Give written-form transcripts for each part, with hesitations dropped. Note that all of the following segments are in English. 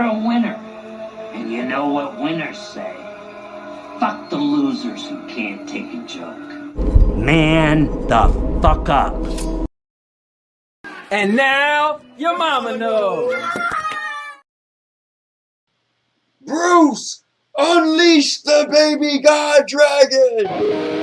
a winner. And you know what winners say? Fuck the losers who can't take a joke. Man the fuck up. And now, your mama knows. Bruce, unleash the baby god dragon!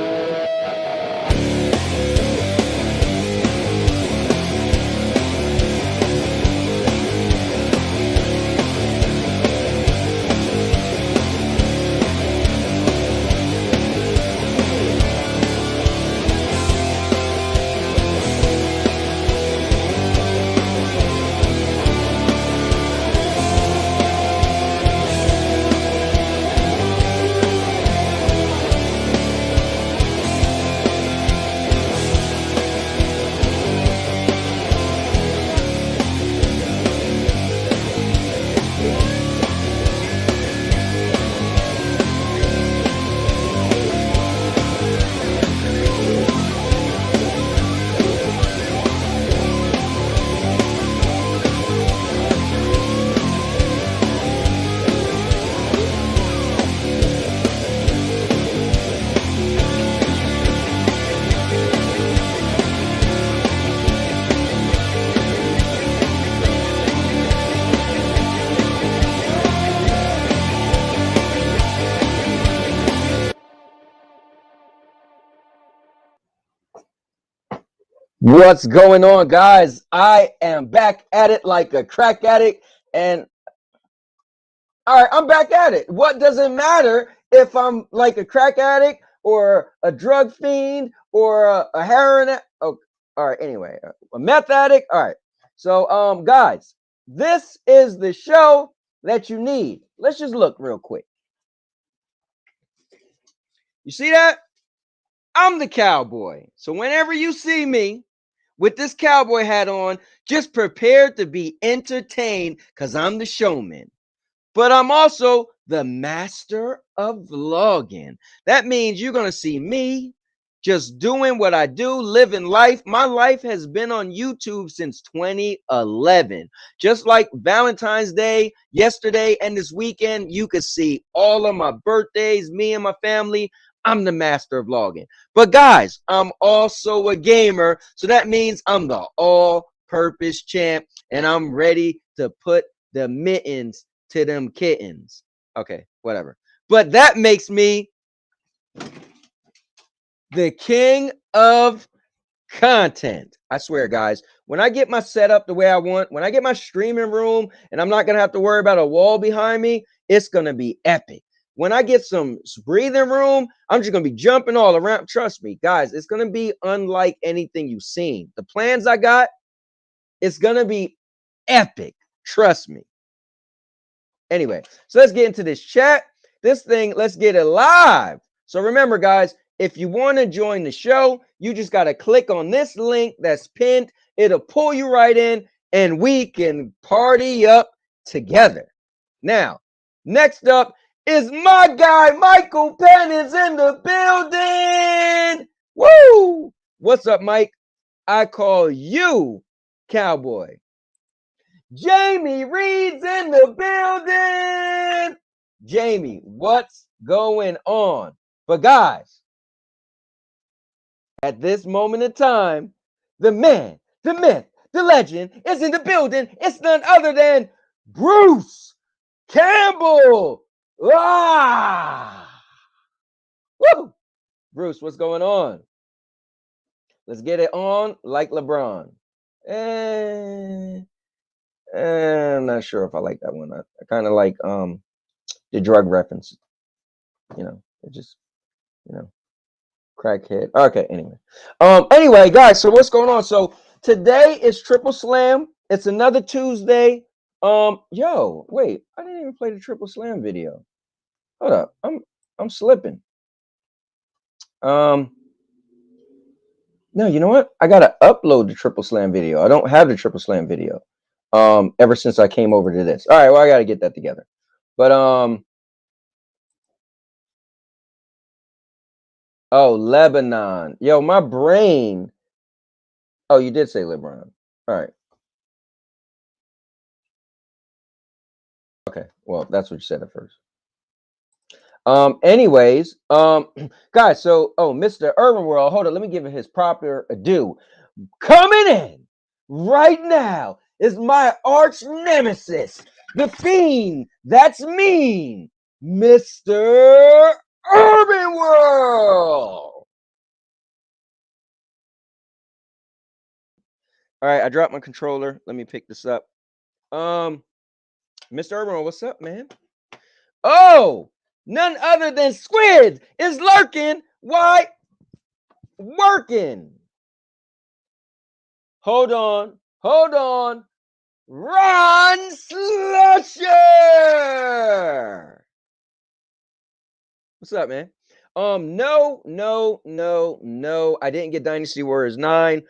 What's going on, guys? I am back at it like a crack addict, and all right, I'm back at it. What does it matter if I'm like a crack addict or a drug fiend or a heroin? Oh, all right. Anyway, a meth addict. All right. So, guys, this is the show that you need. Let's just look real quick. You see that? I'm the cowboy. So whenever you see me with this cowboy hat on, just prepare to be entertained because I'm the showman. But I'm also the master of vlogging. That means you're going to see me just doing what I do, living life. My life has been on YouTube since 2011. Just like Valentine's Day, yesterday, and this weekend, you could see all of my birthdays, me and my family. I'm the master of vlogging. But guys, I'm also a gamer. So that means I'm the all-purpose champ. And I'm ready to put the mittens to them kittens. Okay, whatever. But that makes me the king of content. I swear, guys, when I get my setup the way I want, when I get my streaming room and I'm not going to have to worry about a wall behind me, it's going to be epic. When I get some breathing room, I'm just going to be jumping all around. Trust me, guys, it's going to be unlike anything you've seen. The plans I got, it's going to be epic. Trust me. Anyway, so let's get into this chat. This thing, let's get it live. So remember, guys, if you want to join the show, you just got to click on this link that's pinned. It'll pull you right in, and we can party up together. Now, next up is my guy, Michael Penn is in the building. Woo! What's up, Mike? I call you Cowboy. Jamie Reed's in the building. Jamie, what's going on? But guys, at this moment in time, the man, the myth, the legend is in the building. It's none other than Bruce Campbell. Ah! Woo! Bruce, what's going on? Let's get it on like LeBron. I'm not sure if I like that one. I kind of like the drug reference. You know, it just, crackhead. Okay, anyway. Anyway, guys, so what's going on? So today is Triple Slam. It's another Tuesday. Yo, wait, I didn't even play the Triple Slam video. Hold up. I'm slipping. No, you know what? I gotta upload the Triple Slam video. I don't have the Triple Slam video. Ever since I came over to this. All right, well, I gotta get that together. But oh, Lebanon. Yo, my brain. Oh, you did say LeBron. All right. Okay. Well, that's what you said at first. Anyways, guys, so Mr. Urban World, hold on, let me give it his proper due. Coming in right now is my arch nemesis, the fiend that's mean, Mr. Urban World. All right, I dropped my controller. Let me pick this up. Mr. Urban World, what's up, man? Oh, none other than Squid is lurking. Why? Working. Hold on. Ron Slusher. What's up, man? No. I didn't get Dynasty Warriors 9.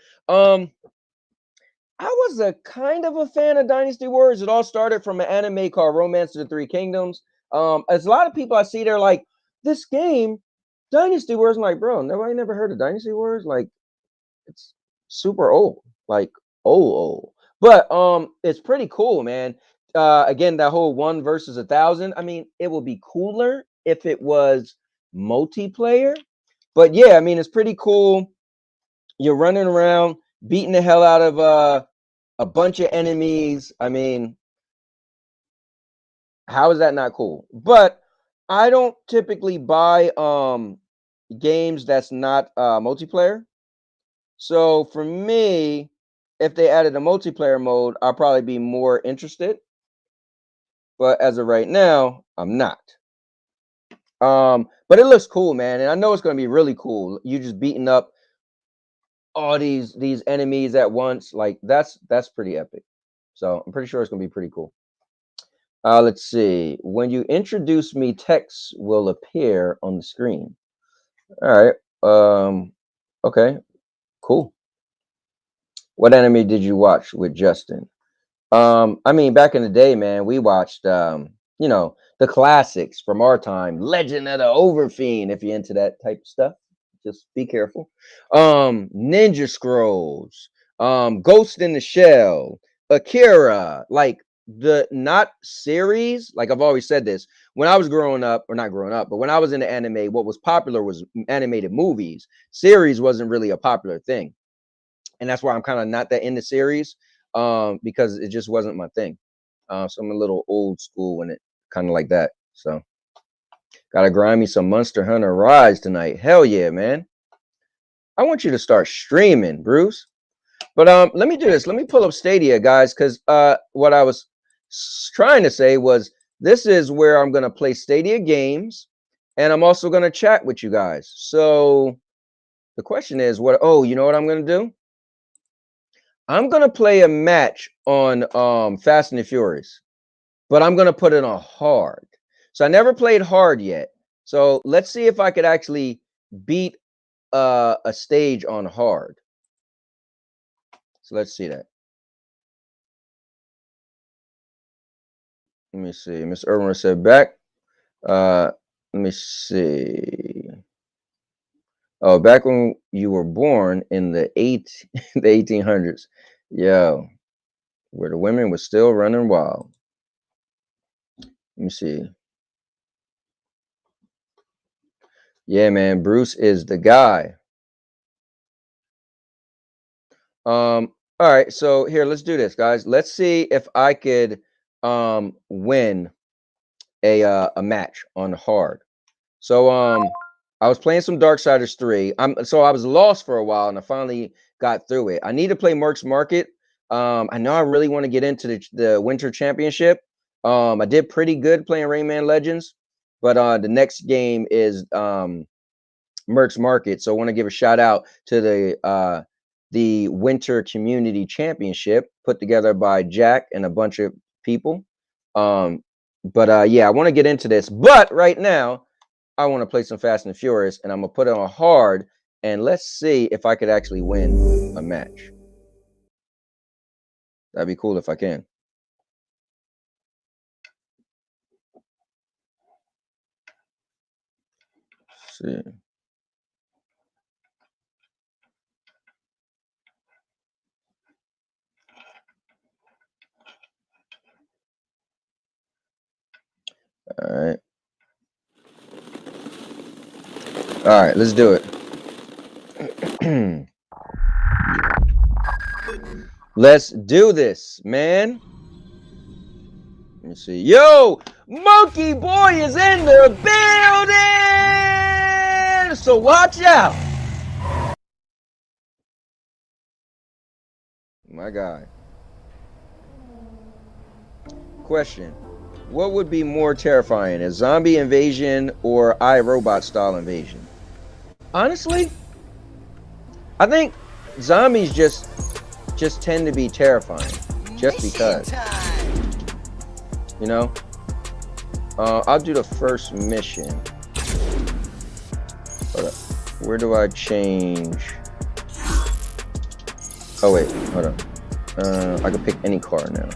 I was a kind of a fan of Dynasty Warriors. It all started from an anime called Romance of the Three Kingdoms. As a lot of people I see, they're like, this game, Dynasty Warriors. I'm like, bro, nobody never heard of Dynasty Warriors. Like, it's super old, like old. But it's pretty cool, man. Again, that whole 1 versus 1,000. I mean, it would be cooler if it was multiplayer. But yeah, I mean, it's pretty cool. You're running around, beating the hell out of a bunch of enemies. I mean, how is that not cool? But I don't typically buy games that's not multiplayer. So for me, if they added a multiplayer mode, I'll probably be more interested. But as of right now, I'm not. But it looks cool, man, and I know it's going to be really cool. You just beating up all these enemies at once, like that's pretty epic. So I'm pretty sure it's going to be pretty cool. Let's see. When you introduce me, text will appear on the screen. All right. Okay. Cool. What anime did you watch with Justin? I mean, back in the day, man, we watched the classics from our time. Legend of the Overfiend, if you're into that type of stuff. Just be careful. Ninja Scrolls, Ghost in the Shell, Akira, like the not series, like I've always said this. When I was growing up, or not growing up, but when I was in the anime, what was popular was animated movies. Series wasn't really a popular thing. And that's why I'm kind of not that into series, because it just wasn't my thing. So I'm a little old school in it, kind of like that. So gotta grind me some Monster Hunter Rise tonight. Hell yeah, man. I want you to start streaming, Bruce. But let me do this. Let me pull up Stadia, guys, because what I was trying to say was this is where I'm gonna play Stadia games, and I'm also gonna chat with you guys. So the question is, what? Oh, you know what I'm gonna do? I'm gonna play a match on Fast and the Furious, but I'm gonna put it on hard. So I never played hard yet. So let's see if I could actually beat a stage on hard. So let's see that. Let me see. Miss Irwin said back. Let me see. Oh, back when you were born in the the 1800s. Yo, where the women were still running wild. Let me see. Yeah, man, Bruce is the guy. All right, so here, let's do this, guys. Let's see if I could win a match on hard. So I was playing some Darksiders 3. So I was lost for a while and I finally got through it. I need to play Merc's Market. I know I really want to get into the Winter Championship. I did pretty good playing Rayman Legends, but the next game is Merc's Market. So I want to give a shout out to the Winter Community Championship put together by Jack and a bunch of people. But yeah, I want to get into this. But right now, I want to play some Fast and Furious, and I'm gonna put it on hard, and let's see if I could actually win a match. That'd be cool if I can. Let's see. All right. All right, let's do it. Let's do this, man. Let me see. Yo, Monkey Boy is in the building. So watch out. My guy. Question. What would be more terrifying, a zombie invasion or iRobot style invasion? Honestly, I think zombies just tend to be terrifying, just because. You know, I'll do the first mission. Hold up. Where do I change? Oh wait, hold on. I can pick any car now.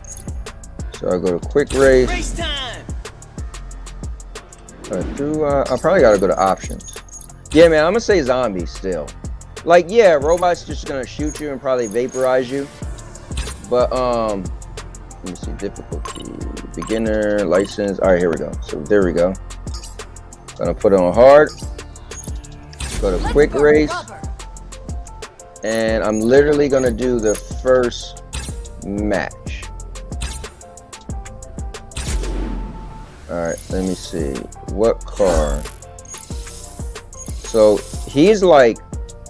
So I go to quick race. Race time. I probably gotta go to options. Yeah, man, I'm gonna say zombies still. Like, yeah, robots just gonna shoot you and probably vaporize you. But let me see, difficulty, beginner, license. All right, here we go. So there we go. Gonna put it on hard. Go to quick race. And I'm literally gonna do the first match. All right, let me see. What car? So he's like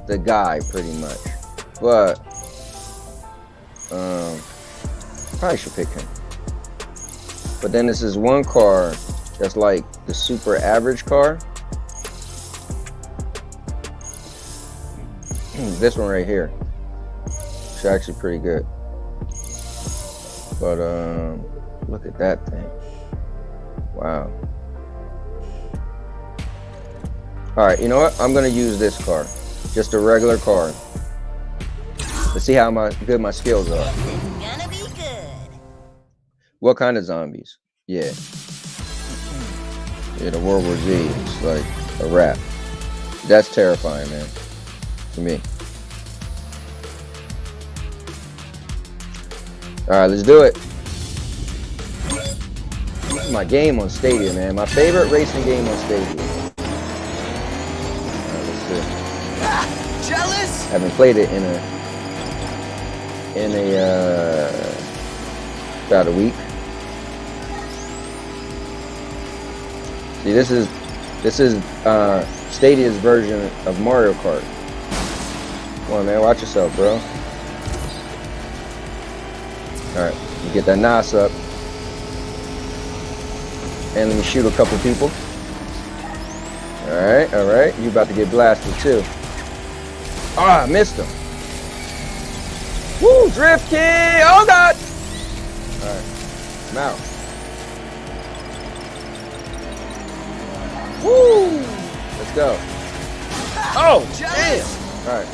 the guy pretty much, but probably should pick him. But then this is one car that's like the super average car. This one right here. It's actually pretty good. But look at that thing. Wow. All right, you know what? I'm gonna use this car, just a regular car. Let's see how good my skills are. Gonna be good. What kind of zombies? Yeah. Yeah, the World War Z is like a rap. That's terrifying, man, to me. All right, let's do it. This is my game on Stadia, man. My favorite racing game on Stadia. All right, let's see. Jealous? Haven't played it in about a week. See, this is Stadia's version of Mario Kart. Come on, man, watch yourself, bro. All right, you get that NOS up, and let me shoot a couple people. All right, you about to get blasted too. Ah, I missed him. Woo, drift kid! Oh God! All right, I'm out. Woo! Let's go. Oh, damn! All right.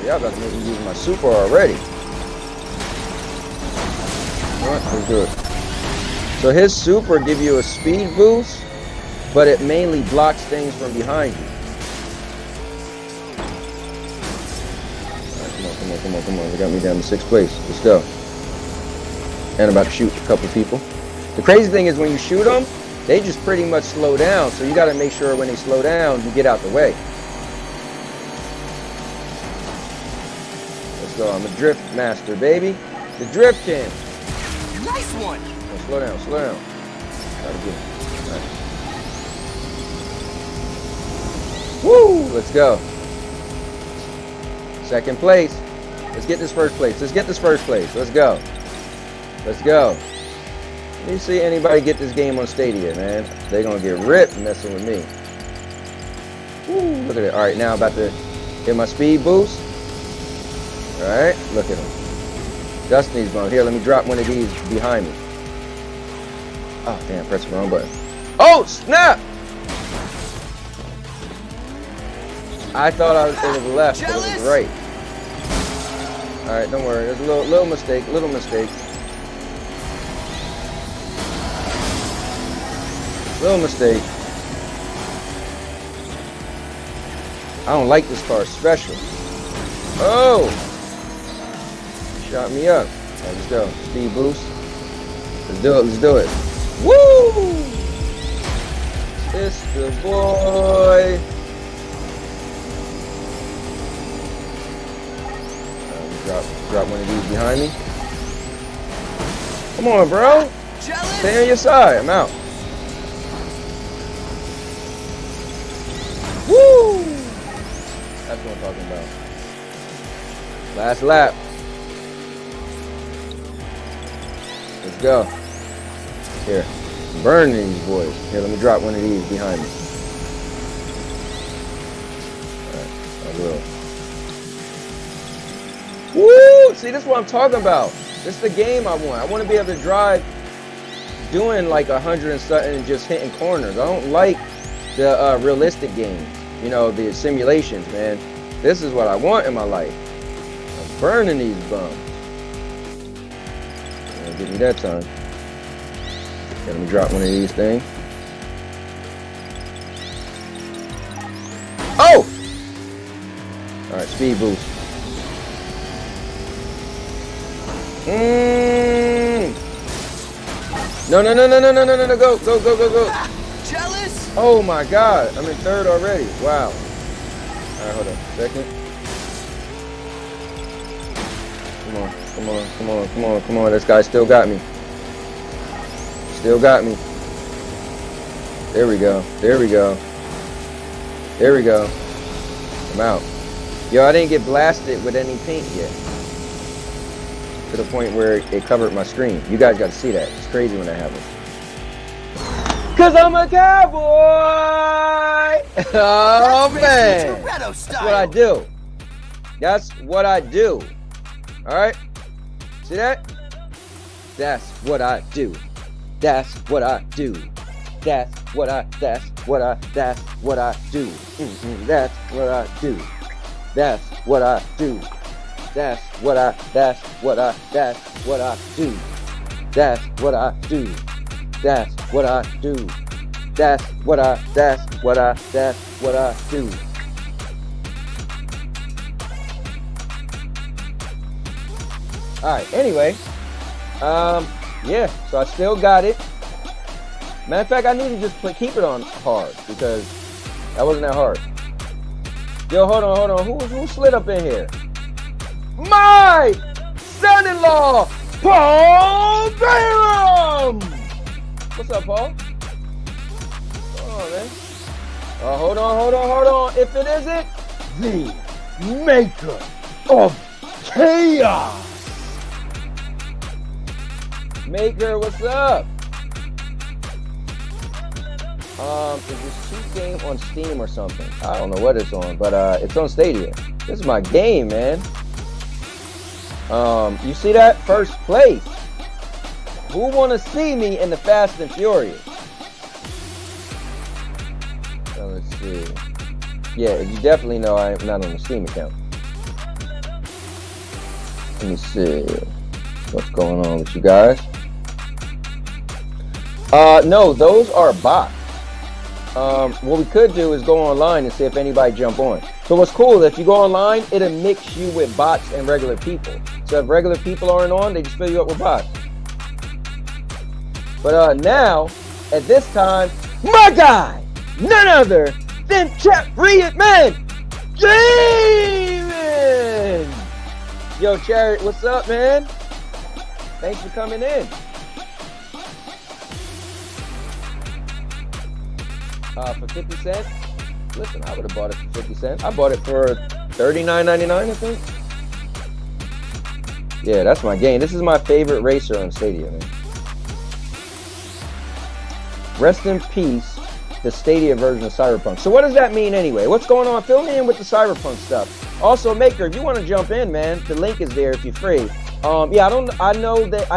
Yeah, I'm about to make me use my super already. All right, let's do it. So his super give you a speed boost, but it mainly blocks things from behind you. Come on. They got me down to 6th place. Let's go. And I'm about to shoot a couple people. The crazy thing is when you shoot them, they just pretty much slow down. So you got to make sure when they slow down, you get out the way. Let's go. I'm a drift master, baby. The drift king. Nice one. Oh, slow down. Gotta get it. Right. Woo! Let's go. 2nd place. Let's get this 1st place. Let's go. Let's go. Let me see anybody get this game on Stadia, man. They're gonna get ripped messing with me. Woo, look at it. All right, now I'm about to hit my speed boost. All right, look at him. Destiny's going. Here, let me drop one of these behind me. Oh, damn, press the wrong button. Oh, snap! I thought it was left, but it was right. All right, don't worry. There's a little mistake. Little mistake. I don't like this car special. Oh! Shot me up. All right, let's go. Speed boost. Let's do it. Let's do it. Woo! It's the boy. Drop one of these behind me. Come on, bro. Jealous? Stay on your side. I'm out. Woo! That's what I'm talking about. Last lap. Let's go. Here. I'm burning these boys. Here, let me drop one of these behind me. Alright, I will. Woo! See, this is what I'm talking about. This is the game I want. I want to be able to drive doing like 100 and something and just hitting corners. I don't like the realistic games. You know, the simulations, man. This is what I want in my life. I'm burning these bums. Give me that time. Okay, let me drop one of these things. Oh! Alright, speed boost. No, no, no, no, no, no, no, no, go, go, go, go, go. Jealous? Oh my God, I'm in third already. Wow. Alright, hold on a second. Come on, come on, come on, come on, come on. This guy still got me. Still got me. There we go. There we go. There we go. I'm out. Yo, I didn't get blasted with any paint yet. To the point where it covered my screen. You guys got to see that. It's crazy when that happens. Cause I'm a cowboy! Oh man! That's what I do. That's what I do. Alright? See that? That's what I do. That's what I do. That's what I do. That's what I do. That's what I do. That's what I do. That's what I do. That's what I do. That's what I do. That's what I do. That's what I do. Alright, anyway. Yeah, so I still got it. Matter of fact, I need to just keep it on hard because that wasn't that hard. Yo, hold on. Who slid up in here? My son-in-law, Paul Bayram! What's up, Paul? Hold on, man. Oh, hold on. If it isn't, the maker of chaos. Maker, what's up? Is this cheap game on Steam or something? I don't know what it's on, but it's on Stadia. This is my game, man. You see that? First place. Who want to see me in the Fast and Furious? So let's see. Yeah, you definitely know I'm not on the Steam account. Let me see what's going on with you guys. No, those are bots. What we could do is go online and see if anybody jump on. So what's cool, if you go online, it'll mix you with bots and regular people. So if regular people aren't on, they just fill you up with bots. But now, at this time, my guy, none other than Chat Man, Jamin! Yo, Chariot, what's up, man? Thanks for coming in. For 50 cents? Listen, I would have bought it for 50 cents. I bought it for $39.99, I think. Yeah, that's my game. This is my favorite racer on Stadia, man. Rest in peace, the Stadia version of Cyberpunk. So what does that mean anyway? What's going on? Fill me in with the Cyberpunk stuff. Also, Maker, if you want to jump in, man, the link is there if you're free. Yeah, I know that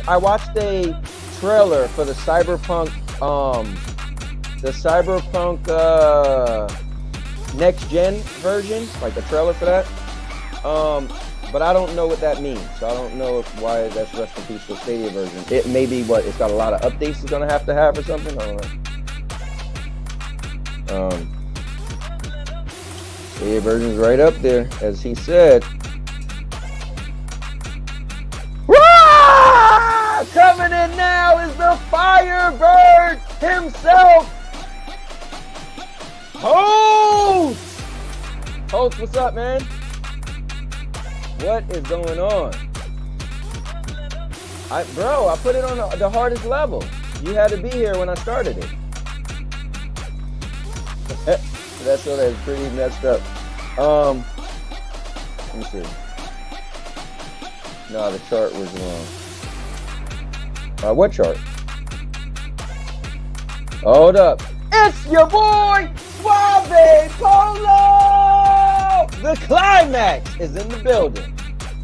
I watched a trailer for the Cyberpunk next gen version, like a trailer for that. But I don't know what that means, so I don't know why that's rest in peace for Stadia version. It may be what it's got a lot of updates it's gonna have or something. I don't know. Stadia version's right up there, as he said. Come coming in now is the Firebird himself, Host. Host, what's up, man? What is going on? Bro, I put it on the hardest level. You had to be here when I started it. That's so that's pretty messed up. Let me see. No, the chart was wrong. What chart? Hold up. It's your boy, Suave Polo! The climax is in the building.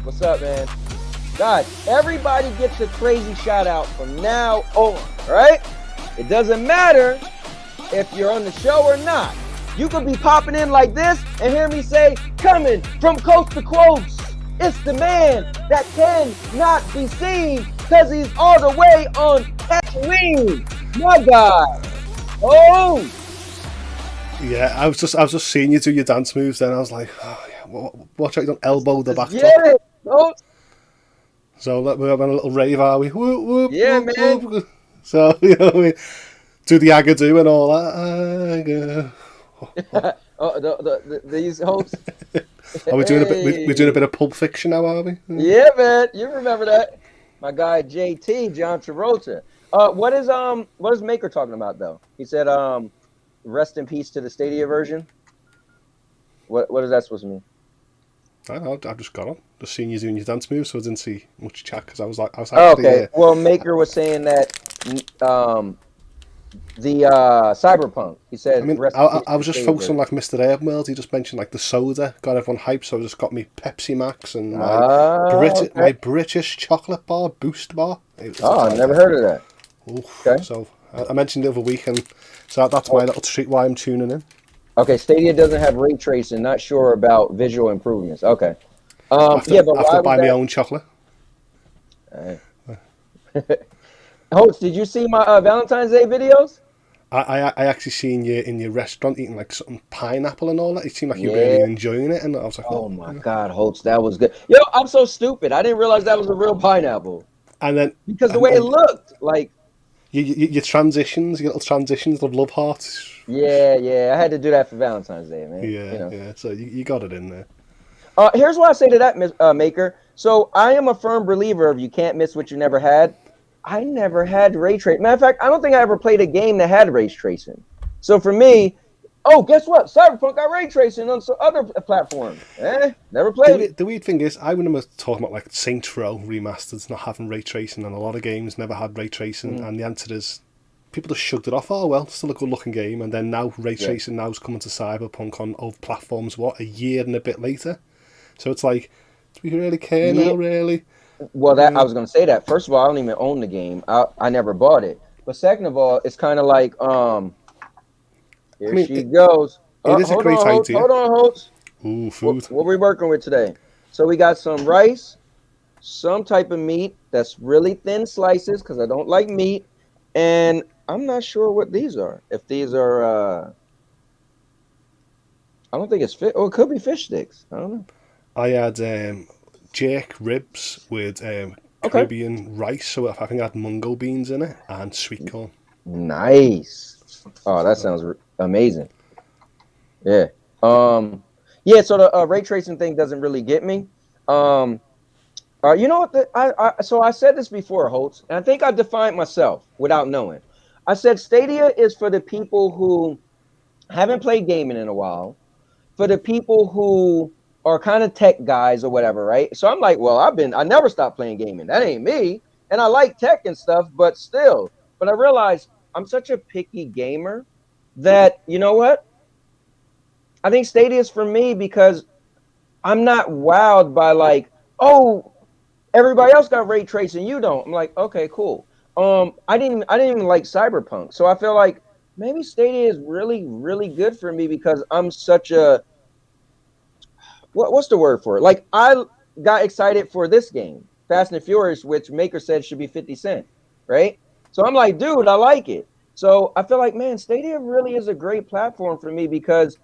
What's up, man? Guys, everybody gets a crazy shout out from now on, right? It doesn't matter if you're on the show or not. You could be popping in like this and hear me say, coming from coast to coast, it's the man that cannot be seen because he's all the way on Tatooine. My guy. Oh. Yeah, I was just seeing you do your dance moves then. I was like, oh, yeah, watch out you don't elbow the back top. Oh. So we're having a little rave, are we? Whoop, whoop, yeah, whoop, man. Whoop. So, you know, we do the agadoo and all that. These hosts. Are we doing a bit? We're doing a bit of Pulp Fiction now, are we? Yeah, man. You remember that? My guy JT, John Travolta. What is Maker talking about though? He said, rest in peace to the Stadia version. What is that supposed to mean? I don't know. I've just got on. Just seeing you doing your dance moves, so I didn't see much chat because I was actually. Okay. Well, Maker was saying that the Cyberpunk. He said. I mean, I was just focused on like Mr. Airworld. He just mentioned like the soda, got everyone hyped. So I just got me Pepsi Max and my British chocolate bar, Boost bar. I never heard of that. Oof. Okay. So I mentioned the other week, and so that's my little treat why I'm tuning in. Okay, Stadia doesn't have ray tracing. Not sure about visual improvements. Okay. I have to buy my own chocolate. Host, did you see my Valentine's Day videos? I actually seen you in your restaurant eating like something pineapple and all that. It seemed like you were really enjoying it, and I was like, oh my god, Host, that was good. Yo, I'm so stupid. I didn't realize that was a real pineapple. And then because the way it looked, like your transitions, your little transitions of love hearts. Yeah, I had to do that for Valentine's Day, man. Yeah. So you got it in there. Here's what I say to that, Maker. So I am a firm believer of you can't miss what you never had. I never had ray tracing. Matter of fact, I don't think I ever played a game that had ray tracing. So for me, guess what? Cyberpunk got ray tracing on some other platforms. Never played it. The weird thing is, I remember talking about like Saints Row remasters not having ray tracing, and a lot of games never had ray tracing. And the answer is, people just shrugged it off. Oh well, still a good-looking game. And then now ray tracing now's coming to Cyberpunk on all platforms. What, a year and a bit later? So it's like, do we really care now? Really? Well, I was going to say that. First of all, I don't even own the game. I never bought it. But second of all, it's kind of like she goes. It is a great idea. Hold on, Holtz. Ooh, food. What are we working with today? So we got some rice, some type of meat that's really thin slices because I don't like meat, and I'm not sure what these are. If these are, I don't think it's fish. Oh, it could be fish sticks. I don't know. I had jerk ribs with Caribbean rice, so I think I had mungo beans in it and sweet corn. Nice. Oh, that sounds amazing. Yeah. Yeah. So the ray tracing thing doesn't really get me. You know what? So I said this before, Holtz, and I think I defined myself without knowing. I said Stadia is for the people who haven't played gaming in a while, for the people who are kind of tech guys or whatever, right? So I'm like, well, I never stopped playing gaming. That ain't me. And I like tech and stuff, but still. But I realized I'm such a picky gamer that, you know what? I think Stadia is for me because I'm not wowed by like, oh, everybody else got ray tracing, you don't. I'm like, okay, cool. I didn't even like Cyberpunk. So I feel like maybe Stadia is really, really good for me because I'm such a what's the word for it? Like I got excited for this game, Fast and Furious, which Maker said should be 50 cents, right? So I'm like, dude, I like it. So I feel like, man, Stadia really is a great platform for me because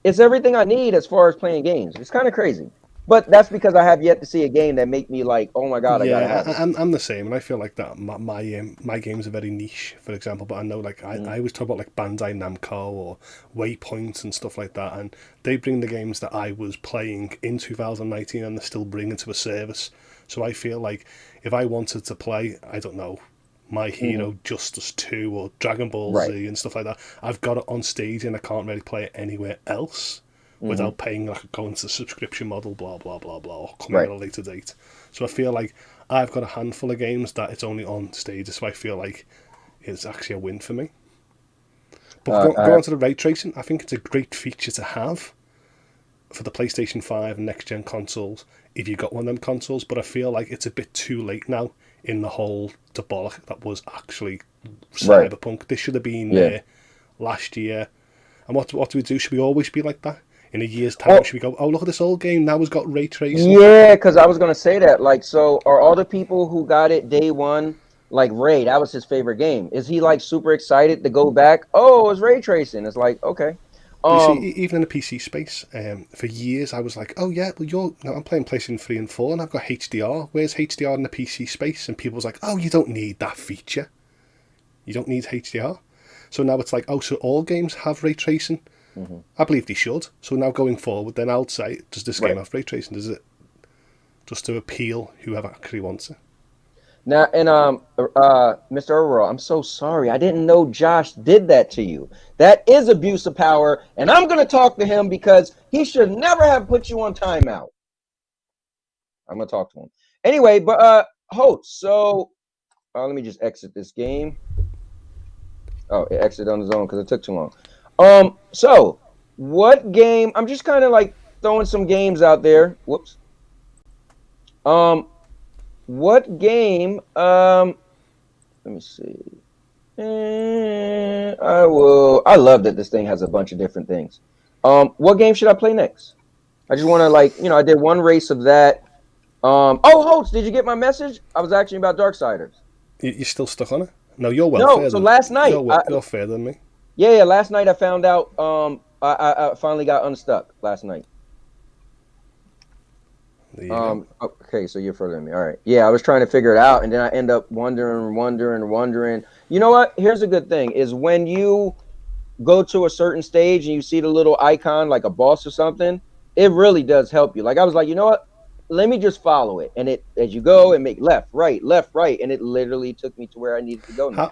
it's everything I need as far as playing games. It's kind of crazy. But that's because I have yet to see a game that make me like, oh my god, I gotta Yeah, have it. I'm the same, and I feel like that my games are very niche, for example. But I know, like, I always talk about like Bandai Namco or Waypoint and stuff like that, and they bring the games that I was playing in 2019, and they're still bringing to a service. So I feel like if I wanted to play, I don't know, My Hero Justice 2 or Dragon Ball Right. Z and stuff like that, I've got it on stage, and I can't really play it anywhere else without paying, like, going to the subscription model, blah blah blah blah, or coming at Right. a later date. So I feel like I've got a handful of games that it's only on stage, so I feel like it's actually a win for me. But going on to the ray tracing, I think it's a great feature to have for the PlayStation 5 and next gen consoles if you got one of them consoles. But I feel like it's a bit too late now in the whole debacle that was actually Right. Cyberpunk. This should have been Yeah. there last year. And what do we do? Should we always be like that? In a year's time, Well, should we go, oh, look at this old game, now it's got ray tracing? yeah, because I was gonna say that. Like, so are all the people who got it day one, like Ray, that was his favorite game. Is he like super excited to go back? Oh, it's ray tracing. It's like, okay. But you see, Um, even in the PC space, for years I was like, oh yeah, well I'm playing PlayStation 3 and 4 and I've got HDR. Where's HDR in the PC space? And people was like, oh, you don't need that feature. You don't need HDR. So now it's like, oh, so all games have ray tracing? I believe they should. So now going forward, then I'll say, does this game Right. have ray tracing? Does it just to appeal whoever actually wants it? Now, and Mr. Overall, I'm so sorry. I didn't know Josh did that to you. That is abuse of power, and I'm gonna talk to him because he should never have put you on timeout. I'm gonna talk to him anyway. But host. So let me just exit this game. Oh, it exited on its own because it took too long. So what game? I'm just kind of like throwing some games out there. Whoops. What game? Let me see. I will. I love that this thing has a bunch of different things. What game should I play next? I just want to like, I did one race of that. Oh, Holtz, did you get my message? I was asking about Darksiders. You're still stuck on it? No, you're well No, further so than last night, you're further than me. yeah, last night I found out. I finally got unstuck last night. There you go. Okay, so you're further than me. All right. Yeah, I was trying to figure it out, and then I end up wondering. You know what? Here's a good thing: is when you go to a certain stage and you see the little icon like a boss or something, it really does help you. Like I was like, you know what? Let me just follow it, and it as you go and make left, right, and it literally took me to where I needed to go now.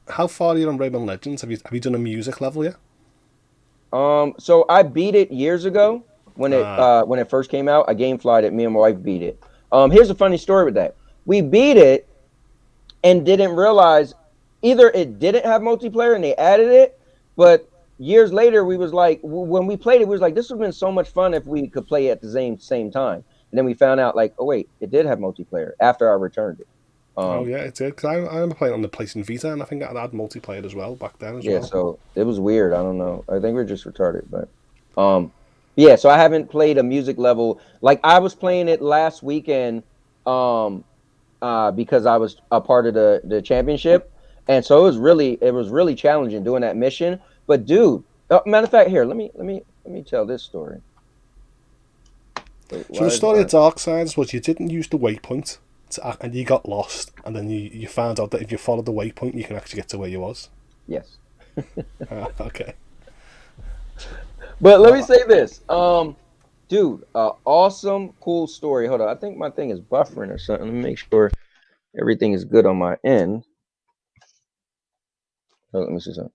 How far are you on Rayman Legends? Have you done a music level yet? So I beat it years ago when it first came out. I gameflied it. Me and my wife beat it. Here's a funny story with that. We beat it and didn't realize either it didn't have multiplayer and they added it, but years later we was like, when we played it, we was like, this would have been so much fun if we could play it at the same time. And then we found out like, oh wait, it did have multiplayer after I returned it. Oh yeah, it did. Because I remember playing it on the PlayStation Vita, and I think it had multiplayer as well back then as Yeah, well. so it was weird. I don't know. I think we're just retarded, but yeah, so I haven't played a music level. Like I was playing it last weekend because I was a part of the championship. And so it was really challenging doing that mission. But dude, matter of fact, here, let me tell this story. Wait, So the story of Darksiders was you didn't use the waypoint, and you got lost, and then you found out that if you followed the waypoint, you can actually get to where you was. Yes. Okay. But let me say this. Dude, awesome, cool story. Hold on. I think my thing is buffering or something. Let me make sure everything is good on my end. Oh, let me see something.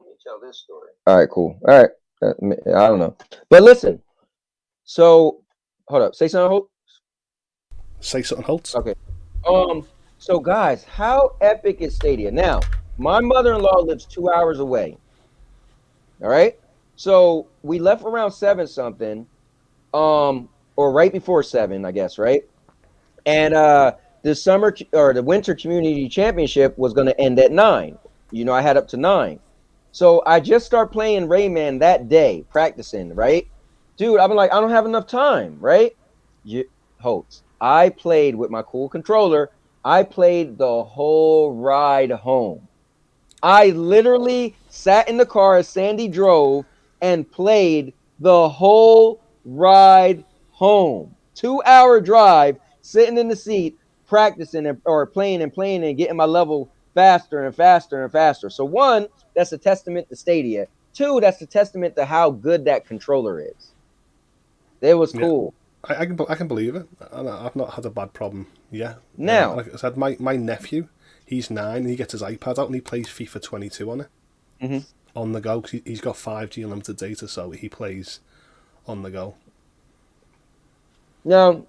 Let me tell this story. All right, cool. All right. I don't know. But listen. So, hold up. Say something, Hope. Say something, Holtz. Okay. So guys, how epic is Stadia? Now, my mother-in-law lives 2 hours away. All right. So we left around 7 something, or right before 7, I guess, right? And the summer or the winter community championship was going to end at 9. I had up to 9. So I just start playing Rayman that day, practicing, right? Dude, I've been like, I don't have enough time, right? Holtz. I played with my cool controller. I played the whole ride home. I literally sat in the car as Sandy drove and played the whole ride home. 2-hour drive, sitting in the seat, practicing or playing and getting my level faster and faster and faster. So one, that's a testament to Stadia. Two, that's a testament to how good that controller is. It was cool. I can believe it. I've not had a bad problem. Yeah. Now, like I said, my nephew, he's 9, and he gets his iPad out and he plays FIFA 22 on it. On the go, because he's got 5G unlimited data, so he plays on the go. Now,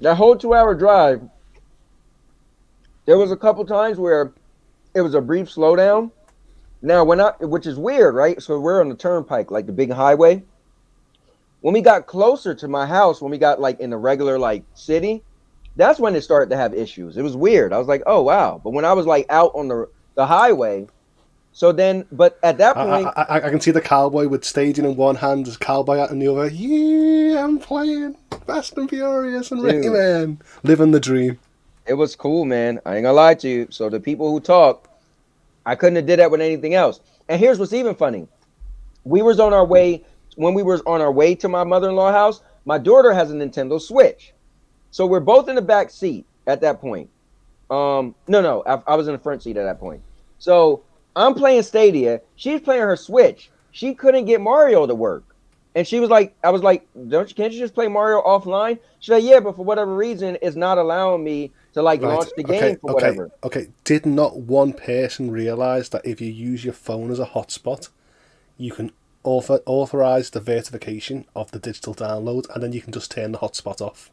that whole 2-hour drive, there was a couple times where it was a brief slowdown. Now, which is weird, right? So we're on the turnpike, like the big highway. When we got closer to my house, when we got like in the regular like city, that's when it started to have issues. It was weird. I was like, oh wow. But when I was like out on the highway, so then, but at that point, I can see the Cowboy with staging in one hand, there's Cowboy out in the other. Yeah, I'm playing Fast and Furious and Rayman, living the dream. It was cool, man. I ain't gonna lie to you. So the people who talk, I couldn't have did that with anything else. And here's what's even funny: we was on our way. When we were on our way to my mother-in-law house, my daughter has a Nintendo Switch. So we're both in the back seat at that point. I was in the front seat at that point. So I'm playing Stadia. She's playing her Switch. She couldn't get Mario to work. And she was like, I was like, can't you just play Mario offline? She's like, yeah, but for whatever reason, it's not allowing me to like launch the game for whatever. Okay. Did not one person realize that if you use your phone as a hotspot, you can authorize the verification of the digital download, and then you can just turn the hotspot off?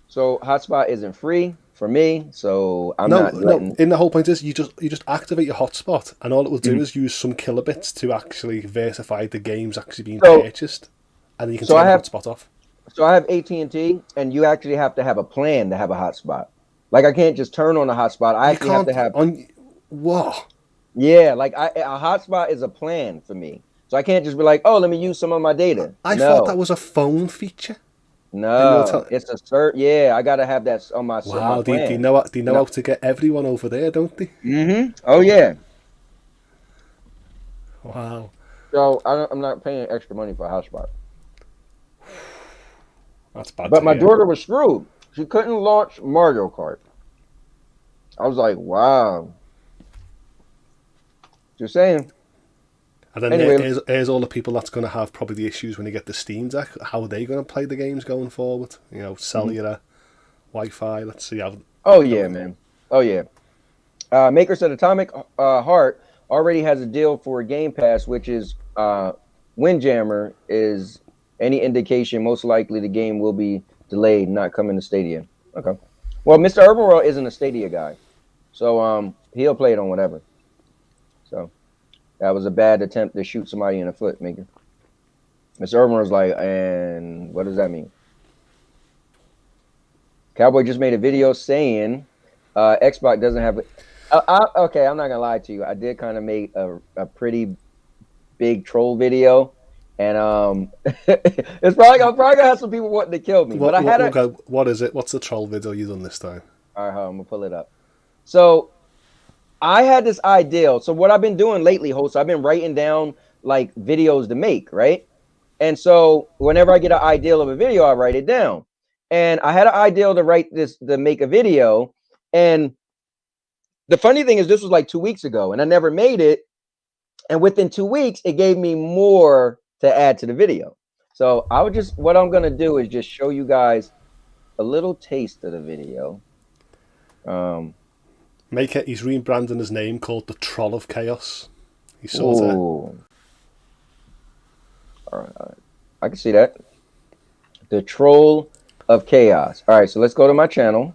So hotspot isn't free for me, so I'm no, not letting... No, in the whole point is you just activate your hotspot, and all it will do is use some kilobits to actually verify the game's actually being purchased, and then you can turn the hotspot off. So I have AT&T, and you actually have to have a plan to have a hotspot. Like I can't just turn on a hotspot. I actually have to have... What? Yeah, like a hotspot is a plan for me. So I can't just be like, oh, let me use some of my data. I thought that was a phone feature. No, it's a cert. Yeah, I gotta have that on my. Wow, do you know how to get everyone over there, don't they? Mm-hmm. Oh yeah. Wow. So I'm not paying extra money for a hotspot. That's bad. But my daughter was screwed. She couldn't launch Mario Kart. I was like, wow. Just saying. And then anyway, here's all the people that's going to have probably the issues when you get the Steam Deck. How are they going to play the games going forward? You know, cellular, Wi-Fi. Let's see how. Oh yeah, man. Oh yeah. Maker said Atomic Heart already has a deal for Game Pass, which is Windjammer is any indication. Most likely the game will be delayed, not coming to Stadia. Okay. Well, Mr. Urban World isn't a Stadia guy, so he'll play it on whatever. So. That was a bad attempt to shoot somebody in the foot, Maker. Mr. Urban was like, and what does that mean? Cowboy just made a video saying Xbox doesn't have it. Okay, I'm not going to lie to you. I did kind of make a pretty big troll video. And it's probably going to have some people wanting to kill me. What is it? What's the troll video you done this time? All right, I'm going to pull it up. So... I had this ideal. So what I've been doing lately, host, I've been writing down like videos to make, right? And so whenever I get an ideal of a video, I write it down. And I had an ideal to make a video. And the funny thing is this was like 2 weeks ago and I never made it. And within 2 weeks, it gave me more to add to the video. So what I'm going to do is just show you guys a little taste of the video. He's rebranding his name called the Troll of Chaos. He's sort of... All right. I can see that. The Troll of Chaos. All right, so let's go to my channel.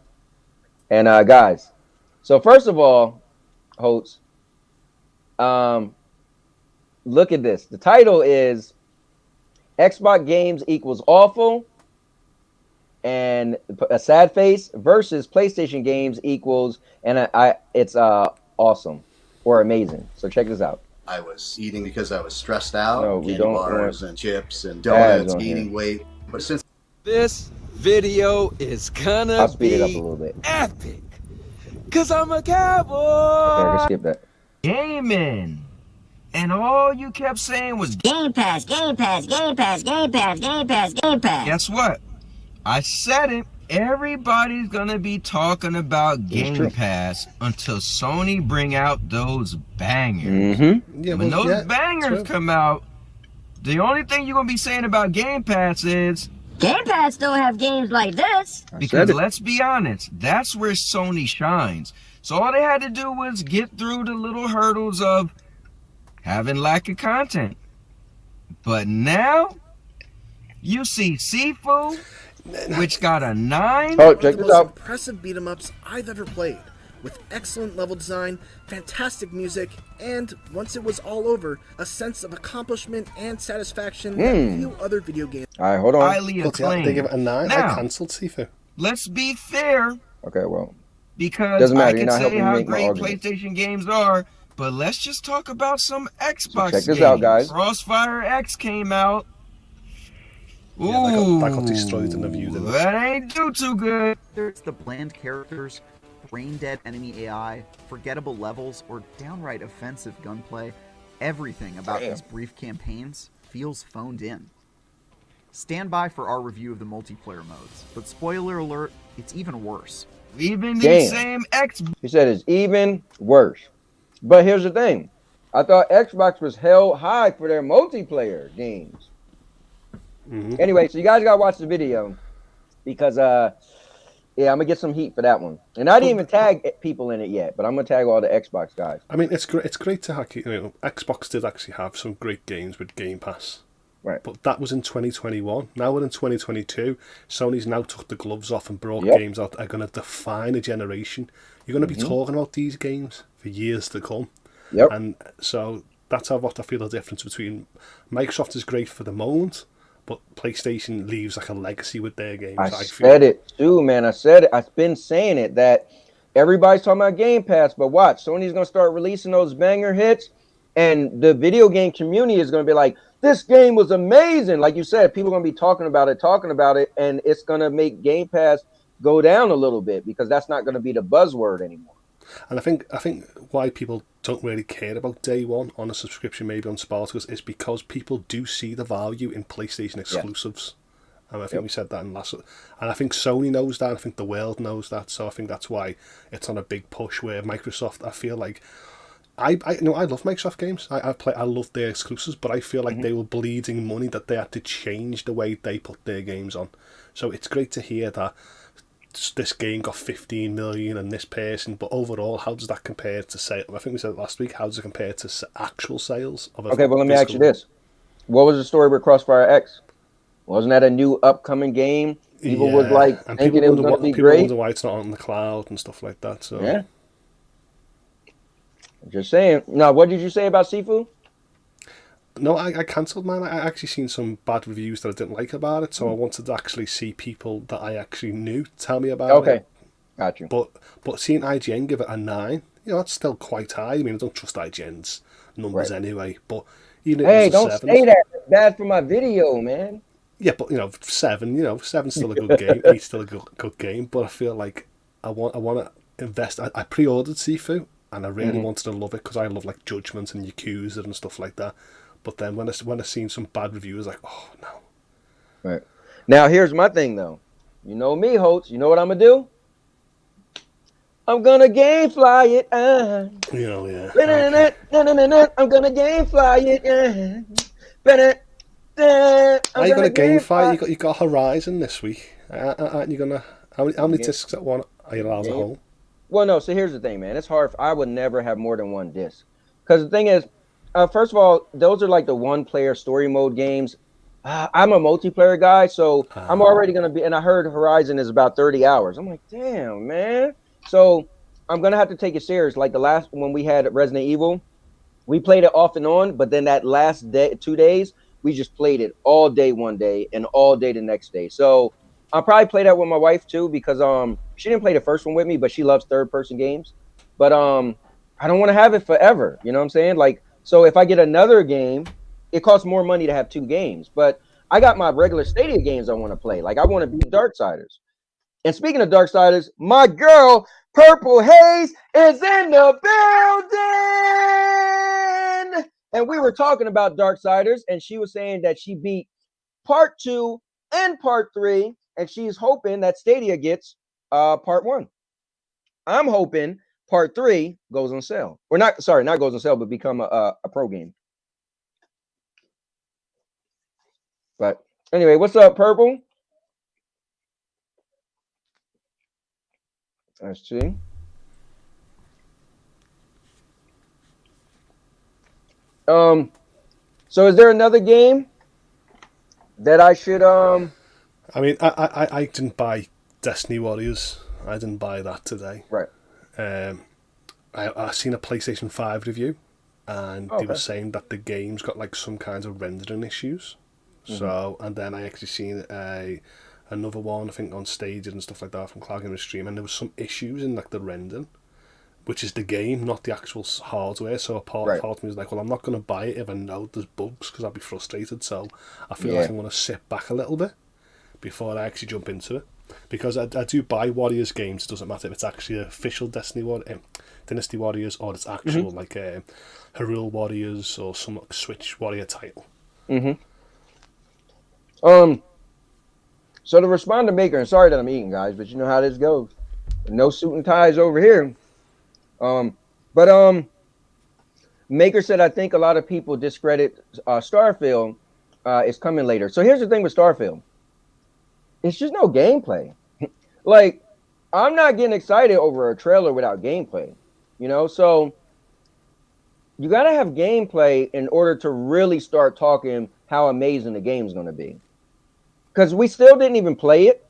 And guys, so first of all, hosts, look at this. The title is Xbox Games Equals Awful and a sad face versus PlayStation games equals, and it's awesome or amazing. So check this out. I was eating because I was stressed out. No, we candy don't bars and chips and donuts, gaining weight. But since this video is gonna speed it up a be little bit. epic, cause I'm a cowboy. Okay, I can skip that. Gaming. And all you kept saying was Game Pass, Game Pass, Game Pass, Game Pass, Game Pass, Game Pass. Guess what? I said it. Everybody's gonna be talking about Game Pass until Sony bring out those bangers. Yeah, When well, those bangers come out, the only thing you're gonna be saying about Game Pass is Game Pass don't have games like this. because let's be honest, that's where Sony shines. So all they had to do was get through the little hurdles of having lack of content. But now you see Sifu, which got a 9. Oh, One of the most impressive beat 'em ups I've ever played, with excellent level design, fantastic music, and once it was all over, a sense of accomplishment and satisfaction that few other video games. All right, hold on. Highly acclaimed. They give it a 9. Now, I cancelled Sifu. Let's be fair. Okay, well, because doesn't matter. I You're can not say helping me how make my great argument. PlayStation games are, but let's just talk about some Xbox Check this games. out, guys. Crossfire X came out. Ooh, Yeah, that got destroyed in the view. Didn't it? that ain't do too good. Whether it's the bland characters, brain-dead enemy AI, forgettable levels, or downright offensive gunplay, everything about these brief campaigns feels phoned in. Stand by for our review of the multiplayer modes, but spoiler alert, it's even worse. Even the same Xbox. He said it's even worse. But here's the thing. I thought Xbox was held high for their multiplayer games. Anyway, so you guys gotta watch the video because yeah, I'm gonna get some heat for that one. And I didn't even tag people in it yet, but I'm gonna tag all the Xbox guys. I mean, it's great. It's great to have. Xbox did actually have some great games with Game Pass. Right. But that was in 2021. Now we're in 2022. Sony's now took the gloves off and brought games out that are going to define a generation. You're going to be talking about these games for years to come. Yep. And so that's what I feel the difference between Microsoft is great for the moment, but PlayStation leaves like a legacy with their games. I said it too, man. I said it. I've been saying it that everybody's talking about Game Pass, but watch, Sony's going to start releasing those banger hits, and the video game community is going to be like, this game was amazing. Like you said, people are going to be talking about it, and it's going to make Game Pass go down a little bit because that's not going to be the buzzword anymore. And I think why people don't really care about day one on a subscription, maybe on Spartacus, is because people do see the value in PlayStation exclusives. And I think we said that in last. And I think Sony knows that. I think the world knows that. So I think that's why it's on a big push. Where Microsoft, I feel like, I love Microsoft games. I love their exclusives, but I feel like they were bleeding money that they had to change the way they put their games on. So it's great to hear that this game got 15 million and this person, but overall, how does that compare to sales? I think we said it last week. How does it compare to actual sales? Okay, but let me ask you this: what was the story with Crossfire X? Wasn't that a new upcoming game? People was like and thinking it was going to be people great. wonder why it's not on the cloud and stuff like that. So yeah. Just saying. Now, what did you say about Sifu? No, I cancelled mine. I actually seen some bad reviews that I didn't like about it, so I wanted to actually see people that I actually knew tell me about it. Okay, got you. But seeing IGN give it a 9, that's still quite high. I mean, I don't trust IGN's numbers anyway, but even if it was a 7, say that. It's bad for my video, man. Yeah, but 7, 7's still a good game. 8's still a good game, but I feel like I want to invest. I pre-ordered Sifu, and I really wanted to love it because I love like Judgment and Yakuza and stuff like that. But then when I seen some bad reviews, like, oh no. Right. Now here's my thing though. You know me, Holtz. You know what I'm gonna do? I'm gonna game fly it. Yeah. I'm gonna game fly it. Are you gonna game fly? You got Horizon this week. Aren't you gonna? How many discs at one are you allowed at home? Well, no. So here's the thing, man. It's hard. I would never have more than one disc, because the thing is, first of all, those are like the one-player story mode games. I'm a multiplayer guy, so I'm already gonna be. And I heard Horizon is about 30 hours. I'm like, damn, man. So I'm gonna have to take it serious. Like the last when we had Resident Evil, we played it off and on, but then that last day, 2 days, we just played it all day one day and all day the next day. So I'll probably play that with my wife too, because she didn't play the first one with me, but she loves third-person games. But I don't want to have it forever. You know what I'm saying? Like, so if I get another game, it costs more money to have 2 games. But I got my regular Stadia games I want to play. Like I want to beat Darksiders. And speaking of Darksiders, my girl Purple Haze is in the building. And we were talking about Darksiders, and she was saying that she beat part 2 and part 3. and she's hoping that Stadia gets part 1. I'm hoping part 3 goes on sale, or not goes on sale, but become a pro game. But anyway, what's up, Purple? Let's see. So is there another game that I should I mean, I didn't buy Destiny Warriors. I didn't buy that today. Right. I seen a PlayStation 5 review, and they were saying that the game's got like some kinds of rendering issues. So, and then I actually seen another one, I think on Stadia and stuff like that from Cloud Gamer Stream, and there was some issues in like the rendering, which is the game, not the actual hardware. So a part of me was like, well, I'm not going to buy it if I know there's bugs, because I'll be frustrated. So I feel like I'm going to sit back a little bit before I actually jump into it. Because I do buy Warriors games. It doesn't matter if it's actually official Dynasty Warriors, or it's actual like Hyrule Warriors or some Switch Warrior title. So to respond to Maker, and sorry that I'm eating, guys, but you know how this goes. No suit and ties over here. But Maker said, I think a lot of people discredit Starfield is coming later. So here's the thing with Starfield. It's just no gameplay. Like, I'm not getting excited over a trailer without gameplay, you know? So you got to have gameplay in order to really start talking how amazing the game's going to be. Because we still didn't even play it,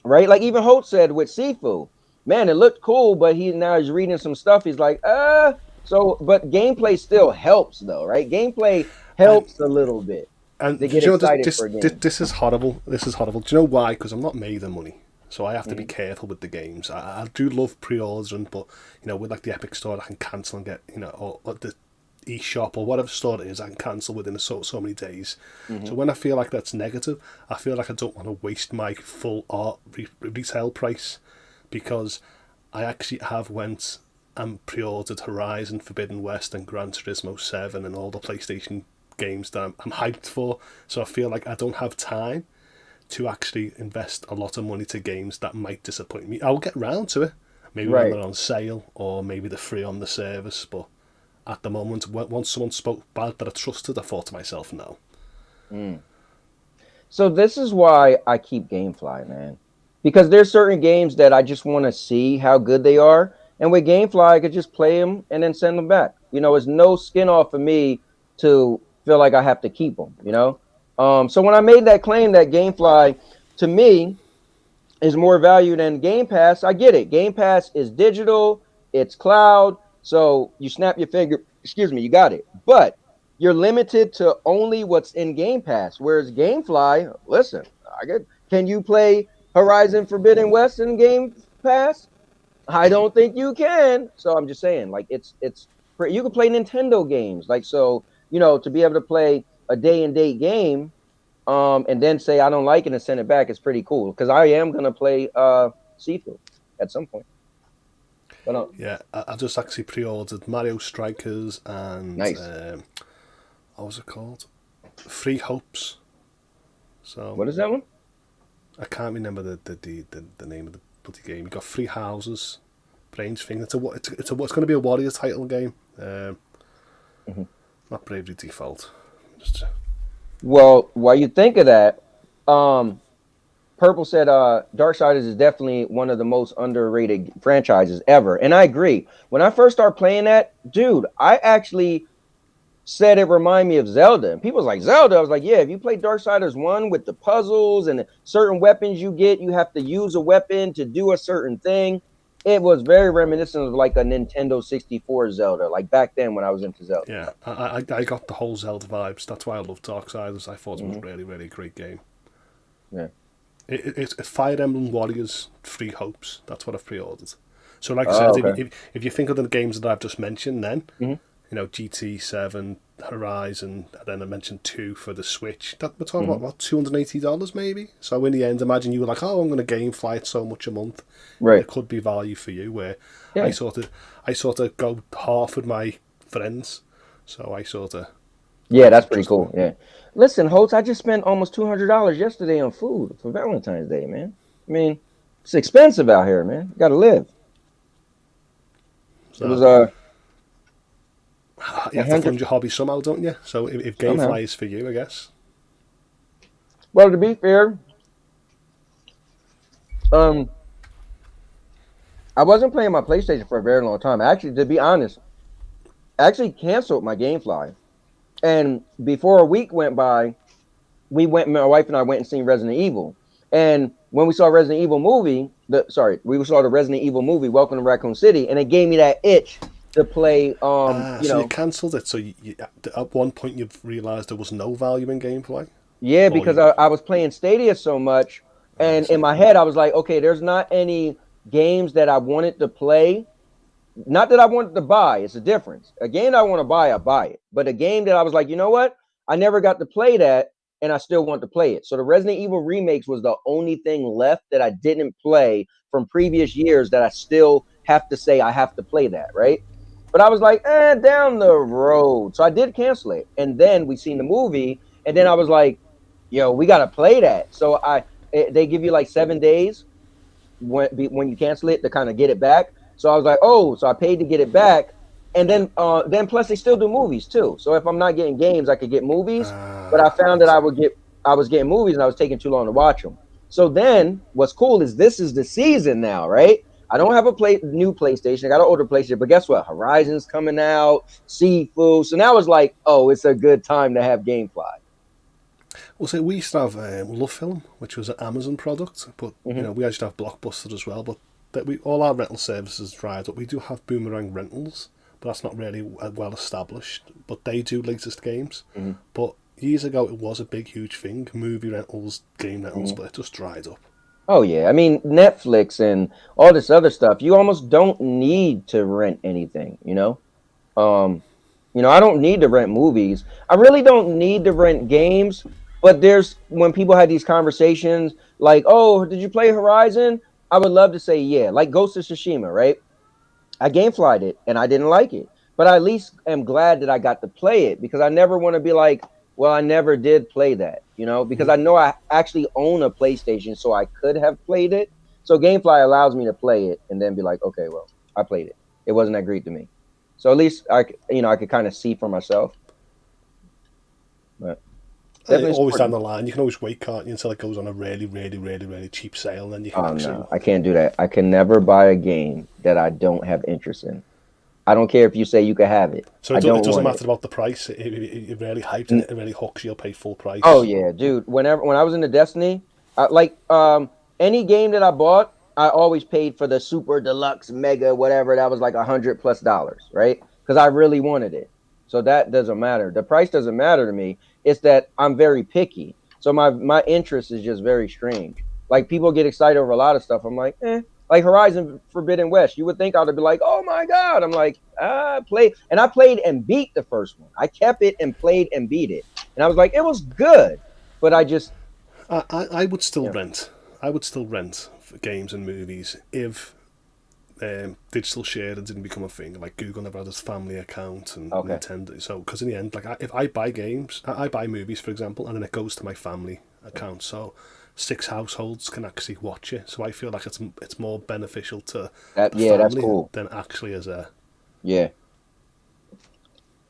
right? Like even Holt said with Sifu, man, it looked cool, but he's reading some stuff. He's like, So, but gameplay still helps though, right? Gameplay helps a little bit. And to get excited for a game. This is horrible. This is horrible. Do you know why? Because I'm not made of money, so I have to be careful with the games. I do love pre-ordering, but you know, with like the Epic Store, I can cancel and get, you know, or the eShop or whatever store it is, I can cancel within so many days. So when I feel like that's negative, I feel like I don't want to waste my full art retail price, because I actually have went and pre-ordered Horizon Forbidden West and Gran Turismo 7 and all the PlayStation games that I'm hyped for. So I feel like I don't have time to actually invest a lot of money to games that might disappoint me. I'll get round to it, maybe when they're on sale, or maybe they're free on the service, but at the moment, once someone spoke bad that I trusted, I thought to myself, no. So this is why I keep Gamefly, man. Because there's certain games that I just want to see how good they are. And with Gamefly, I could just play them and then send them back. You know, it's no skin off of me to feel like I have to keep them, you know? So when I made that claim that Gamefly, to me, is more value than Game Pass, I get it. Game Pass is digital, it's cloud, so you snap your finger, you got it. But you're limited to only what's in Game Pass, whereas Gamefly, listen, can you play Horizon Forbidden West in Game Pass? I don't think you can. So I'm just saying, like, it's you can play Nintendo games, like, so, you know, to be able to play a day and date game, and then say I don't like it and send it back is pretty cool, because I am gonna play Seafood at some point. But yeah, I just actually pre-ordered Mario Strikers and what was it called? Free Hopes. So what is that one? I can't remember the name of the bloody game. You got Free Houses, Brains thing. It's going to be a Warrior title game. Not Bravely Default. Well, while you think of that, Purple said Darksiders is definitely one of the most underrated franchises ever. And I agree. When I first started playing that, dude, I actually said it reminded me of Zelda. And people was like, Zelda? I was like, yeah, if you play Darksiders 1 with the puzzles and the certain weapons you get, you have to use a weapon to do a certain thing. It was very reminiscent of like a Nintendo 64 Zelda, like back then when I was into Zelda. Yeah, I got the whole Zelda vibes. That's why I love Darksiders. I thought it was a really, really great game. Yeah. It's Fire Emblem Warriors Free Hopes. That's what I've pre-ordered. So like I said, if you think of the games that I've just mentioned then, you know, GT7, Horizon, and then I mentioned 2 for the Switch. We're talking about $280 maybe. So in the end, imagine you were like, oh, I'm going to Gamefly it so much a month. Right. It could be value for you, where I sort of go half with my friends. So I sort of Yeah, that's pretty cool. Yeah. Listen, Holtz, I just spent almost $200 yesterday on food for Valentine's Day, man. I mean, it's expensive out here, man. You gotta live. It was So you have to 100 fund your hobby somehow, don't you? So if somehow. GameFly is for you, I guess. Well, to be fair, um, I wasn't playing my PlayStation for a very long time. Actually, to be honest, I actually canceled my GameFly. And before a week went by, my wife and I went and seen Resident Evil. And when we saw Resident Evil movie, we saw the Resident Evil movie, Welcome to Raccoon City, and it gave me that itch to play. So you cancelled it. So at one point you've realised there was no value in GameFly. Yeah, Or because I was playing Stadia so much, and in my head I was like, okay, there's not any games that I wanted to play. Not that I wanted to buy, it's a difference. A game I want to buy, I buy it. But a game that I was like, you know what? I never got to play that, and I still want to play it. So the Resident Evil remakes was the only thing left that I didn't play from previous years that I still have to say I have to play that, right? But I was like, down the road. So I did cancel it. And then we seen the movie, and then I was like, yo, we got to play that. So they give you like 7 days when you cancel it to kind of get it back. So I was like, oh, so I paid to get it back. And then plus they still do movies too. So if I'm not getting games, I could get movies. But I found that I was getting movies and I was taking too long to watch them. So then what's cool is this is the season now, right? I don't have a new PlayStation. I got an older PlayStation, but guess what? Horizon's coming out, Seafood. So now it's like, oh, it's a good time to have GameFly. Well, so we used to have Love Film, which was an Amazon product, but you know we used to have Blockbuster as well. But all our rental services dried up. We do have Boomerang Rentals, but that's not really well established. But they do latest games. But years ago, it was a big, huge thing: movie rentals, game rentals, but it just dried up. Oh yeah, I mean Netflix and all this other stuff. You almost don't need to rent anything, you know. I don't need to rent movies. I really don't need to rent games. But when people had these conversations like, oh, did you play Horizon? I would love to say yeah, like Ghost of Tsushima, right? I GameFly'd it and I didn't like it, but I at least am glad that I got to play it because I never want to be like, well, I never did play that, because I know I actually own a PlayStation, so I could have played it. So GameFly allows me to play it and then be like, okay, well, I played it. It wasn't that great to me. So at least I could kind of see for myself. But always down the line, you can always wait, can't you, until it goes on a really, really, really, really cheap sale, and then you can no, I can't do that. I can never buy a game that I don't have interest in. I don't care if you say you can have it. So it doesn't matter about the price. It really hyped and it really hooks. You'll pay full price. Oh yeah, dude. When I was into Destiny, any game that I bought, I always paid for the super deluxe mega whatever. That was like $100+, right? Because I really wanted it. So that doesn't matter. The price doesn't matter to me. It's that I'm very picky. So my interest is just very strange. Like people get excited over a lot of stuff. I'm like, Like Horizon Forbidden West. You would think I would be like, oh my God. I'm like, I played and beat the first one. I kept it and played and beat it. And I was like, it was good. But I would still rent. I would still rent for games and movies if digital sharing didn't become a thing. Like Google never had its family account and Nintendo. So, because in the end, like if I buy games, I buy movies, for example, and then it goes to my family account. So 6 households can actually watch it. So I feel like it's more beneficial to the family that's cool. than actually as a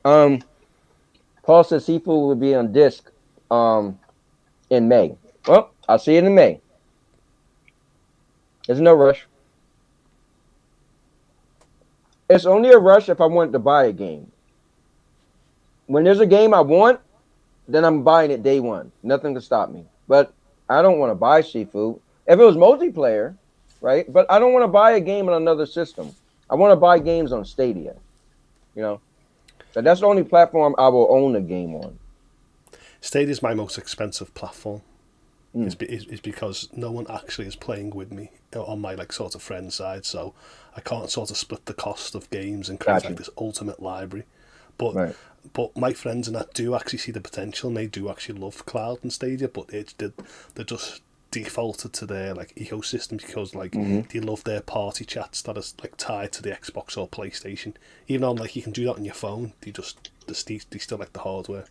Paul says Seafood will be on disc in May. Well, I'll see it in May. There's no rush. It's only a rush if I want to buy a game. When there's a game I want, then I'm buying it day one. Nothing can stop me. But I don't want to buy Seafood. If it was multiplayer, right? But I don't want to buy a game on another system. I want to buy games on Stadia. So that's the only platform I will own a game on. Stadia is my most expensive platform. Is because no one actually is playing with me on my sort of friend side, so I can't sort of split the cost of games and create this ultimate library. But my friends and that do actually see the potential, and they do actually love cloud and Stadia, but they're just defaulted to their ecosystem because they love their party chats that is tied to the Xbox or PlayStation. Even though you can do that on your phone, they still like the hardware.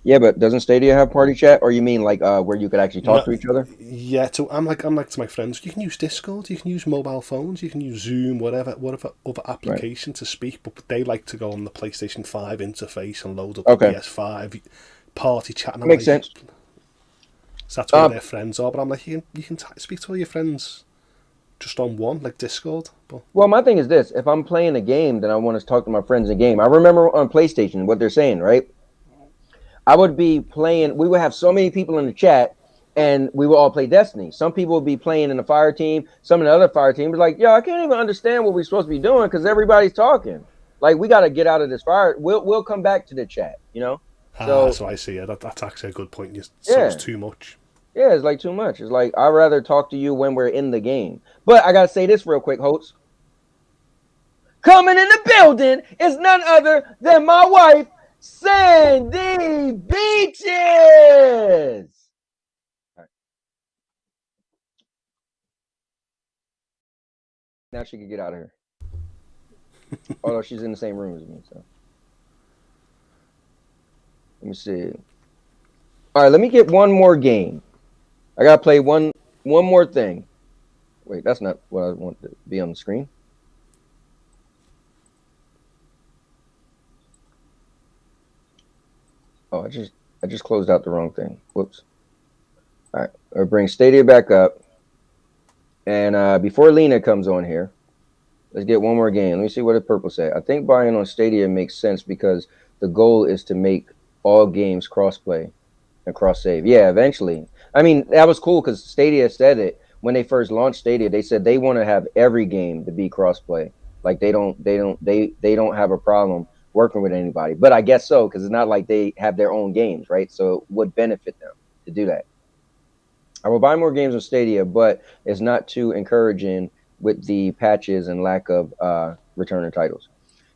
Yeah, but doesn't Stadia have party chat, or you mean like where you could actually talk to each other? Yeah, so I'm like to my friends. You can use Discord, you can use mobile phones, you can use Zoom, whatever other application to speak. But they like to go on the PlayStation 5 interface and load up the PS5 party chat. And I'm Makes sense. So that's where their friends are. But I'm like, you can speak to all your friends just on one, like Discord. But well, my thing is this: if I'm playing a game, then I want to talk to my friends in game. I remember on PlayStation what they're saying, right? I would be playing. We would have so many people in the chat, and we would all play Destiny. Some people would be playing in the fire team. Some in the other fire team was like, "Yo, I can't even understand what we're supposed to be doing because everybody's talking. Like, we got to get out of this fire. We'll come back to the chat, you know." So I see. Yeah, that's actually a good point. So it's too much. Yeah, it's like too much. It's like I'd rather talk to you when we're in the game. But I gotta say this real quick, Holtz. Coming in the building is none other than my wife, SandieBeachez. Right. Now she can get out of here. Although she's in the same room as me, so. Let me see. All right, let me get one more game. I gotta play one more thing. Wait, that's not what I want to be on the screen. Oh, I just closed out the wrong thing. Whoops. All right, I'll bring Stadia back up. And before Lena comes on here, let's get one more game. Let me see what the purple say. I think buying on Stadia makes sense because the goal is to make all games crossplay and cross save. Yeah, eventually. I mean, that was cool because Stadia said it when they first launched Stadia. They said they want to have every game to be crossplay. Like they don't have a problem working with anybody. But I guess so because it's not like they have their own games, right? So it would benefit them to do that. I will buy more games on Stadia, but it's not too encouraging with the patches and lack of returning titles.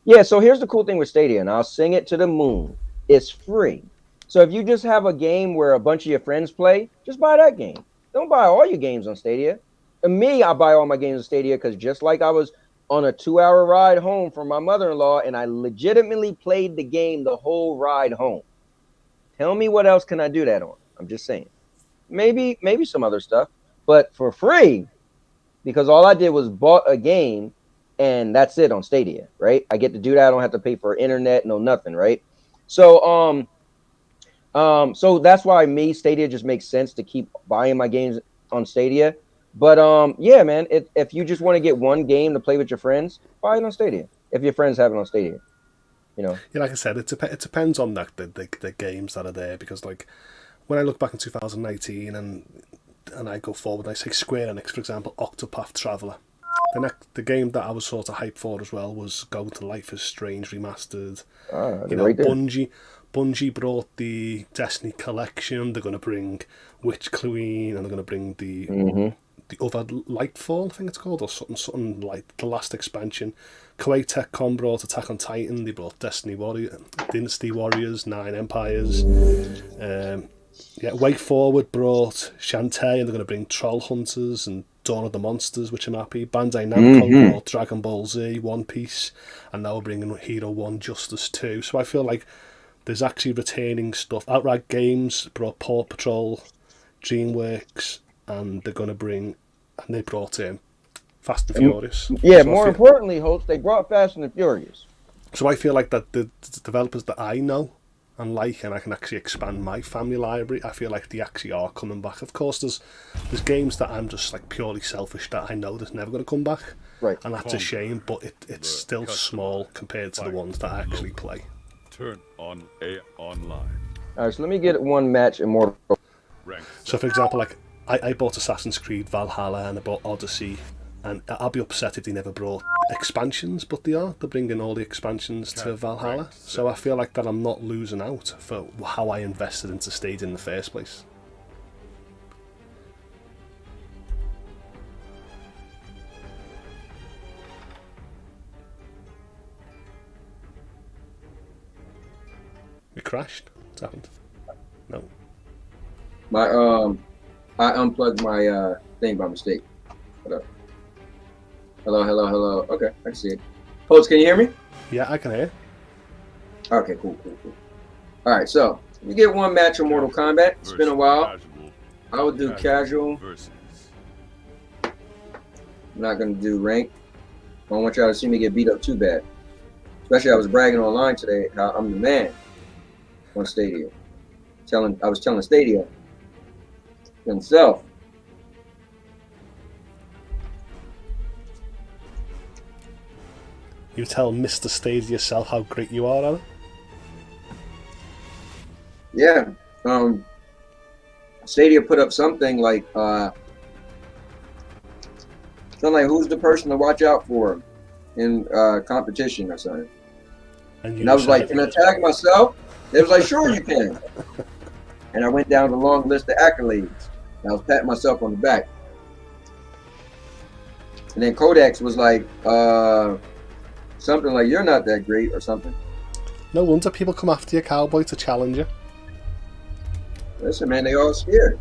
Yeah, so here's the cool thing with Stadia, and I'll sing it to the moon. It's free. So if you just have a game where a bunch of your friends play, just buy that game. Don't buy all your games on Stadia. And me, I buy all my games on Stadia because just like I was on a 2-hour ride home from my mother-in-law, and I legitimately played the game the whole ride home. Tell me what else can I do that on? I'm just saying. Maybe some other stuff, but for free, because all I did was bought a game, and that's it on Stadia, right? I get to do that. I don't have to pay for internet, no nothing, right? So so that's why Stadia just makes sense to keep buying my games on Stadia. But yeah, man, if you just want to get one game to play with your friends, buy it on Stadia. If your friends have it on Stadia, you know. Yeah, like I said, it depends on the games that are there because like when I look back in 2018 and I go forward, and I say Square Enix, for example, Octopath Traveler. The game that I was sort of hyped for as well was Go to Life is Strange remastered. You know, right Bungie brought the Destiny collection. They're going to bring Witch Queen, and they're going to bring the other Lightfall, I think it's called, or something like the last expansion. Koei Tecmo brought Attack on Titan. They brought Dynasty Warriors, 9 Empires. Way Forward brought Shantae, and they're going to bring Troll Hunters and Dawn of the Monsters, which I'm happy. Bandai Namco brought Dragon Ball Z, One Piece, and now we're bringing Hero 1 Justice 2. So I feel like there's actually retaining stuff. Outright Games brought Paw Patrol, DreamWorks, and they brought Fast and Furious. Yeah, so more importantly, Holt, they brought Fast and Furious. So I feel like that the developers that I know and like, and I can actually expand my family library, I feel like they actually are coming back. Of course, there's games that I'm just like purely selfish that I know that's never going to come back, right? And that's a shame, but it's still small compared to the ones that I actually play. Turn on online. All right, so let me get one match and more. So, for example, like I bought Assassin's Creed Valhalla and I bought Odyssey, and I'll be upset if they never brought expansions, but they're bringing all the expansions to Valhalla. So I feel like that I'm not losing out for how I invested into Stadia in the first place. It crashed. What's happened? No. I unplugged my thing by mistake. Hello. Okay, I can see it. Holtz, can you hear me? Yeah, I can hear. Okay, cool. All right, so You get one match of Mortal Kombat. It's been a while. I would do casual. I'm not gonna do rank. I don't want y'all to see me get beat up too bad. Especially I was bragging online today how I'm the man on Stadia. I was telling Stadia himself. You tell Mr. Stadia yourself how great you are, Alan? Yeah. Stadia put up something like who's the person to watch out for in competition or something. And I was like, can I tag myself? They was like, sure you can. And I went down the long list of accolades. And I was patting myself on the back. And then Codex was like, something like, you're not that great or something. No wonder people come after you, Cowboy, to challenge you. Listen, man, they all scared.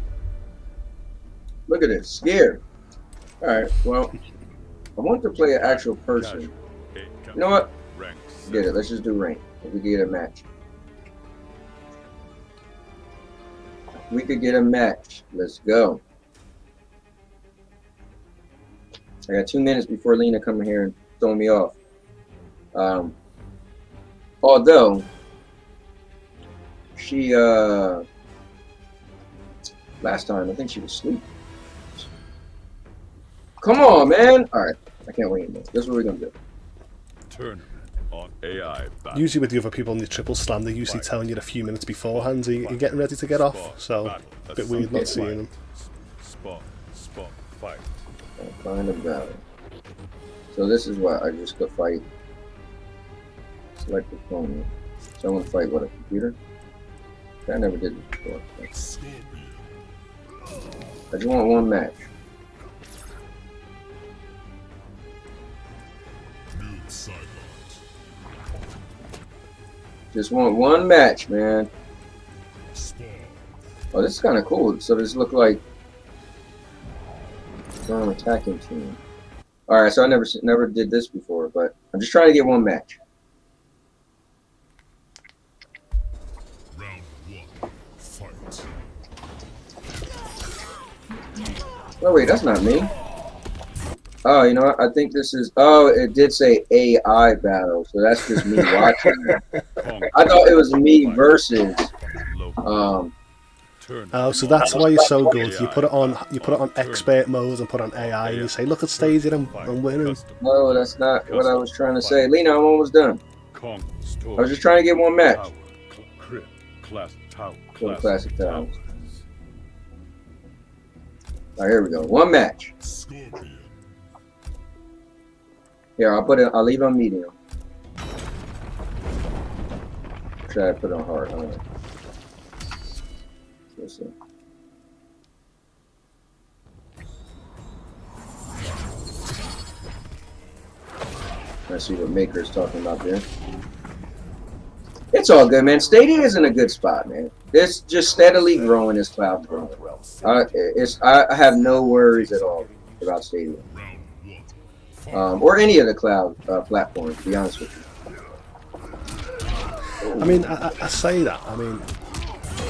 Look at this, scared. All right, well, I want to play an actual person. You know what? Get it. Let's just do rank. If we could get a match. We could get a match. Let's go. I got 2 minutes before Lena coming here and throwing me off. Although she last time I think she was asleep. Come on, man! All right, I can't wait anymore. This is what we're gonna do. Turn on AI. Usually with the other people in the triple slam, they're usually telling you a few minutes beforehand you're getting ready to get off. So a bit weird not seeing them. Spot, fight. Find a battle. So this is what I just go fight. Select opponent. Someone fight what, a computer? I never did this before. I just want one match. Just want one match, man. Oh, this is kind of cool. So this look like an attacking team. All right, so I never did this before, but I'm just trying to get one match. Round 1, fight. Oh wait, that's not me. Oh, you know what? I think this is. Oh, it did say AI battle, so that's just me watching it. I thought it was me versus. Oh, so that's why you're so good. You put it on expert mode and put on AI, and you say, "Look at Stadia, I'm winning." No, that's not what I was trying to say. Lena, I'm almost done. I was just trying to get one match. For the classic towels. All right, here we go. One match. Here, I'll leave it on medium. Try to put it on hard. All right. Let's see. Let's see what Maker's talking about there. It's all good, man. Stadia is in a good spot, man. It's just steadily growing as cloud growing. I have no worries at all about Stadia. Or any of the cloud platforms, to be honest with you. I mean, I say that. I mean,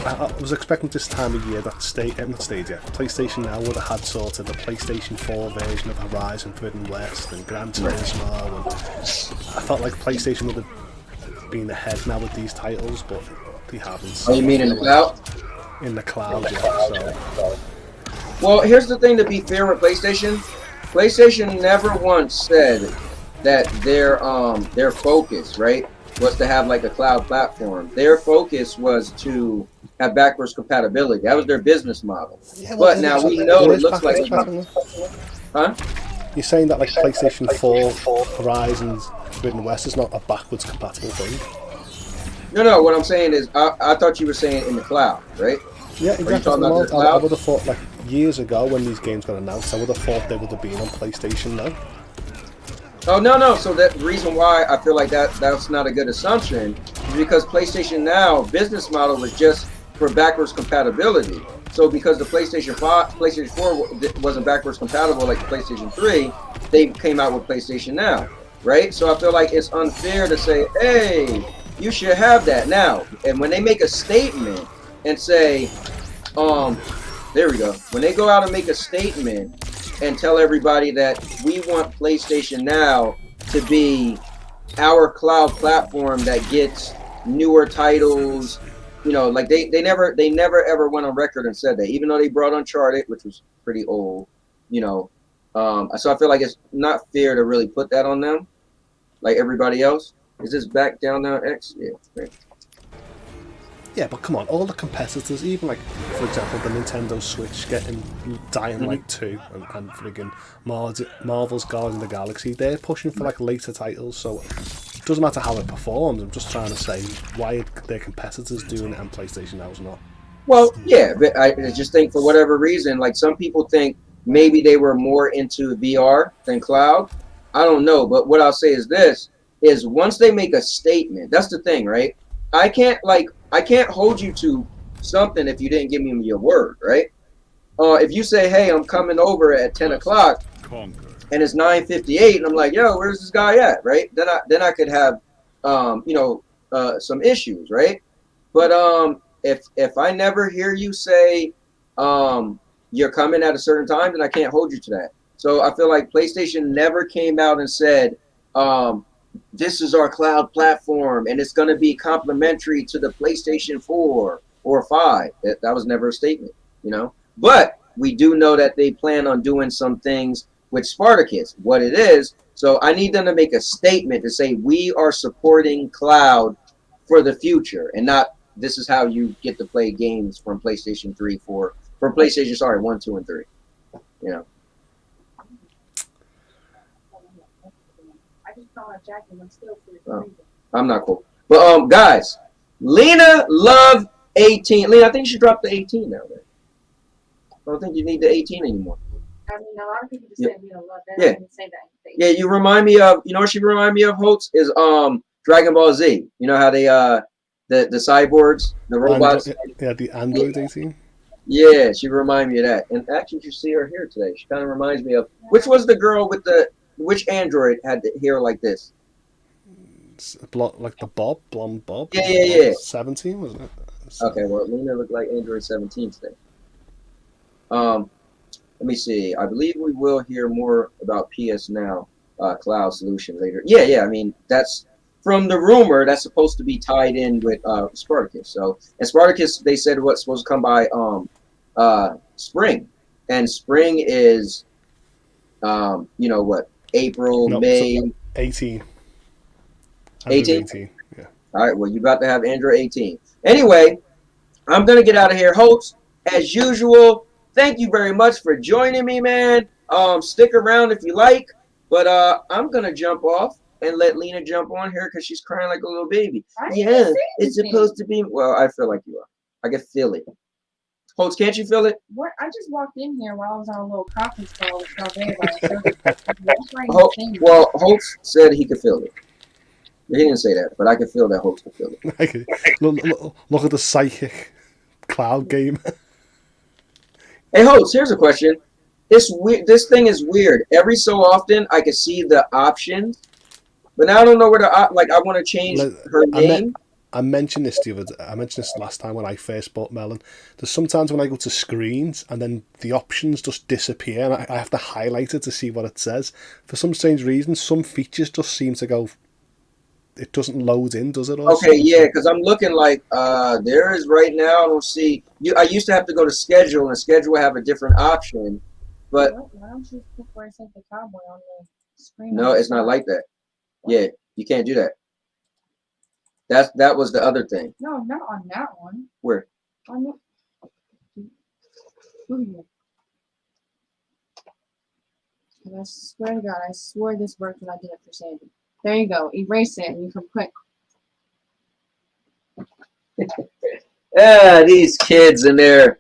I was expecting this time of year that PlayStation Now would have had sort of the PlayStation 4 version of Horizon Forbidden West and Gran Turismo, and I felt like PlayStation would have been ahead now with these titles, but they haven't. Oh, you mean in the cloud? In the cloud, yeah. So. Well, here's the thing, to be fair with PlayStation. PlayStation never once said that their focus, right, was to have like a cloud platform. Their focus was to have backwards compatibility. That was their business model. Yeah, well, but now we know it looks like huh? You're saying that like PlayStation 4 Horizons Forbidden West is not a backwards compatible thing? No, what I'm saying is I thought you were saying in the cloud, right? Yeah, exactly. I would have thought like years ago when these games got announced, I would have thought they would have been on PlayStation now. Oh, no. So the reason why I feel like that's not a good assumption is because PlayStation Now business model was just for backwards compatibility. So because the PlayStation 4 wasn't backwards compatible like the PlayStation 3, they came out with PlayStation Now, right? So I feel like it's unfair to say, hey, you should have that now. And when they make a statement and say, there we go. When they go out and make a statement and tell everybody that we want PlayStation Now to be our cloud platform that gets newer titles, you know, like they never ever went on record and said that, even though they brought Uncharted, which was pretty old, you know. So I feel like it's not fair to really put that on them, like everybody else. Is this back down now X? Yeah. Great. Yeah, but come on, all the competitors, even like, for example, the Nintendo Switch getting Dying Light 2 and friggin' Marvel's Guardians of the Galaxy, they're pushing for like later titles, so it doesn't matter how it performs. I'm just trying to say, why are their competitors doing it and PlayStation Now's not? Well, yeah, but I just think for whatever reason, like some people think maybe they were more into VR than cloud. I don't know, but what I'll say is this, is once they make a statement, that's the thing, right? I can't hold you to something if you didn't give me your word, right? If you say, hey, I'm coming over at 10 o'clock and it's 9:58 and I'm like, yo, where's this guy at, right? Then I could have, some issues, right? But if I never hear you say you're coming at a certain time, then I can't hold you to that. So I feel like PlayStation never came out and said, this is our cloud platform and it's going to be complementary to the PlayStation 4 or 5. That was never a statement, you know. But we do know that they plan on doing some things with Spartacus, what it is. So I need them to make a statement to say we are supporting cloud for the future, and not this is how you get to play games from PlayStation 3, 4, from PlayStation, 1, 2, and 3. You know. I'm not cool. But guys, LinaLove 18. Lena, I think she dropped the 18 now. Right? I don't think you need the 18 anymore. I mean, a lot of people just say LinaLove. They don't even say that. Yeah, you remind me of, you know what she remind me of, Holtz, is Dragon Ball Z. You know how they the cyborgs, the robots. Yeah, the Android 18. Yeah, she remind me of that. And actually, you see her here today. She kind of reminds me of, which was the girl with which android had the hair like this? Like the blonde Bob? Yeah. 17, wasn't it? Okay, well, Lena looked like Android 17 today. Let me see. I believe we will hear more about PS Now cloud solution later. Yeah. I mean, that's from the rumor that's supposed to be tied in with Spartacus. So, and Spartacus, they said what's supposed to come by spring, and spring is, April, May. 18. 18? Yeah. All right, well, you're about to have Android 18. Anyway, I'm going to get out of here. Holtz, as usual, thank you very much for joining me, man. Stick around if you like, but I'm going to jump off and let Lena jump on here because she's crying like a little baby. Yeah, it's supposed to be. Well, I feel like you are. I can feel it. Holtz, can't you feel it? What? I just walked in here while I was on a little conference call with everybody. Well, Holtz said he could feel it. He didn't say that, but I can feel that Holtz can feel it. Look at the psychic cloud game. Hey, Holtz, here's a question. This thing is weird. Every so often, I can see the options, but now I don't know where I want to change her name. I mentioned this the other day. I mentioned this last time when I first bought Melon. There's sometimes when I go to screens and then the options just disappear and I have to highlight it to see what it says. For some strange reason, some features just seem to go. It doesn't load in, does it? Also? Okay, yeah, because I'm looking like there is right now. I don't see you. I used to have to go to schedule, and schedule would have a different option, but why don't you put where it says the Cowboy on the screen? No, it's not like that. Yeah, you can't do that. That was the other thing. No, not on that one. Where? On the. I swear to God, I swore this worked when I did it for Sandy. There you go. Erase it, and you can put. These kids and their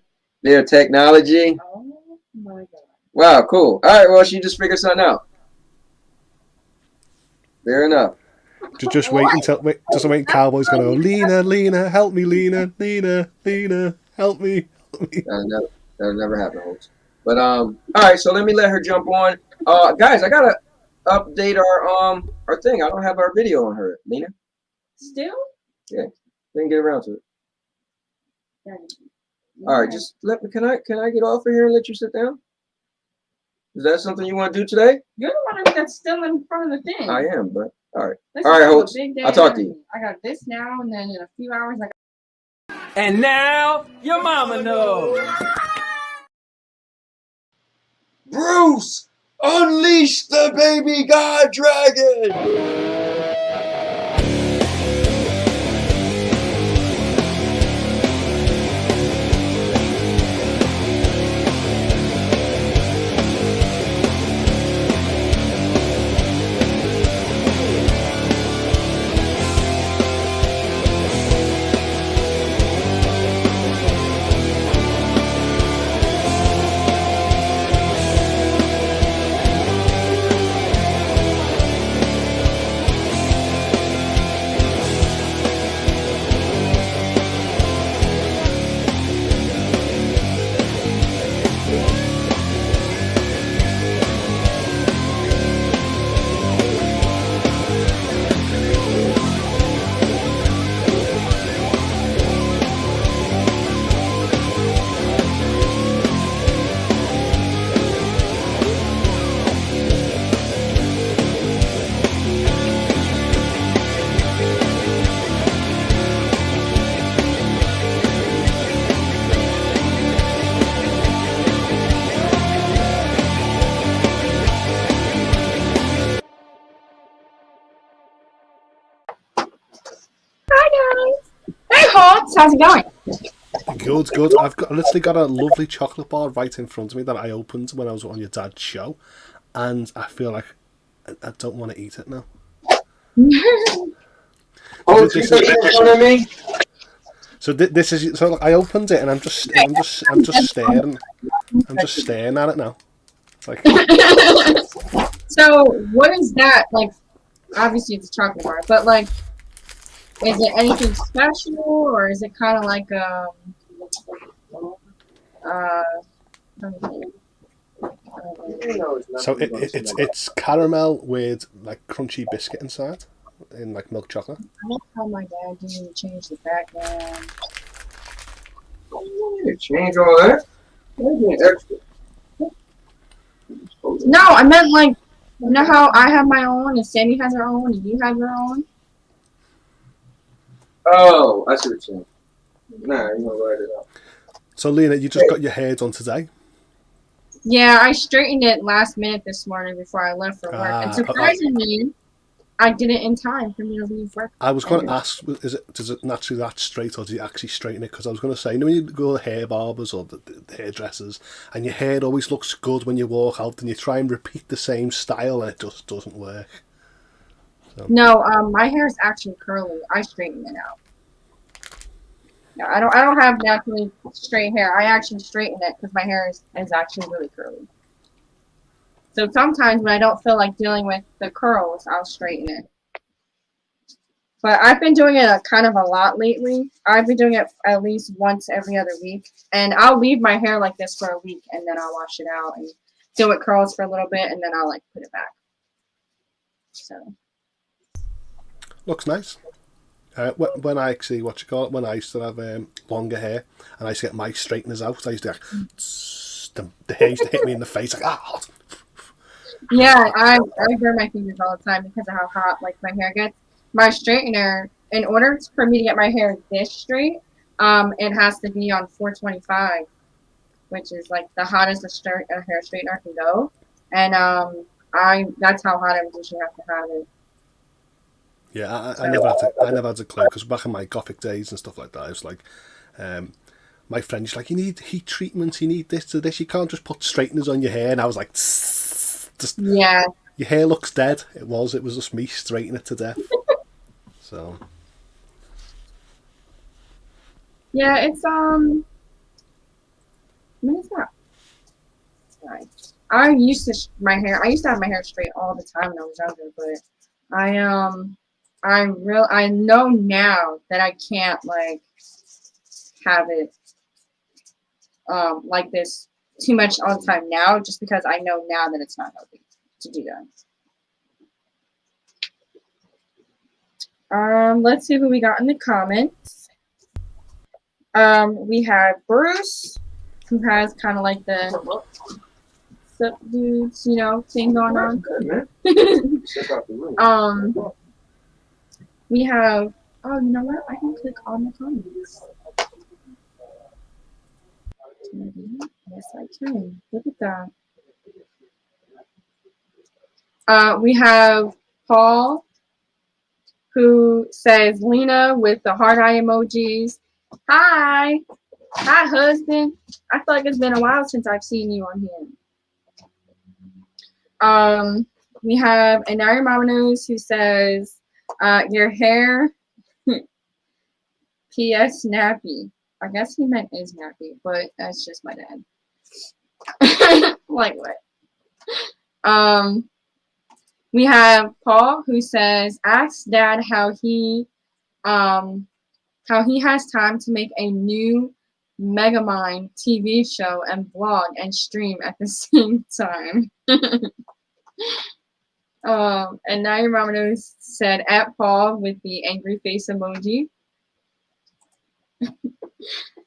technology. Oh my God. Wow, cool. All right, well, she just figured something out. Fair enough. Just wait until Cowboy's gonna go, Lena, help me, Lena, help me. That'll never happen, Holtz. But all right, so let me let her jump on. Guys, I gotta update our thing. I don't have our video on her, Lena. Still? Yeah, didn't get around to it. All right, just let me. Can I get off of here and let you sit down? Is that something you want to do today? You're the one that's still in front of the thing. I am, but all right. This All right, is Holtz. a big day I'll talk to you. I got this now, and then in a few hours, I got. And now your mama knows. Bruce, unleash the baby god dragon! How's it going? Good. I literally got a lovely chocolate bar right in front of me that I opened when I was on your dad's show, and I feel like I don't want to eat it now. This is so. I opened it and I'm just staring. I'm just staring at it now. Like. So what is that like? Obviously, it's a chocolate bar, but like. Is it anything special, or is it kind of like So it's caramel with like crunchy biscuit inside, in like milk chocolate. I don't know how my dad didn't change the background. Change all that? No, I meant like, you know how I have my own, and Sandy has her own, and you have your own. Oh, I see what you're saying. Nah, you're gonna write it out. So, Lena, you just got your hair done today? Yeah, I straightened it last minute this morning before I left for work. And surprisingly, I did it in time for me to leave work. I was going to ask, does it naturally that straight, or do you actually straighten it? Because I was going to say, you know when you go to hair barbers or the hairdressers, and your hair always looks good when you walk out, and you try and repeat the same style, and it just doesn't work. So. No, my hair is actually curly. I straighten it out. No, I don't have naturally straight hair. I actually straighten it because my hair is actually really curly. So sometimes when I don't feel like dealing with the curls, I'll straighten it. But I've been doing it kind of a lot lately. I've been doing it at least once every other week. And I'll leave my hair like this for a week, and then I'll wash it out and do it curls for a little bit, and then I'll like put it back. So. Looks nice. When I actually, when I used to have longer hair and I used to get my straighteners out, I used to the hair used to hit me in the face like, ah. Yeah, I burn my fingers all the time because of how hot like my hair gets. My straightener, in order for me to get my hair this straight, it has to be on 425, which is like the hottest a hair straightener can go. And that's how hot I usually have to have it. Yeah, I never had a clue, because back in my gothic days and stuff like that, it was like, my friend's like, you need heat treatments, you need this to this, you can't just put straighteners on your hair. And I was like, just, yeah, your hair looks dead. It was just me straightening it to death. So. Yeah, it's when is that? Right. I used to have my hair straight all the time when I was younger, but I know now that I can't like have it like this too much all the time now, just because I know now that it's not healthy to do that. Let's see who we got in the comments. We have Bruce, who has kind of like the subdues, you know, thing going on. We have, oh, you know what? I can click on the comments. Yes, I can. Look at that. We have Paul, who says, Lena with the heart eye emojis. Hi. Hi, husband. I feel like it's been a while since I've seen you on here. We have Anari Mama News, who says, your hair, P.S. Snappy. I guess he meant is nappy, but that's just my dad. Like what? We have Paul, who says, ask Dad how he has time to make a new Megamind TV show and vlog and stream at the same time. And now your mama knows said at Paul with the angry face emoji.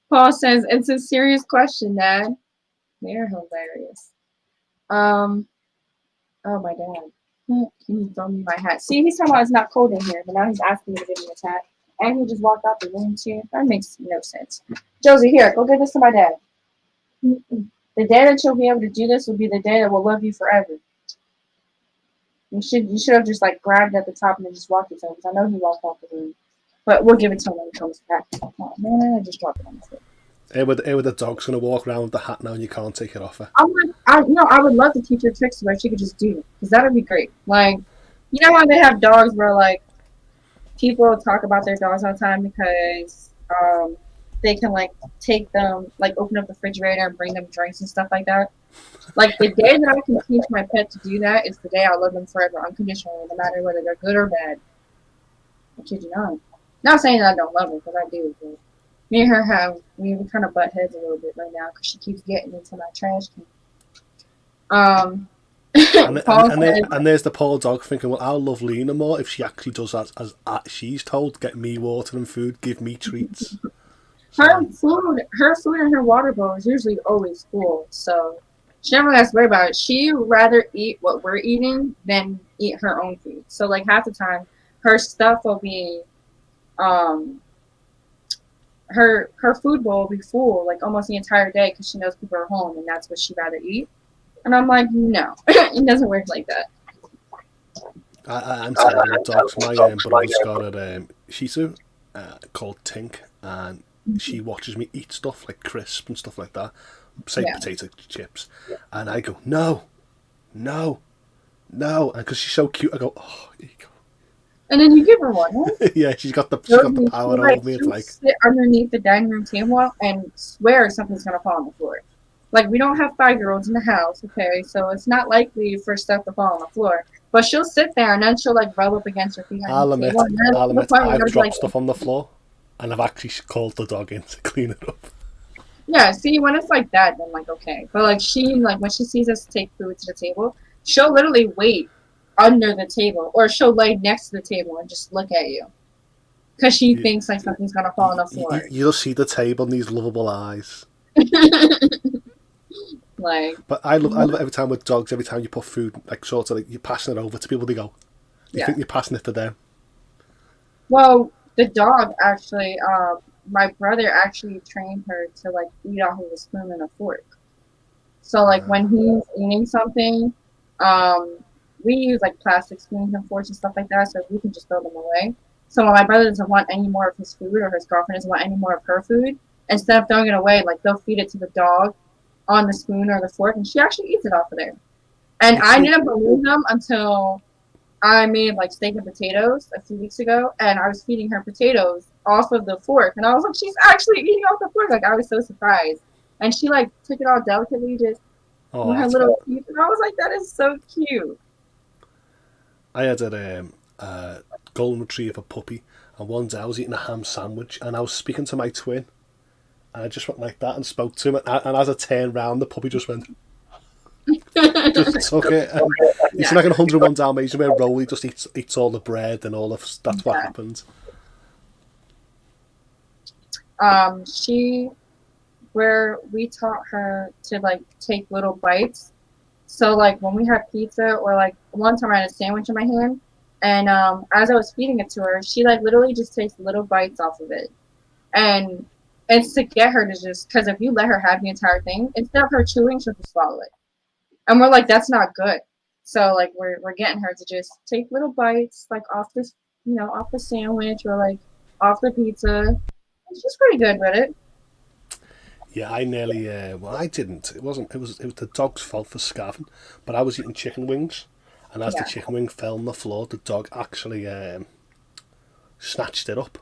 Paul says, it's a serious question, Dad. They're hilarious. Oh, my dad. Can you throw me my hat? See, he's talking about it's not cold in here, but now he's asking me to give me his hat. And he just walked out the room, too. That makes no sense. Josie, here, go give this to my dad. The day that you'll be able to do this will be the day that will love you forever. You should have just, like, grabbed it at the top and then just walked it to him, because I know he walked out the room. But we'll give it to him when he comes back. Oh, man, I just dropped it on the floor. Here with the dog's going to walk around with the hat now and you can't take it off her. I would love to teach her tricks where she could just do it. Because that would be great. Like, you know how they have dogs where, like, people talk about their dogs all the time because they can, like, take them, like, open up the refrigerator and bring them drinks and stuff like that. Like, the day that I can teach my pet to do that is the day I love them forever, unconditionally, no matter whether they're good or bad. I kid you not. Not saying that I don't love her, because I do, but me and her we kind of butt heads a little bit right now because she keeps getting into my trash can. And there's the poor dog thinking, well, I'll love Lena more if she actually does as she's told, get me water and food, give me treats. Her food and her water bowl is usually always full, so she never has to worry about it. She would rather eat what we're eating than eat her own food. So, like, half the time, her stuff will be, her food bowl will be full, like, almost the entire day because she knows people are home and that's what she'd rather eat. And I'm like, no, it doesn't work like that. I'm terrible with dogs. My brother's got a Shih Tzu called Tink, and she watches me eat stuff like crisp and stuff like that, say potato chips, and I go, no, and because she's so cute, I go, oh, here you go. And then you give her one, right? Yeah, she's got the power over me. It's like sit underneath the dining room table and swear something's gonna fall on the floor. Like, we don't have 5-year-olds in the house, okay? So it's not likely for stuff to fall on the floor. But she'll sit there and then she'll, like, rub up against her feet. I'll admit, I've dropped stuff on the floor and I've actually called the dog in to clean it up. Yeah, see, when it's like that, then, like, okay. But, like, when she sees us take food to the table, she'll literally wait under the table. Or she'll lay next to the table and just look at you. Because she thinks, like, something's going to fall on the floor. You'll see the table and these lovable eyes. Like, but I love every time with dogs, every time you put food, like, sort of, like, you're passing it over to people, they go, you think you're passing it to them. Well, the dog actually, my brother actually trained her to, like, eat off of a spoon and a fork. So, like, when he's eating something, we use, like, plastic spoons and forks and stuff like that, so we can just throw them away. So when my brother doesn't want any more of his food, or his girlfriend doesn't want any more of her food, instead of throwing it away, like, they'll feed it to the dog on the spoon or the fork, and she actually eats it off of there. And I didn't believe them until I made, like, steak and potatoes a few weeks ago, and I was feeding her potatoes off of the fork, and I was like, she's actually eating off the fork. Like, I was so surprised. And she, like, took it all delicately, just with her little teeth, and I was like, that is so cute. I had a golden retriever puppy, and one day I was eating a ham sandwich, and I was speaking to my twin, and I just went like that and spoke to him, and as I turned round, the puppy just went. Just took it. And it's like in 101 Dalmatians where Rolly just eats all the bread and all of that's what happened. Where we taught her to like take little bites. So like when we had pizza, or like one time I had a sandwich in my hand, and as I was feeding it to her, she like literally just takes little bites off of it, and it's to get her to just, because if you let her have the entire thing, instead of her chewing, she'll just swallow it, and we're like, that's not good. So like we're getting her to just take little bites, like off this, off the sandwich or like off the pizza. She's pretty good with it. Yeah, I nearly. Well, I didn't. It was the dog's fault for scavenging. But I was eating chicken wings, and as the chicken wing fell on the floor, the dog actually snatched it up,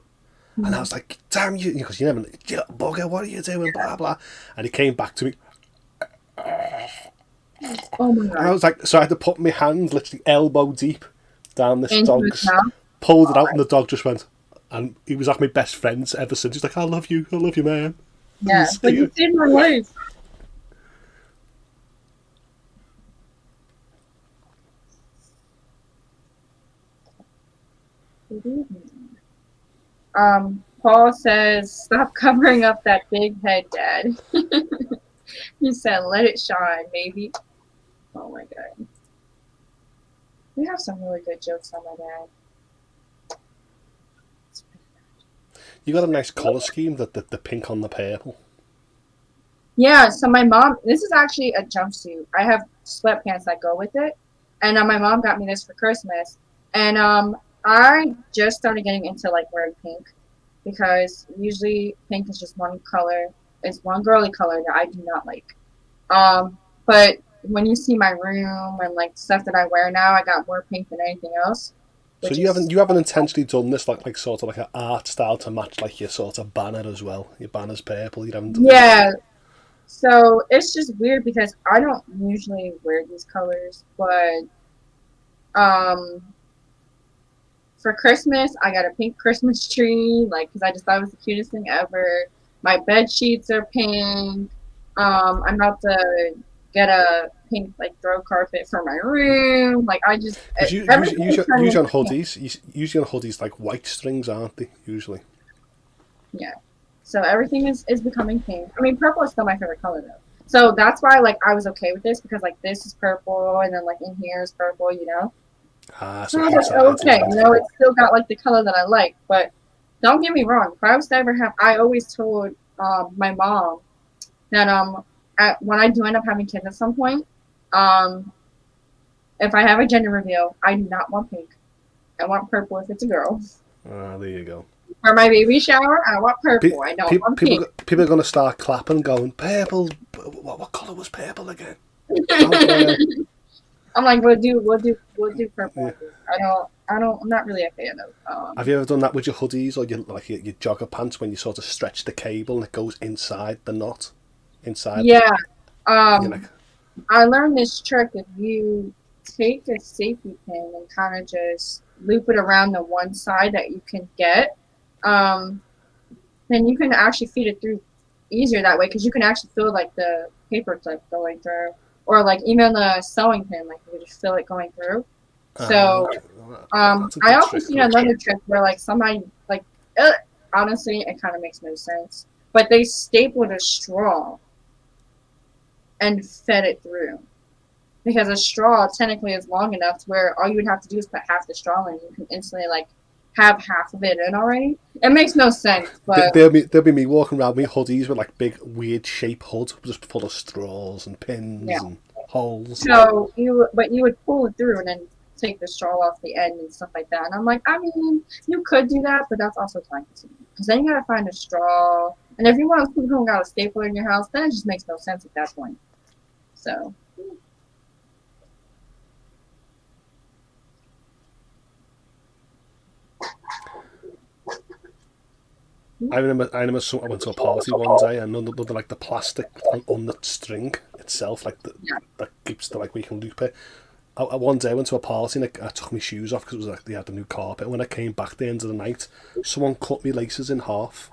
and I was like, "Damn you!" Because you never, bugger, what are you doing? Blah blah. And he came back to me. Oh my God. And I was like, so I had to put my hand literally elbow deep down this dog's, pulled it out, and the dog just went. And he was like my best friend ever since. He's like, I love you, man. Yeah, but you saved my life. Good evening. Paul says, stop covering up that big head, Dad. He said, let it shine, baby. Oh my God. We have some really good jokes on my dad. You got a nice colour scheme, the pink on the purple. Yeah, so my mom, this is actually a jumpsuit. I have sweatpants that go with it. And my mom got me this for Christmas. And I just started getting into like wearing pink, because usually pink is just one color. It's one girly color that I do not like. But when you see my room and like stuff that I wear now, I got more pink than anything else. So you haven't intentionally done this like sort of like an art style to match like your sort of banner as well. Your banner's purple. You haven't done that. So it's just weird because I don't usually wear these colors, but for Christmas I got a pink Christmas tree, like, because I just thought it was the cutest thing ever. My bed sheets are pink. I'm about to get a pink like throw carpet for my room. Like I just usually on hoodies like white strings, aren't they? Usually. Yeah. So everything is becoming pink. I mean, purple is still my favorite color though. So that's why like I was okay with this, because like this is purple and then like in here is purple, So I was okay, it's still got like the color that I like. But don't get me wrong, if I was to ever have, I always told my mom that when I do end up having kids at some point, if I have a gender reveal, I do not want pink. I want purple if it's a girl. There you go. For my baby shower, I want purple. I don't want pink. People are going to start clapping, going, purple. What colour was purple again? I'm like, we'll do purple. Yeah. I'm not really a fan of. Have you ever done that with your hoodies or your jogger pants, when you sort of stretch the cable and it goes inside the knot? Yeah. I learned this trick. If you take a safety pin and kind of just loop it around the one side that you can get, then you can actually feed it through easier that way, because you can actually feel like the paper clip going through, or like even the sewing pin, like you just feel it going through. So I also seen another trick where like somebody like honestly it kind of makes no sense, but they stapled a straw and fed it through, because a straw technically is long enough to where all you would have to do is put half the straw in, and you can instantly like have half of it in already. It makes no sense, but there'll be me walking around with hoodies with like big weird shape hood just full of straws and pins and holes. So you would pull it through and then take the straw off the end and stuff like that. And I'm like, I mean, you could do that, but that's also time consuming, because then you gotta find a straw. And if you're one of those people who got a stapler in your house, then it just makes no sense at that point. So. I remember I went to a party one day, and under like the plastic on the string itself, like that keeps the like we can loop it. One day I went to a party and I took my shoes off because it was like they had a new carpet. When I came back at the end of the night, someone cut me laces in half.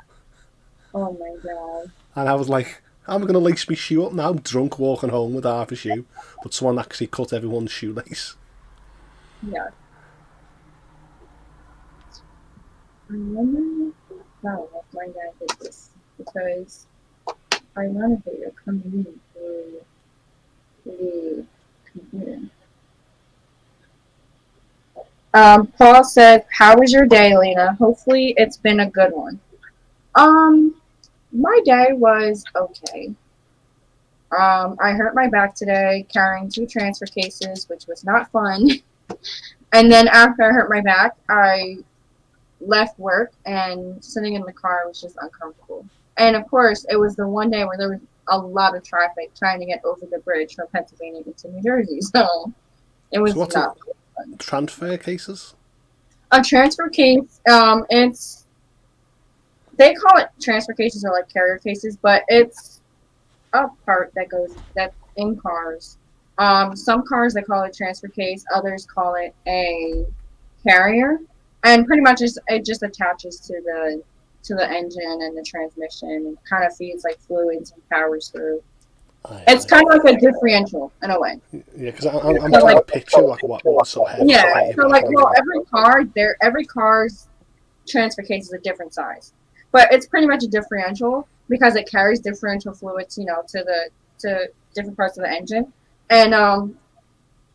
Oh my God. And I was like, I'm going to lace my shoe up now, drunk, walking home with half a shoe, but someone actually cut everyone's shoelace. Yeah. I wonder how my dad did this, because I wanted it coming in through the computer. Paul said, "How was your day, Lena? Hopefully it's been a good one." My day was okay. I hurt my back today carrying 2 transfer cases, which was not fun. And then after I hurt my back, I left work, and sitting in the car was just uncomfortable. And of course, it was the one day where there was a lot of traffic trying to get over the bridge from Pennsylvania into New Jersey. So it was not fun. Transfer cases? A transfer case, they call it transfer cases or like carrier cases, but it's a part that's in cars. Some cars they call it transfer case, others call it a carrier, and pretty much it just attaches to the engine and the transmission and kind of feeds like fluids and powers through. It's kind of like a differential in a way. Yeah, because I'm trying to picture like what's so heavy. Yeah, so like every car's transfer case is a different size, but it's pretty much a differential because it carries differential fluids, to different parts of the engine, and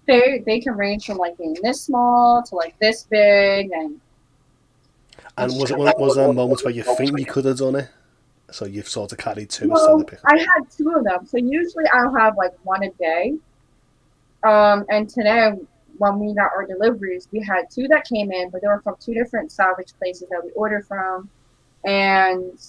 they can range from like being this small to like this big, and was there moments where you think you could have done it? So you've sort of carried 2 instead well, of picking. I had 2 of them. So usually I'll have like 1 a day. And today when we got our deliveries, we had 2 that came in, but they were from 2 different salvage places that we ordered from, and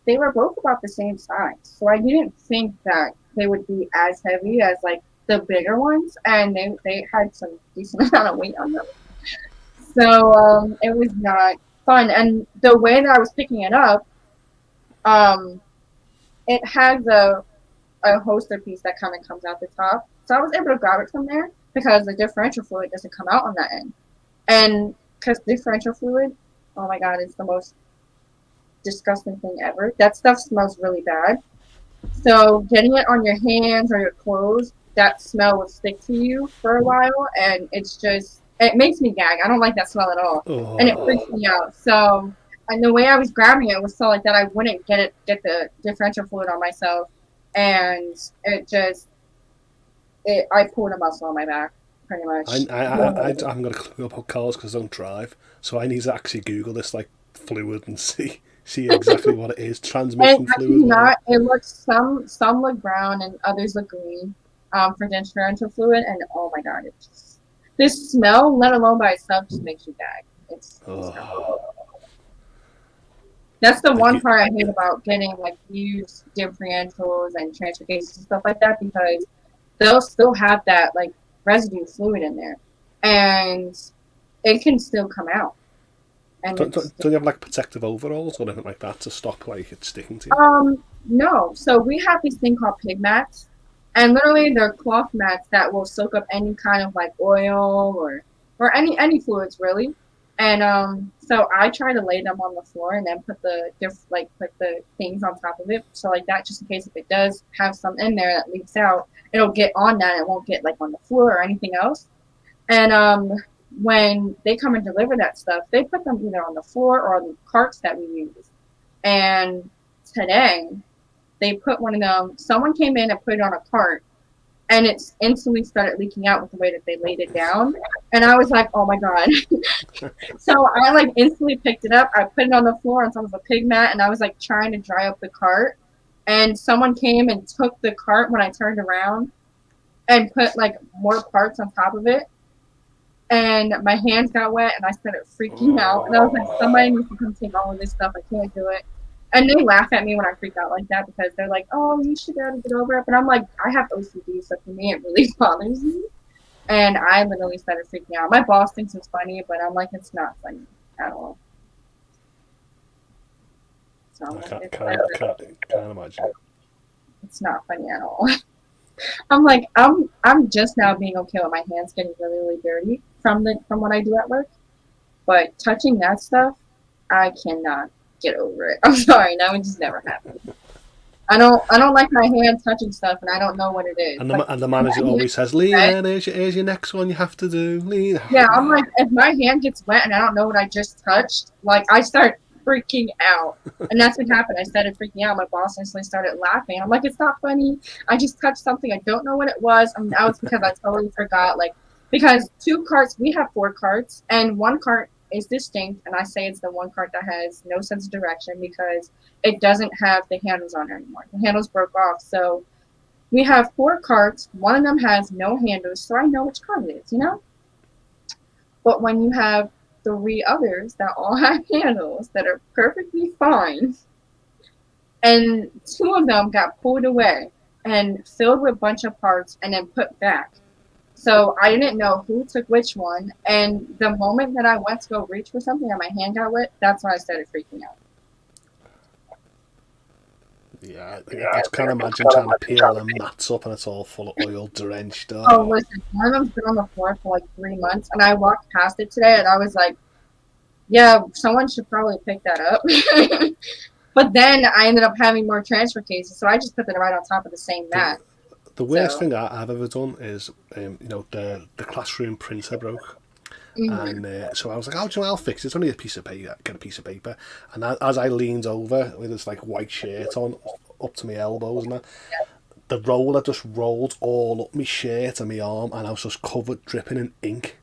they were both about the same size. So I didn't think that they would be as heavy as like the bigger ones, and they had some decent amount of weight on them. So it was not fun. And the way that I was picking it up, it has a holster piece that kind of comes out the top. So I was able to grab it from there because the differential fluid doesn't come out on that end. And because differential fluid, oh my god, it's the most disgusting thing ever. That stuff smells really bad. So getting it on your hands or your clothes, that smell will stick to you for a while, and it makes me gag. I don't like that smell at all. Oh. And it freaks me out. So, and the way I was grabbing it was so like that I wouldn't get the differential fluid on myself, and I pulled a muscle on my back, pretty much. I haven't got a clue about cars because I don't drive, so I need to actually Google this like fluid and see exactly what it is. Transmission fluid. It looks some look brown and others look green for differential fluid, and oh my god, this smell, let alone by itself, just makes you gag. It's that's the one part I hate about getting like used differentials and transfer cases and stuff like that, because they'll still have that like residue fluid in there, and it can still come out. And don't you have like protective overalls or anything like that to stop like it sticking to you? No. So we have these thing called pig mats, and literally they're cloth mats that will soak up any kind of like oil or any fluids really. And so I try to lay them on the floor and then put the things on top of it, so like that, just in case if it does have some in there that leaks out, it'll get on that. It won't get like on the floor or anything else. And when they come and deliver that stuff, they put them either on the floor or on the carts that we use. And today they put one of them. Someone came in and put it on a cart, and it instantly started leaking out with the way that they laid it down. And I was like, oh my god. So I like instantly picked it up. I put it on the floor on top of a pig mat, and I was like trying to dry up the cart. And someone came and took the cart when I turned around and put like more parts on top of it. And my hands got wet, and I started freaking out. And I was like, somebody needs to come take all of this stuff. I can't do it. And they laugh at me when I freak out like that, because they're like, oh, you should be able to get over it. But I'm like, I have OCD, so for me, it really bothers me. And I literally started freaking out. My boss thinks it's funny, but I'm like, it's not funny at all. So I can't imagine. It's not funny at all. I'm like, I'm just now being okay with my hands getting really, really dirty from what I do at work. But touching that stuff, I cannot get over it. I'm sorry, that would just never happen. I don't like my hand touching stuff, and I don't know what it is. And the manager always says, Lena, here's your next one you have to do, Lena. Yeah, I'm like, if my hand gets wet and I don't know what I just touched, like, I start freaking out. And that's what happened. I started freaking out. My boss instantly started laughing. I'm like, it's not funny. I just touched something. I don't know what it was. And that was because I totally forgot. Like, because 2 carts, we have 4 carts, and 1 cart is distinct. And I say it's the 1 cart that has no sense of direction because it doesn't have the handles on it anymore. The handles broke off. So we have 4 carts. 1 of them has no handles, so I know which cart it is, you know? But when you have 3 others that all have handles that are perfectly fine, and 2 of them got pulled away and filled with a bunch of parts and then put back. So I didn't know who took which one, and the moment that I went to go reach for something and my hand got wet, that's when I started freaking out. Yeah, I can't imagine trying to peel them mats up and it's all full of oil drenched. Oh, listen, one of them's been on the floor for like 3 months, and I walked past it today, and I was like, yeah, someone should probably pick that up. But then I ended up having more transfer cases, so I just put them right on top of the same mat. The worst thing I've ever done is, the classroom printer broke. Mm-hmm. And so I was like, oh, I'll fix it. It's only a piece of paper. Get a piece of paper. And as I leaned over with this like white shirt on up to my elbows and that, the roller just rolled all up my shirt and my arm, and I was just covered, dripping in ink.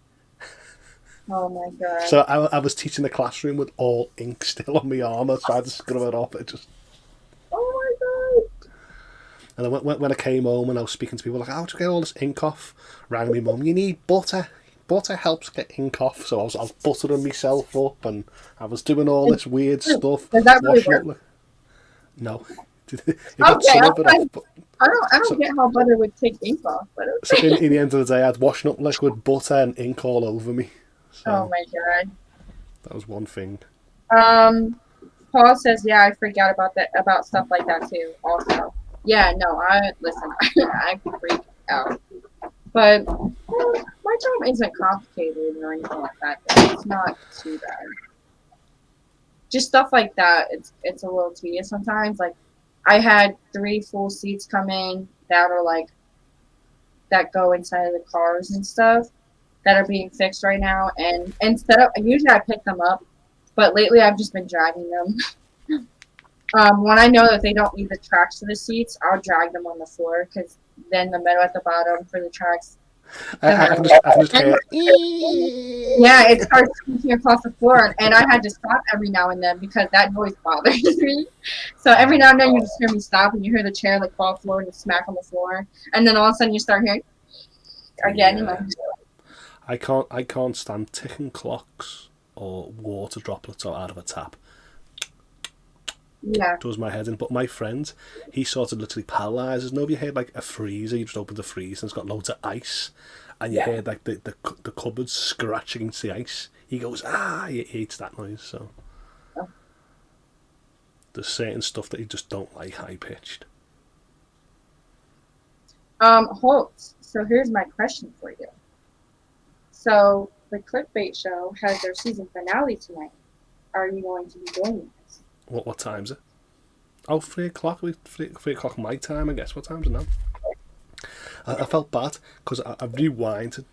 Oh my god! So I was teaching the classroom with all ink still on my arm. I tried to scrub it off. It just. Oh my god! And then when I came home and I was speaking to people, like, how to get all this ink off? Rang me mum, you need butter. Butter helps get ink off, so I was buttering myself up, and I was doing all this weird stuff. Does that really work? No. Okay, I don't get how butter would take ink off, but okay. So in the end of the day, I had washing up liquid, butter, and ink all over me. So oh my god. That was one thing. Paul says, yeah, I freak out about stuff like that too. Also, yeah, no, I freak out. But my job isn't complicated or anything like that. It's not too bad. Just stuff like that, it's a little tedious sometimes. Like, I had 3 full seats come in that are like, that go inside of the cars and stuff that are being fixed right now. And usually I pick them up, but lately I've just been dragging them. When I know that they don't need the tracks to the seats, I'll drag them on the floor, because then the metal at the bottom for the tracks. I can just hear yeah, it starts squeaking across the floor, and I had to stop every now and then because that noise bothers me. So every now and then you just hear me stop, and you hear the chair like fall forward and smack on the floor, and then all of a sudden you start hearing again. Yeah. I can't stand ticking clocks or water droplets out of a tap. Yeah. Does my head in. But my friend, he sort of literally paralyzes. Have you heard like a freezer? You just open the freezer and it's got loads of ice, and you hear like the cupboards scratching against the ice. He goes, he hates that noise. So there's certain stuff that he just don't like high pitched. Holt. So here's my question for you. So the Clickbait show has their season finale tonight. Are you going to be doing this? What time is it? Oh, 3 o'clock. 3 o'clock my time, I guess. What time is it now? I felt bad because I rewound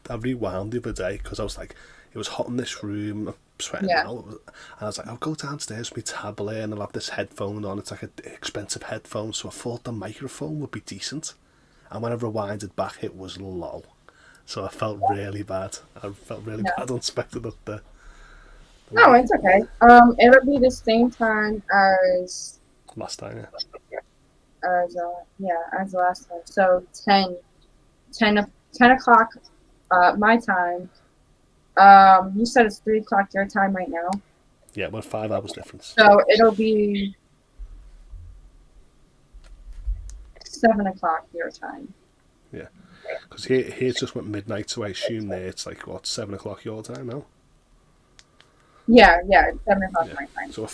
the other day because I was like, it was hot in this room, I'm sweating out, and I was like, I'll go downstairs with my tablet and I'll have this headphone on. It's like an expensive headphone, so I thought the microphone would be decent. And when I rewinded back, it was low. So I felt really bad. I felt really bad unexpected up there. No, it's okay. It'll be the same time as last time, as last time. So 10 o'clock my time. You said it's 3 o'clock your time right now. Yeah, we're 5 hours difference. So it'll be 7 o'clock your time. Yeah, because here it's just went midnight, so I assume there it's like 7 o'clock your time now. Yeah, 7 o'clock my time. So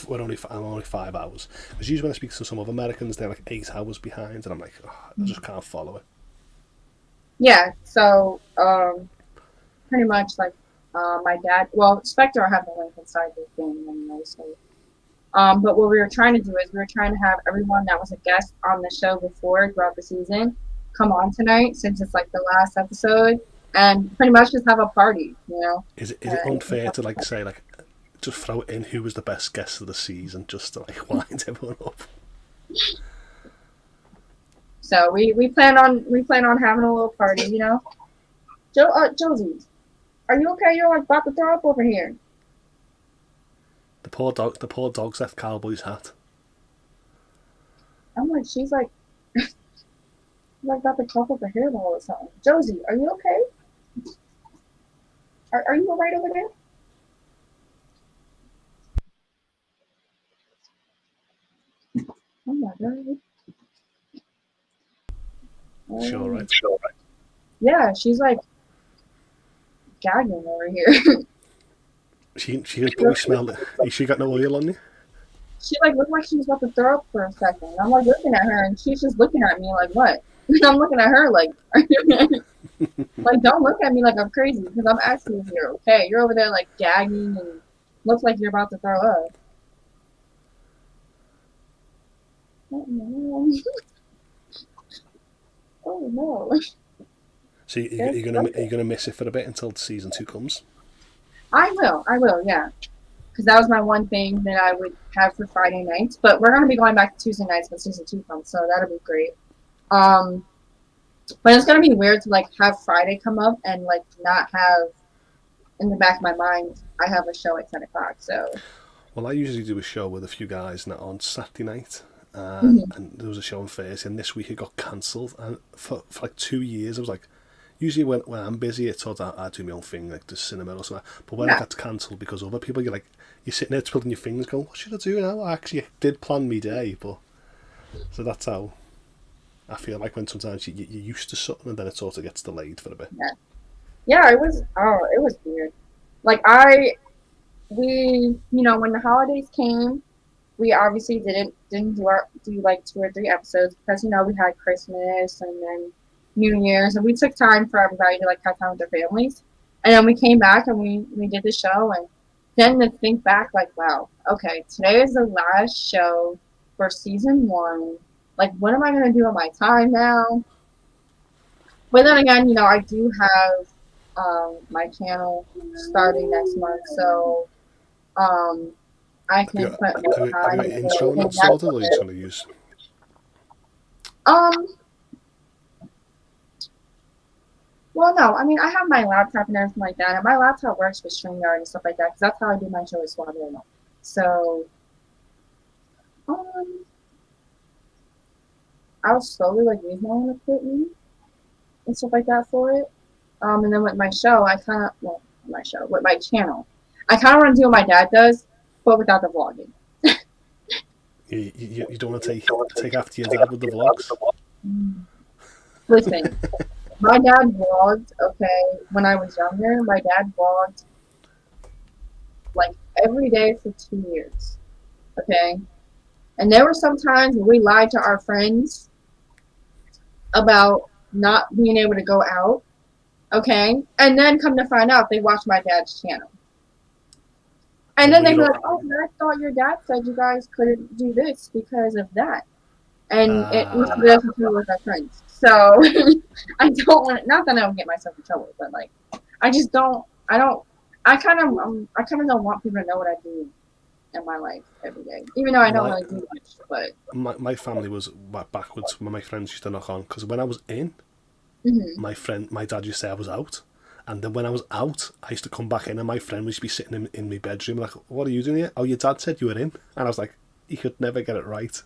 I'm only 5 hours. Because usually when I speak to some other Americans, they're like 8 hours behind, and I'm like, I just can't follow it. Yeah, so pretty much like my dad. Well, Spectre will have the link inside the game anyway, so But what we were trying to do is we were trying to have everyone that was a guest on the show before throughout the season come on tonight, since it's like the last episode, and pretty much just have a party, you know. Is it unfair to like say like just throw it in who was the best guest of the season just to like wind everyone up? So we plan on having a little party, you know. Josie, are you okay? You're like about to throw up over here. The poor dog's left Cowboy's hat. I'm like, she's like about to cough up a hairball or something. Josie, are you okay? Are you alright over there? Oh my god. Sure, right. Yeah, she's like gagging over here. She can probably smell it. She got no oil on you? She like looked like she was about to throw up for a second. I'm like looking at her and she's just looking at me like, what? And I'm looking at her like, are you okay? Like, don't look at me like I'm crazy because I'm asking if you're okay. You're over there like gagging and looks like you're about to throw up. Oh no. Oh no. So you're gonna miss it for a bit until season 2 comes? I will, yeah. Because that was my one thing that I would have for Friday nights. But we're gonna be going back to Tuesday nights when season 2 comes, so that'll be great. But it's gonna be weird to like have Friday come up and like not have in the back of my mind I have a show at 10 o'clock. So. Well, I usually do a show with a few guys on Saturday night. And there was a show on Thursday, and this week it got cancelled. And for like 2 years, I was like, usually when I'm busy, it's sort of I do my own thing, like the cinema or something. But when it gets cancelled because other people, you're sitting there twiddling your fingers, going, "What should I do now?" I actually did plan my day, but so that's how I feel like when sometimes you're used to something and then it sort of gets delayed for a bit. Yeah, it was weird. Like we when the holidays came. We obviously didn't do like 2 or 3 episodes because we had Christmas and then New Year's, and we took time for everybody to like have time with their families. And then we came back and we did the show, and then to think back like, wow, okay, today is the last show for season 1. Like, what am I gonna do with my time now? But then again, I do have my channel starting next month, so I can put more time. Have you got intro and that sorted, or are you just going to use? Well, no. I mean, I have my laptop and everything like that, and my laptop works with StreamYard and stuff like that, because that's how I do my show with Swabble. So, I'll slowly like use my own equipment and stuff like that for it. And then with my show, with my channel, I kind of want to do what my dad does, but without the vlogging. You don't want to take after your dad with the vlogs? Listen, my dad vlogged, okay, when I was younger. My dad vlogged like every day for 2 years, okay? And there were some times when we lied to our friends about not being able to go out, okay? And then come to find out they watched my dad's channel. And then they were like, "Oh, I thought your dad said you guys couldn't do this because of that." And it was to do with our friends. So I don't want, not that I would get myself in trouble, but like, I just don't, I kind of don't want people to know what I do in my life every day, even though I don't really do much. But my family was backwards when my friends used to knock on, because when I was in, my dad used to say I was out. And then when I was out, I used to come back in and my friend would just be sitting in my bedroom like, "What are you doing here?" "Oh, your dad said you were in." And I was like, he could never get it right.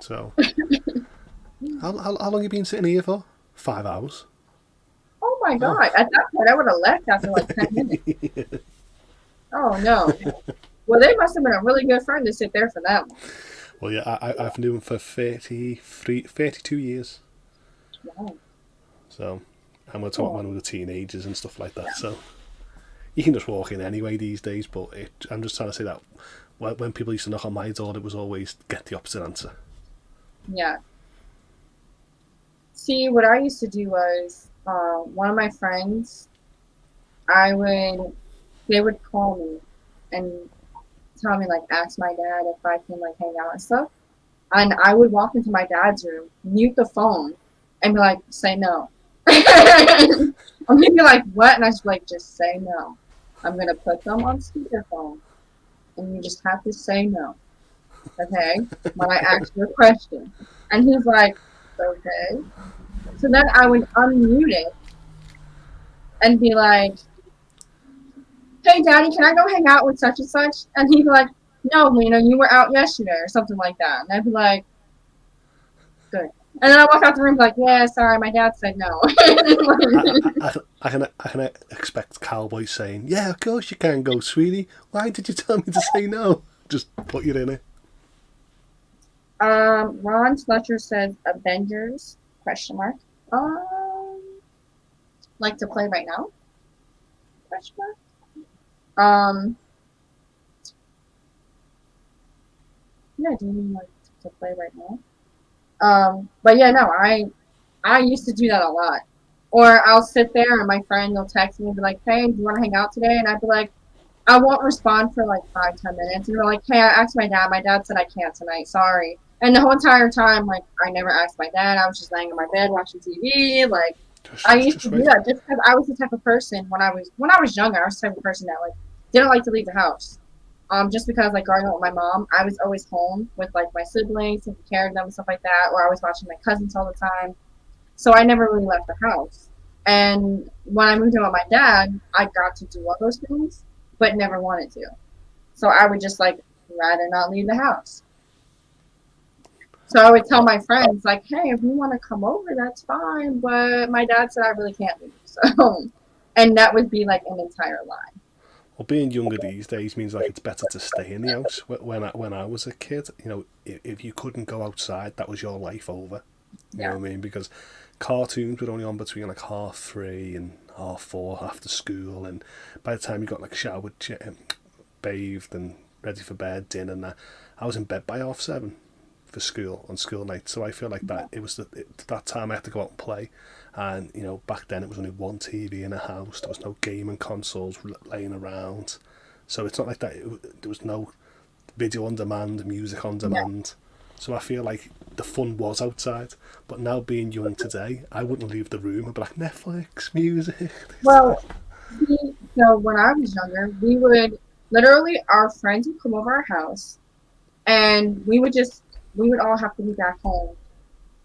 So, how long have you been sitting here for? 5 hours. Oh my God. At that point, I would have left after like 10 minutes. Oh no. Well, they must have been a really good friend to sit there for that one. Well, yeah, I've known him for 32 years. Wow. So... And we're talking when we were teenagers and stuff like that. So you can just walk in anyway these days. But I'm just trying to say that when people used to knock on my door, it was always get the opposite answer. Yeah. See, what I used to do was one of my friends, they would call me, and tell me, like, ask my dad if I can, like, hang out and stuff. And I would walk into my dad's room, mute the phone, and be like, say no. And he'd be like, what? And I was like, just say no. I'm going to put them on speakerphone. And you just have to say no. Okay? When I ask you a question. And he's like, okay. So then I would unmute it and be like, hey, Daddy, can I go hang out with such and such? And he'd be like, no, Lena, you were out yesterday or something like that. And I'd be like, good. And then I walk out the room and be like, yeah, sorry, my dad said no. I can expect Cowboy saying, yeah, of course you can go, sweetie. Why did you tell me to say no? Just put you in it. Ron Fletcher says Avengers, question mark. Like to play right now? Question mark. Yeah, do you mean like to play right now? But yeah, no, I used to do that a lot. Or I'll sit there and my friend will text me and be like, hey, do you want to hang out today? And I'd be like, I won't respond for like 5-10 minutes. And they're like, hey, I asked my dad. My dad said I can't tonight. Sorry. And the whole entire time, like, I never asked my dad. I was just laying in my bed watching TV. Like, I used to do that just because I was the type of person when I was younger. I was the type of person that like didn't like to leave the house. Just because like growing up with my mom, I was always home with like my siblings, taking care of them and stuff like that, or I was watching my cousins all the time. So I never really left the house. And when I moved in with my dad, I got to do all those things, but never wanted to. So I would just like rather not leave the house. So I would tell my friends like, hey, if you want to come over, that's fine. But my dad said I really can't leave. So, and that would be like an entire lie. Well, being younger these days means like it's better to stay in the house. When I was a kid, you know, if you couldn't go outside, that was your life over. You know what I mean? Because cartoons were only on between like 3:30 and 4:30 after school, and by the time you got like showered, bathed, and ready for bed, dinner, and that, I was in bed by 7:30 for school on school night. So I feel like that it was that time I had to go out and play. And, you know, back then it was only one TV in a house. There was no gaming consoles laying around. So it's not like that. There was no video on demand, music on demand. So I feel like the fun was outside. But now being young today, I wouldn't leave the room. I'd be like, Netflix, music. Well, so when I was younger, we would literally, our friends would come over our house and we would all have to be back home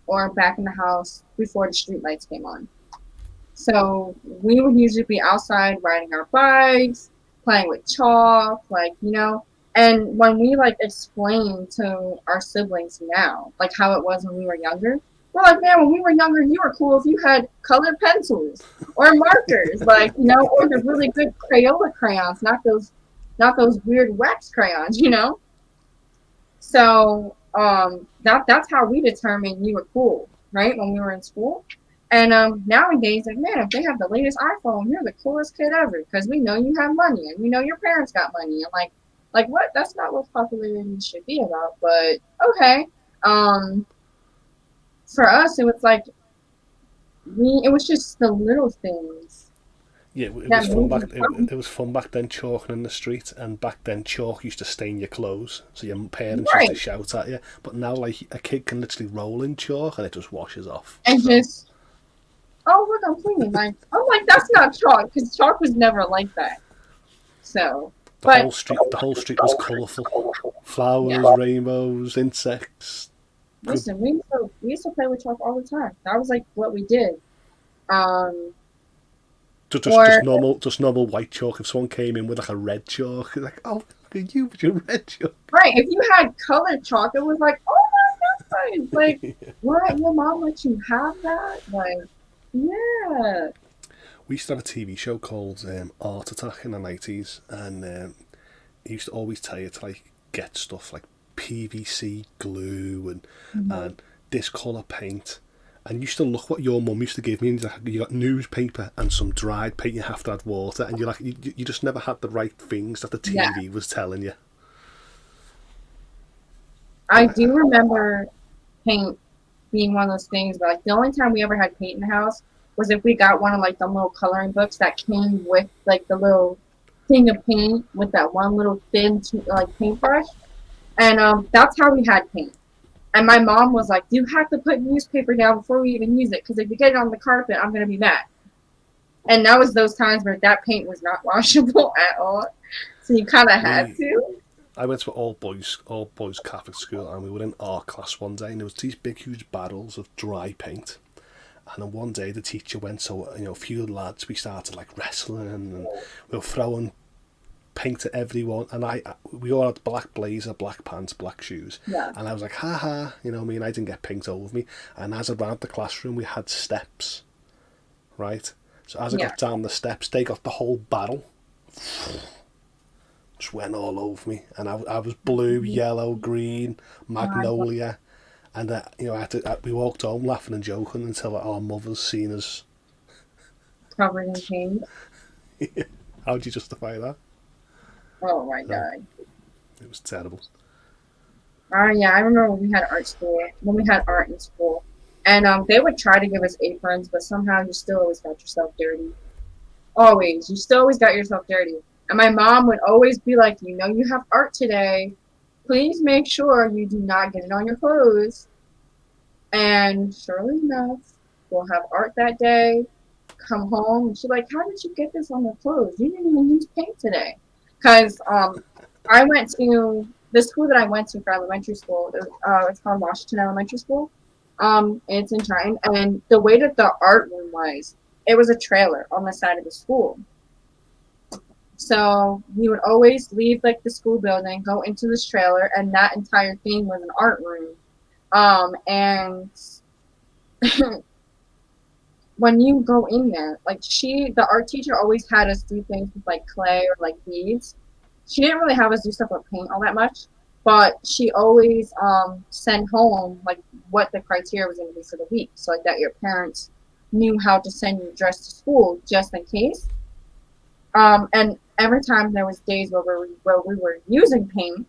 or back in the house before the street lights came on. So we would usually be outside riding our bikes, playing with chalk, like, you know. And when we like explain to our siblings now, like how it was when we were younger, we're like, man, when we were younger, you were cool if you had colored pencils or markers, like, you know, or the really good Crayola crayons, not those weird wax crayons, you know. So that's how we determined you were cool, right? When we were in school. And nowadays, like, man, if they have the latest iPhone, you're the coolest kid ever because we know you have money and we know your parents got money. And like what? That's not what popularity should be about. But okay, for us, it was like it was just the little things. Yeah, it was fun back. It was fun back then, chalking in the street, and back then chalk used to stain your clothes, so your parents used to shout at you. But now, like, a kid can literally roll in chalk and it just washes off. And just, oh look, I'm cleaning. Like, I'm like, that's not chalk because chalk was never like that. So, the whole street was colourful, flowers, rainbows, insects. Listen, we used to play with chalk all the time. That was like what we did. Just normal white chalk. If someone came in with like a red chalk, like, oh, look at you with your red chalk. Right. If you had colored chalk, it was like, oh my god, like, what? Your mom let you have that? Like, yeah. We used to have a TV show called Art Attack in the 90s, and he used to always tell you to like get stuff like PVC glue and this colour paint. And you used to look what your mum used to give me, and you got newspaper and some dried paint. You have to add water, and you're like, you just never had the right things that the TV was telling you. I do remember paint being one of those things, but like the only time we ever had paint in the house was if we got one of like the little coloring books that came with like the little thing of paint with that one little thin like paintbrush, and that's how we had paint. And my mom was like, "You have to put newspaper down before we even use it, because if you get it on the carpet, I'm gonna be mad." And that was those times where that paint was not washable at all, so you kind of had to. I went to an all boys Catholic school, and we were in art class one day, and there was these big huge barrels of dry paint. And then one day the teacher went, so a few lads, we started like wrestling, and we were throwing paint at everyone, and we all had black blazer, black pants, black shoes, and I was like, ha ha, I didn't get paint over me. And as I ran the classroom, we had steps, right? So as I got down the steps, they got the whole barrel, just went all over me, and I was blue, yellow, green, magnolia, and we walked home laughing and joking until our mothers seen us covered in paint. How'd you justify that? Oh my god. It was terrible. Yeah, I remember when we had art in school. And they would try to give us aprons, but somehow you still always got yourself dirty. Always. You still always got yourself dirty. And my mom would always be like, you have art today. Please make sure you do not get it on your clothes. And surely enough, we'll have art that day. Come home, and she's like, how did you get this on your clothes? You didn't even use paint today. Because I went to the school that I went to for elementary school. It's called Washington Elementary School. It's in Trenton, and the way that the art room was, it was a trailer on the side of the school. So we would always leave like the school building, go into this trailer, and that entire thing was an art room. And when you go in there, like the art teacher always had us do things with like clay or like beads. She didn't really have us do stuff with paint all that much, but she always sent home like what the criteria was going to be for the week, so like that your parents knew how to send you dressed to school just in case. And every time there was days where we were using paint,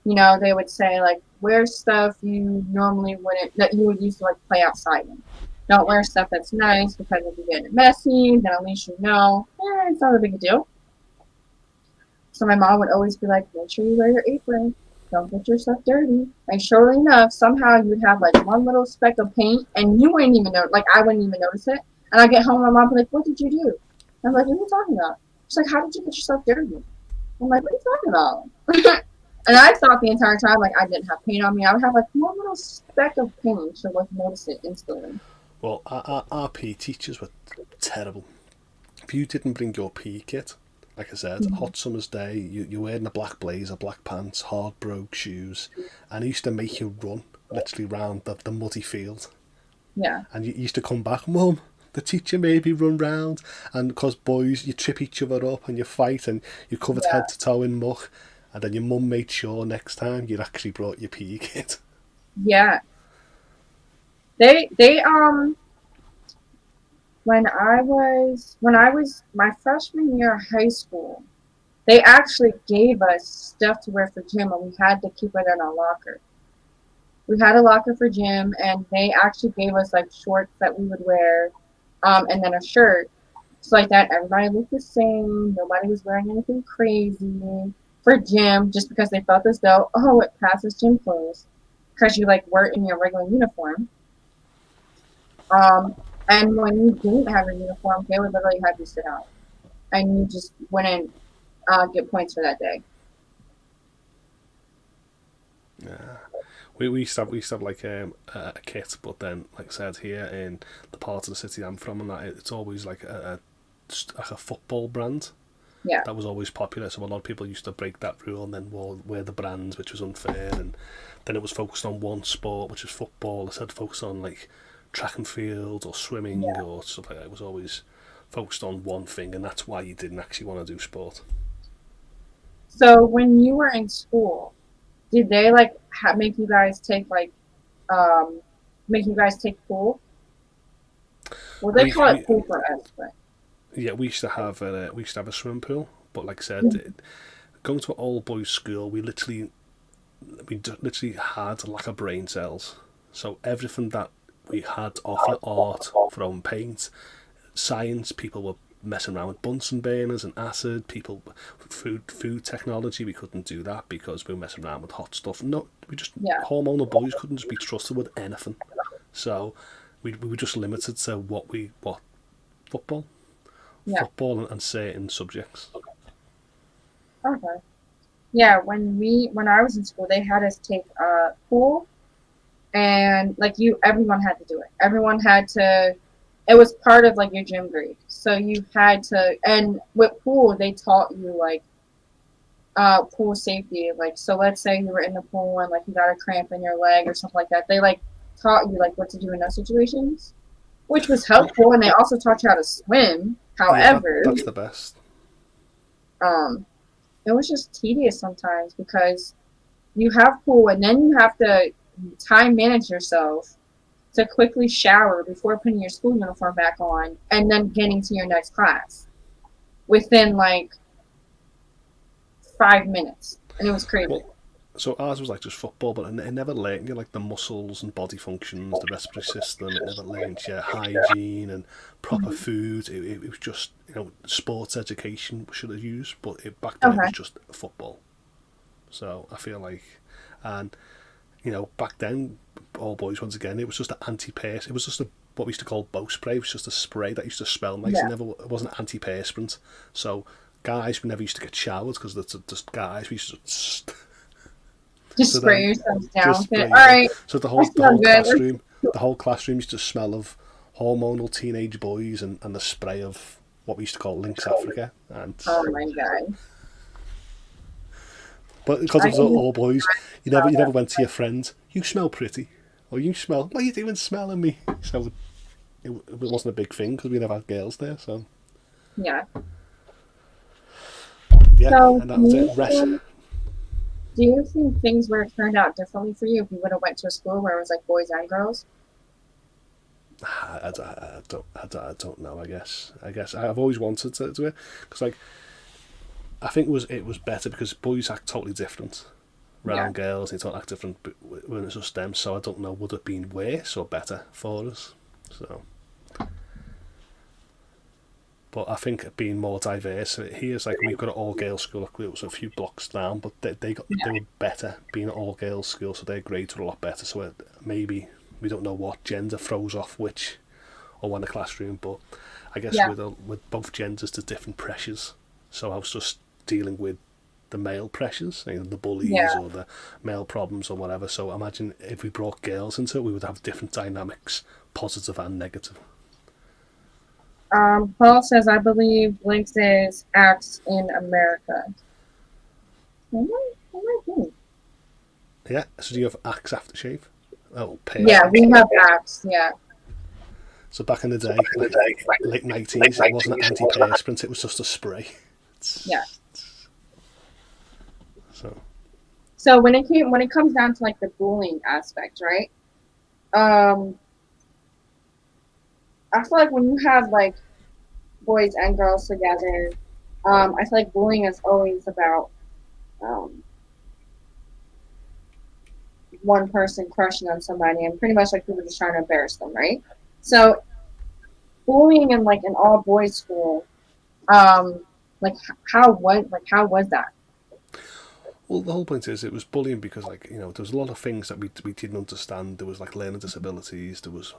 they would say like, wear stuff you normally wouldn't, that you would use to like play outside in. Don't wear stuff that's nice, because if you get it messy, then at least it's not a big deal. So my mom would always be like, make sure you wear your apron. Don't get yourself dirty. And surely enough, somehow you'd have like one little speck of paint, and you wouldn't even know, like I wouldn't even notice it. And I'd get home, and my mom would be like, what did you do? I'm like, what are you talking about? She's like, how did you get yourself dirty? I'm like, what are you talking about? And I thought the entire time, like, I didn't have paint on me. I would have like one little speck of paint, so I would notice it instantly. Well, our PE teachers were terrible. If you didn't bring your PE kit, like I said, hot summer's day, you're wearing a black blazer, black pants, hard brogue shoes, and he used to make you run literally round the muddy field. Yeah. And you used to come back, Mum, the teacher made me run round, and because boys, you trip each other up and you fight and you're covered head to toe in muck, and then your mum made sure next time you actually brought your PE kit. Yeah. They when I was my freshman year of high school, they actually gave us stuff to wear for gym, and we had to keep it in our locker. We had a locker for gym, and they actually gave us like shorts that we would wear, and then a shirt. So like that, everybody looked the same. Nobody was wearing anything crazy for gym, just because they felt as though, oh, it passes gym clothes, because you like were in your regular uniform. And when you didn't have your uniform, they would literally have you sit out, and you just wouldn't get points for that day. Yeah, we used to have like a kit, but then, like I said, here in the part of the city I'm from, and that it's always like a football brand. Yeah. That was always popular, so a lot of people used to break that rule and then wear the brands, which was unfair. And then it was focused on one sport, which was football, instead of focused on like track and field or swimming or stuff like that. It was always focused on one thing, and that's why you didn't actually want to do sport. So when you were in school, did they like make you guys take pool? Well, they call it pool for us, but yeah, we used to have a swimming pool, but like I said, going to an all boys school, we literally had a lack of brain cells. So everything that we had offer art, from paint, science, people messing around with Bunsen burners and acid. People, food technology, we couldn't do that because we were messing around with hot stuff. No, hormonal boys couldn't just be trusted with anything. So we were just limited to what football, football and certain subjects. Okay. Yeah, when I was in school, they had us take pool, and like everyone had to do it. Everyone had to. It was part of like your gym grade, so you had to. And with pool, they taught you like pool safety. Like, so let's say you were in the pool and like you got a cramp in your leg or something like that. They like taught you like what to do in those situations, which was helpful. And they also taught you how to swim. However, that's the best. It was just tedious sometimes because you have pool and then you have to time manage yourself to quickly shower before putting your school uniform back on and then getting to your next class within like 5 minutes. And it was crazy. Well, so ours was like just football, but it never learned you like the muscles and body functions, the respiratory system. It never learned you hygiene and proper food. It was just, sports education we should have used, but back then it was just football. So I feel like, and back then, all boys, once again, it was just an anti-perspirant. It was just what we used to call bow spray. It was just a spray that used to smell nice. It wasn't anti-perspirant. So guys, we never used to get showered because just guys. We used to just spray yourself down. All right. So the whole classroom used to smell of hormonal teenage boys and the spray of what we used to call Lynx Africa. And oh my god. But because it was all boys, you never went to your friends. You smell pretty, or you smell. What are you doing, smelling me? So it wasn't a big thing because we never had girls there. So yeah. So and that was it. Do you think things would have turned out differently for you if you would have went to a school where it was like boys and girls? I don't know. I guess I've always wanted to do it because like. I think it was better because boys act totally different around girls. They don't act different when it's just them. So I don't know, would it have been worse or better for us? So, but I think being more diverse here's like we've got an all girls school. Like it was a few blocks down, but they were better being an all girls school. So their grades were a lot better. So maybe we don't know what gender throws off which or one in the classroom, but I guess with both genders, there's different pressures. So I was just dealing with the male pressures, the bullies or the male problems or whatever. So imagine if we brought girls into it, we would have different dynamics, positive and negative. Paul says, I believe Lynx is acts in America. Yeah, so do you have Axe aftershave? Oh, yeah, we have Axe, yeah. So back in the day, late 90s, it wasn't an anti-perspirant, it was just a spray. Yeah. So when it comes down to like the bullying aspect, right? I feel like when you have like boys and girls together, I feel like bullying is always about one person crushing on somebody and pretty much like people just trying to embarrass them, right? So bullying in like an all boys school, like how was that? Well, the whole point is it was bullying because, like, there was a lot of things that we didn't understand. There was like learning disabilities. There was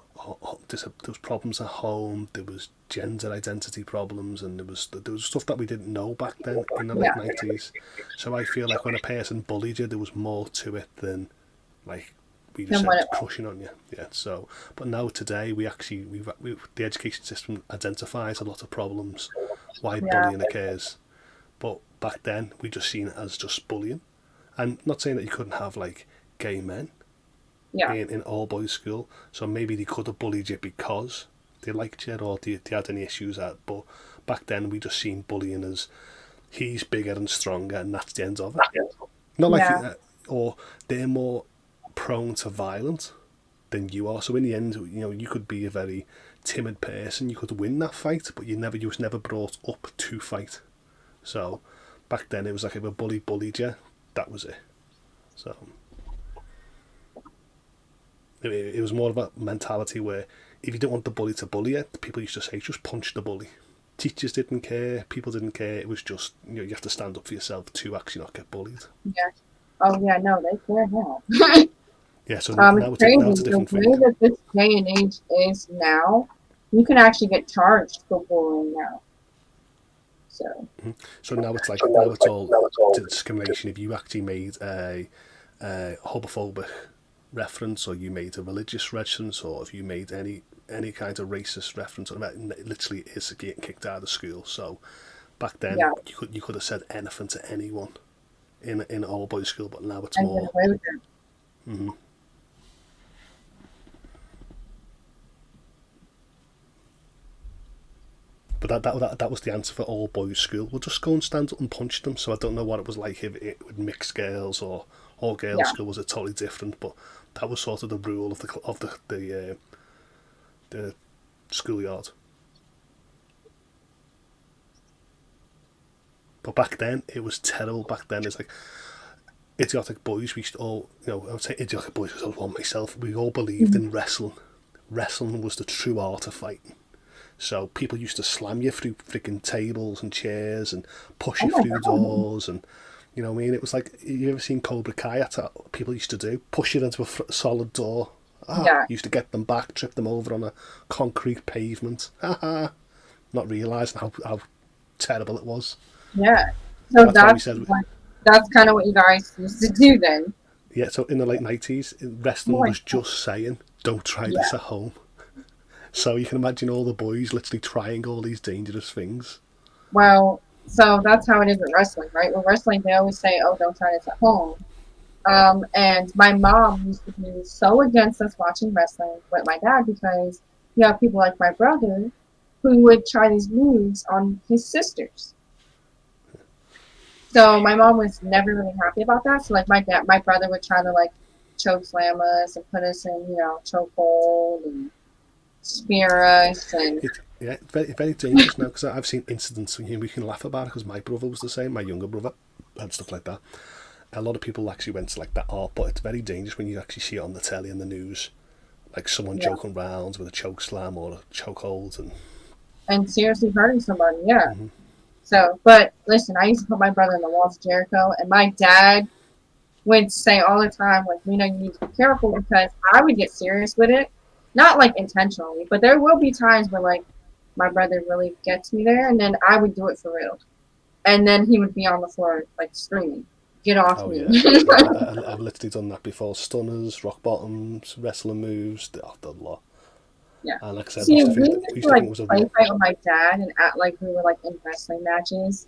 problems at home. There was gender identity problems, and there was stuff that we didn't know back then in the late 90s. So I feel like when a person bullied you, there was more to it than like we just said crushing on you. Yeah. So, but now today we the education system identifies a lot of problems why bullying occurs. But back then, we just seen it as just bullying. And not saying that you couldn't have, like, gay men in all-boys school. So maybe they could have bullied you because they liked you or they had any issues. But back then, we just seen bullying as he's bigger and stronger and that's the end of it. Not like, or they're more prone to violence than you are. So in the end, you could be a very timid person. You could win that fight, but you was never brought up to fight. So back then it was like if a bully bullied you, that was it. So it was more of a mentality where if you didn't want the bully to bully you, people used to say just punch the bully. teachers didn't care, people didn't care. It was just, you have to stand up for yourself to actually not get bullied. Yeah. Oh yeah, no, they care now. Yeah, so now it's a different thing. The way that this day and age is now, you can actually get charged for bullying now. So. So now it's all discrimination. If you actually made a homophobic reference, or you made a religious reference, or if you made any kind of racist reference, it literally is getting kicked out of school. So back then, you could have said anything to anyone in an all boys school, but now it's more. Mm-hmm. But that was the answer for all boys school. We'll just go and stand up and punch them. So I don't know what it was like if it would mixed girls or all girls school was totally different. But that was sort of the rule of the schoolyard. But back then it was terrible. Back then it's like idiotic boys. We used to all, I would say idiotic boys because I was one myself. We all believed in wrestling. Wrestling was the true art of fighting. So people used to slam you through freaking tables and chairs and push you through doors, and you know what I mean. It was like, you ever seen Cobra Kai? That's what people used to do: push you into a solid door. Used to get them back, trip them over on a concrete pavement. Not realising how terrible it was. Yeah, so that's kind of what you guys used to do then. Yeah, so in the late 90s, wrestling was just saying, "Don't try this at home." So you can imagine all the boys literally trying all these dangerous things. Well, so that's how it is with wrestling, right? With wrestling, they always say, "Oh, don't try this at home." And my mom used to be so against us watching wrestling with my dad because you have people like my brother who would try these moves on his sisters. So my mom was never really happy about that. So like my brother would try to like choke slam us and put us in, chokehold and spear us, and it's very, very dangerous now, because I've seen incidents we can laugh about it, because my brother was the same, my younger brother, and stuff like that. A lot of people actually went to like that art, but it's very dangerous when you actually see it on the telly and the news, like someone joking around with a choke slam or a chokehold and seriously hurting somebody. So, but listen, I used to put my brother in the walls of Jericho, and my dad would say all the time, like, you need to be careful, because I would get serious with it. Not like intentionally, but there will be times where like my brother really gets me there, and then I would do it for real. And then he would be on the floor like screaming, "Get off me." Yeah. I've literally done that before. Stunners, rock bottoms, wrestling moves, I've done a lot. Yeah. And like I said, we used to like play fight with my dad and act like we were like in wrestling matches.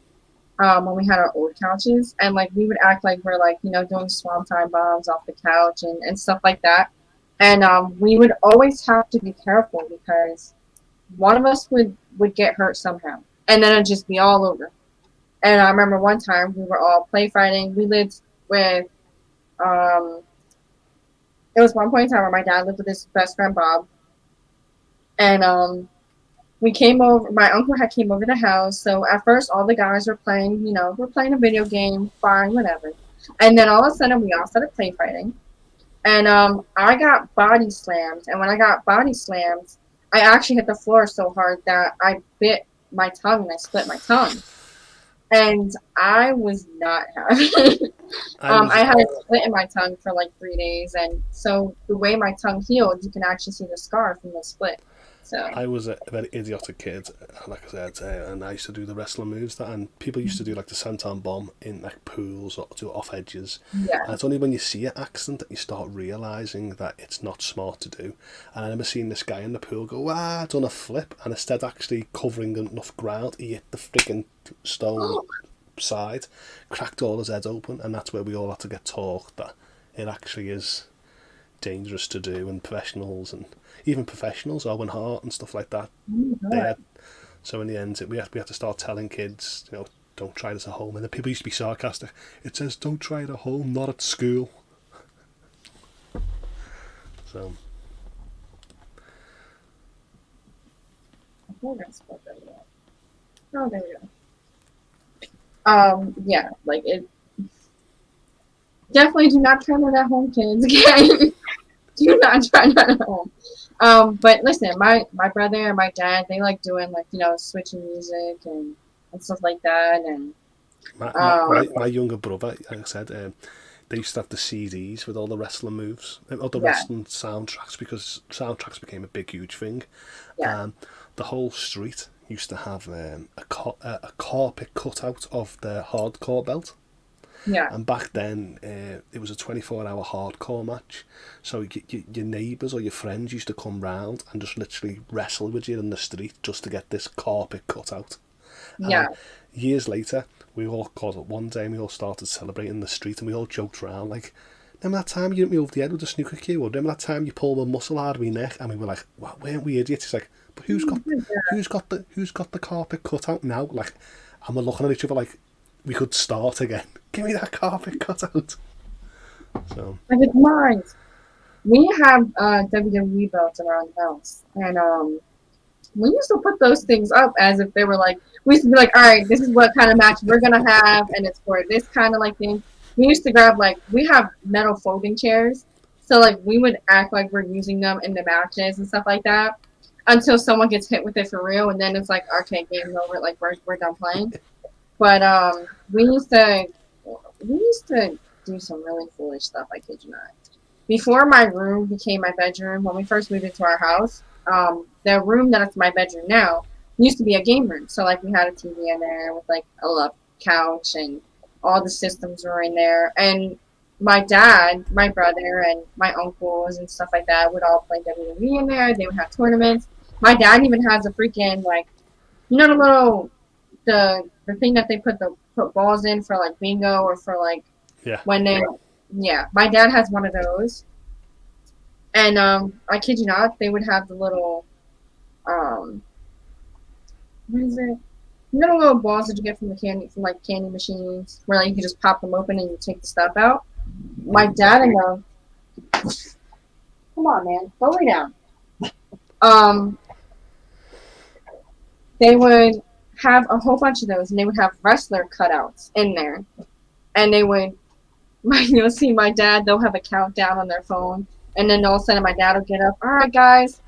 When we had our old couches, and like we would act like we're like, doing swamp time bombs off the couch and stuff like that. And we would always have to be careful because one of us would get hurt somehow. And then it'd just be all over. And I remember one time we were all play fighting. We lived with, it was one point in time where my dad lived with his best friend, Bob. And we came over, my uncle had came over the house. So at first all the guys were playing, we're playing a video game, fine, whatever. And then all of a sudden we all started play fighting. And I got body slammed. And when I got body slammed, I actually hit the floor so hard that I bit my tongue and I split my tongue. And I was not happy. I had a split in my tongue for like 3 days. And so the way my tongue healed, you can actually see the scar from the split. So I was a very idiotic kid, like I said, and I used to do the wrestling moves, and people used to do like the senton bomb in like pools or do it off edges. Yeah. And it's only when you see an accident that you start realising that it's not smart to do. And I remember seeing this guy in the pool go, done a flip, and instead actually covering enough ground, he hit the freaking stone side, cracked all his head open, and that's where we all had to get taught that it actually is dangerous to do, and even professionals, Owen Hart and stuff like that. So in the end, we had to start telling kids, don't try this at home. And the people used to be sarcastic. It says, don't try it at home, not at school. So. Oh, there we go. Yeah, like it. Definitely do not try that at home, kids. Okay, do not try that at home. But listen, my brother and my dad, they like doing like, you know, switching music and stuff like that. And my younger brother, like I said, they used to have the CDs with all the wrestling moves, all the wrestling soundtracks, because soundtracks became a big, huge thing. Yeah. The whole street used to have a carpet cut out of the hardcore belt. Yeah. And back then, it was a 24-hour hardcore match. So your neighbours or your friends used to come round and just literally wrestle with you in the street just to get this carpet cut out. Yeah. Years later, we all got up one day and we all started celebrating in the street, and we all joked around like, remember that time you hit me over the head with a snooker cue? Or remember that time you pulled a muscle out of my neck? And we were like, well, weren't we idiots? He's like, but who's got the carpet cut out now? Like, and we're looking at each other like we could start again. Give me that carpet cut out. So like, it's mine. We have WWE belts around the house, and we used to put those things up as if they were like, we used to be like, all right, this is what kind of match we're gonna have, and it's for this kind of like thing. We used to grab, like, we have metal folding chairs, so like we would act like we're using them in the matches and stuff like that until someone gets hit with it for real, and then it's like, okay, game's over, like we're done playing. But we used to do some really foolish stuff, I kid you not. Before my room became my bedroom, when we first moved into our house, the room that is my bedroom now used to be a game room. So like we had a TV in there with like a love couch, and all the systems were in there. And my dad, my brother, and my uncles and stuff like that would all play WWE in there. They would have tournaments. My dad even has a freaking, like, you know, the little the thing that they put balls in for like bingo, or for like when they my dad has one of those. And I kid you not, they would have the little what is it? You know the little balls that you get from candy machines, where like you can just pop them open and you take the stuff out. My dad and come on, man, go lay down. They would have a whole bunch of those, and they would have wrestler cutouts in there, and they would, you'll see my dad, they'll have a countdown on their phone, and then all of a sudden my dad will get up, all right guys,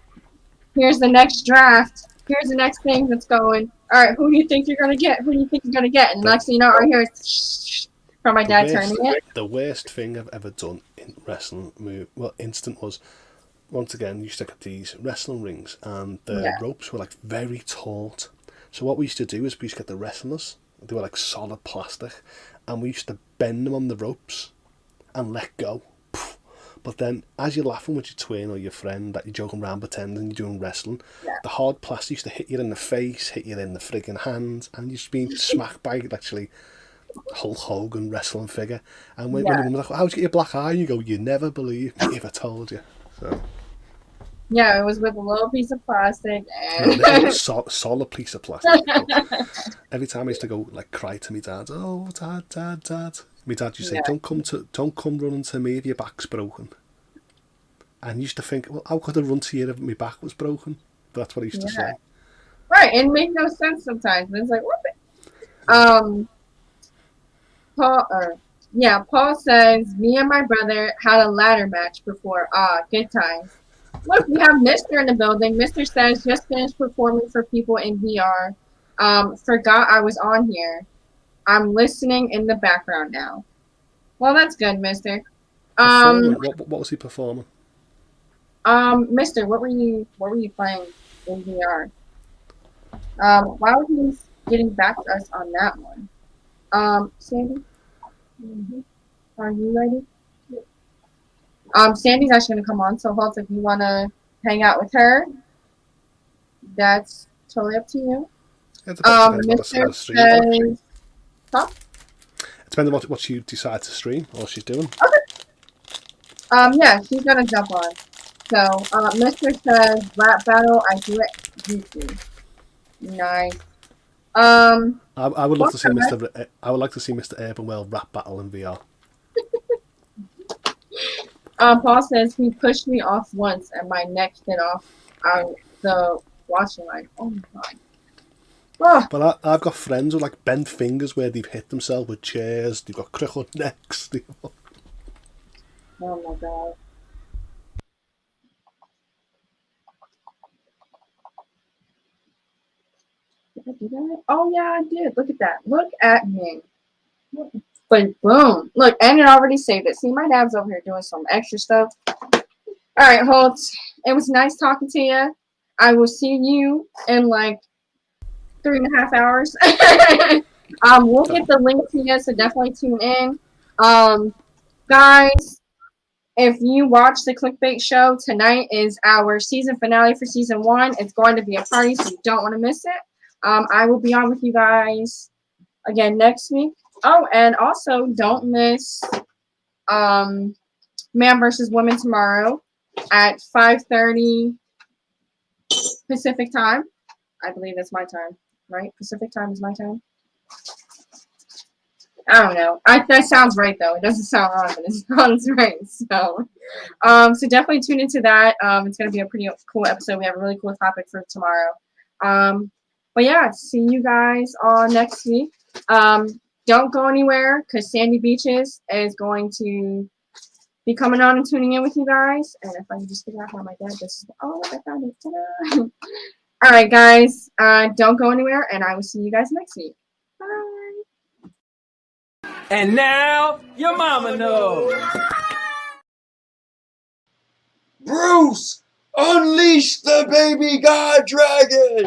here's the next draft, here's the next thing that's going, all right, who do you think you're going to get, and next thing you know, I hear from my dad turning it. The worst thing I've ever done in wrestling instant was, once again, you used to get these wrestling rings, and the ropes were like very taut. So what we used to do is we used to get the wrestlers, they were like solid plastic, and we used to bend them on the ropes and let go. But then, as you're laughing with your twin or your friend that you're joking around pretending you're doing wrestling, the hard plastic used to hit you in the face, hit you in the friggin' hands, and you're just being smacked by actually Hulk Hogan wrestling figure. And when your mum was like, how'd you get your black eye? You go, you never believe me if I told you. So. Yeah, it was with a little piece of plastic and solid piece of plastic. Every time I used to go like cry to my dad, oh dad. My dad used to say, don't come running to me if your back's broken. And I used to think, well, how could I run to you if my back was broken? But that's what he used to say. Right, and it makes no sense sometimes. And it's like, what the Paul says, me and my brother had a ladder match before. Good times. Look, we have Mr. in the building. Mr. says, just finished performing for people in VR. Forgot I was on here. I'm listening in the background now. Well, that's good, Mr. What was he performing? Mr., what were you playing in VR? While he's getting back to us on that one. Sandy? Mm-hmm. Are you ready? Sandy's actually going to come on, so Holt, if you want to hang out with her, that's totally up to you. It depends on what you decide to stream or she's doing. Okay. Yeah, she's going to jump on. So, Mr. says, rap battle, I do it goofy. Nice. I would love to see Mr. I would like to see Mr. Urbanwell rap battle in VR. Paul says he pushed me off once and my neck hit off the washing line. Oh my god. Oh. But I've got friends with like bent fingers where they've hit themselves with chairs. They've got crippled necks. Oh my god. Did I do that? Oh yeah, I did. Look at that. Look at me. But boom. Look, and it already saved it. See, my dad's over here doing some extra stuff. Alright, Holtz. It was nice talking to you. I will see you in like 3.5 hours. We'll get the link to you, so definitely tune in. Guys, if you watch the Clickbait Show, tonight is our season finale for season 1. It's going to be a party, so you don't want to miss it. I will be on with you guys again next week. Oh, and also don't miss Man vs. Woman tomorrow at 5:30 Pacific time. I believe that's my time, right? Pacific time is my time. I don't know. That sounds right though. It doesn't sound wrong, but it sounds right. So definitely tune into that. It's gonna be a pretty cool episode. We have a really cool topic for tomorrow. But yeah, see you guys all next week. Don't go anywhere because SandieBeachez is going to be coming on and tuning in with you guys. And if I can just figure out how my dad does. Oh, I found it. Ta-da. All right, guys. Don't go anywhere, and I will see you guys next week. Bye. And now, your mama knows. Bruce, unleash the baby god dragon!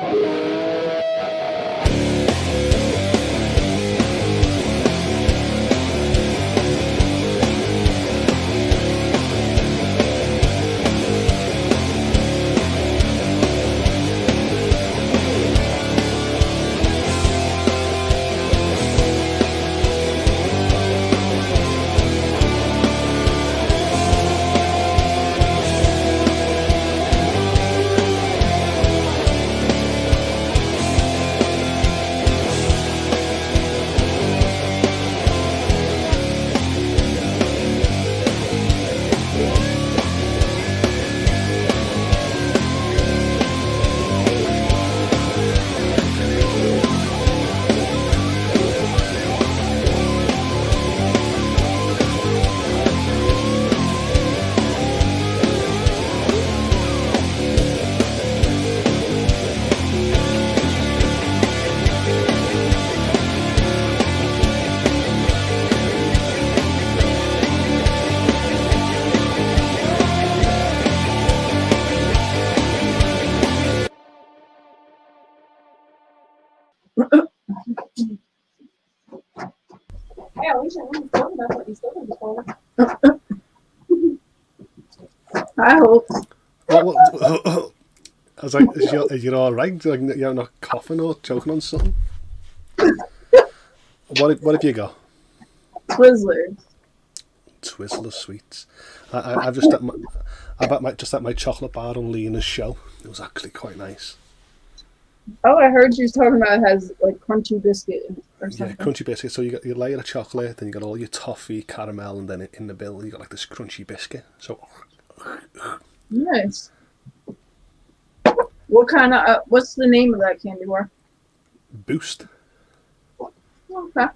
Yeah, we should really talk about what he's doing before. I hope. I was like, is you all right? Like, you're not coughing or choking on something? What have you got? Twizzlers. Twizzler sweets. I've just at my chocolate bar on Lena's show. It was actually quite nice. Oh, I heard you was talking about it has like crunchy biscuit or something. Yeah, crunchy biscuit. So you got your layer of chocolate, then you got all your toffee, caramel, and then in the middle you got like this crunchy biscuit. So nice. What kind of? What's the name of that candy bar? Boost. Okay.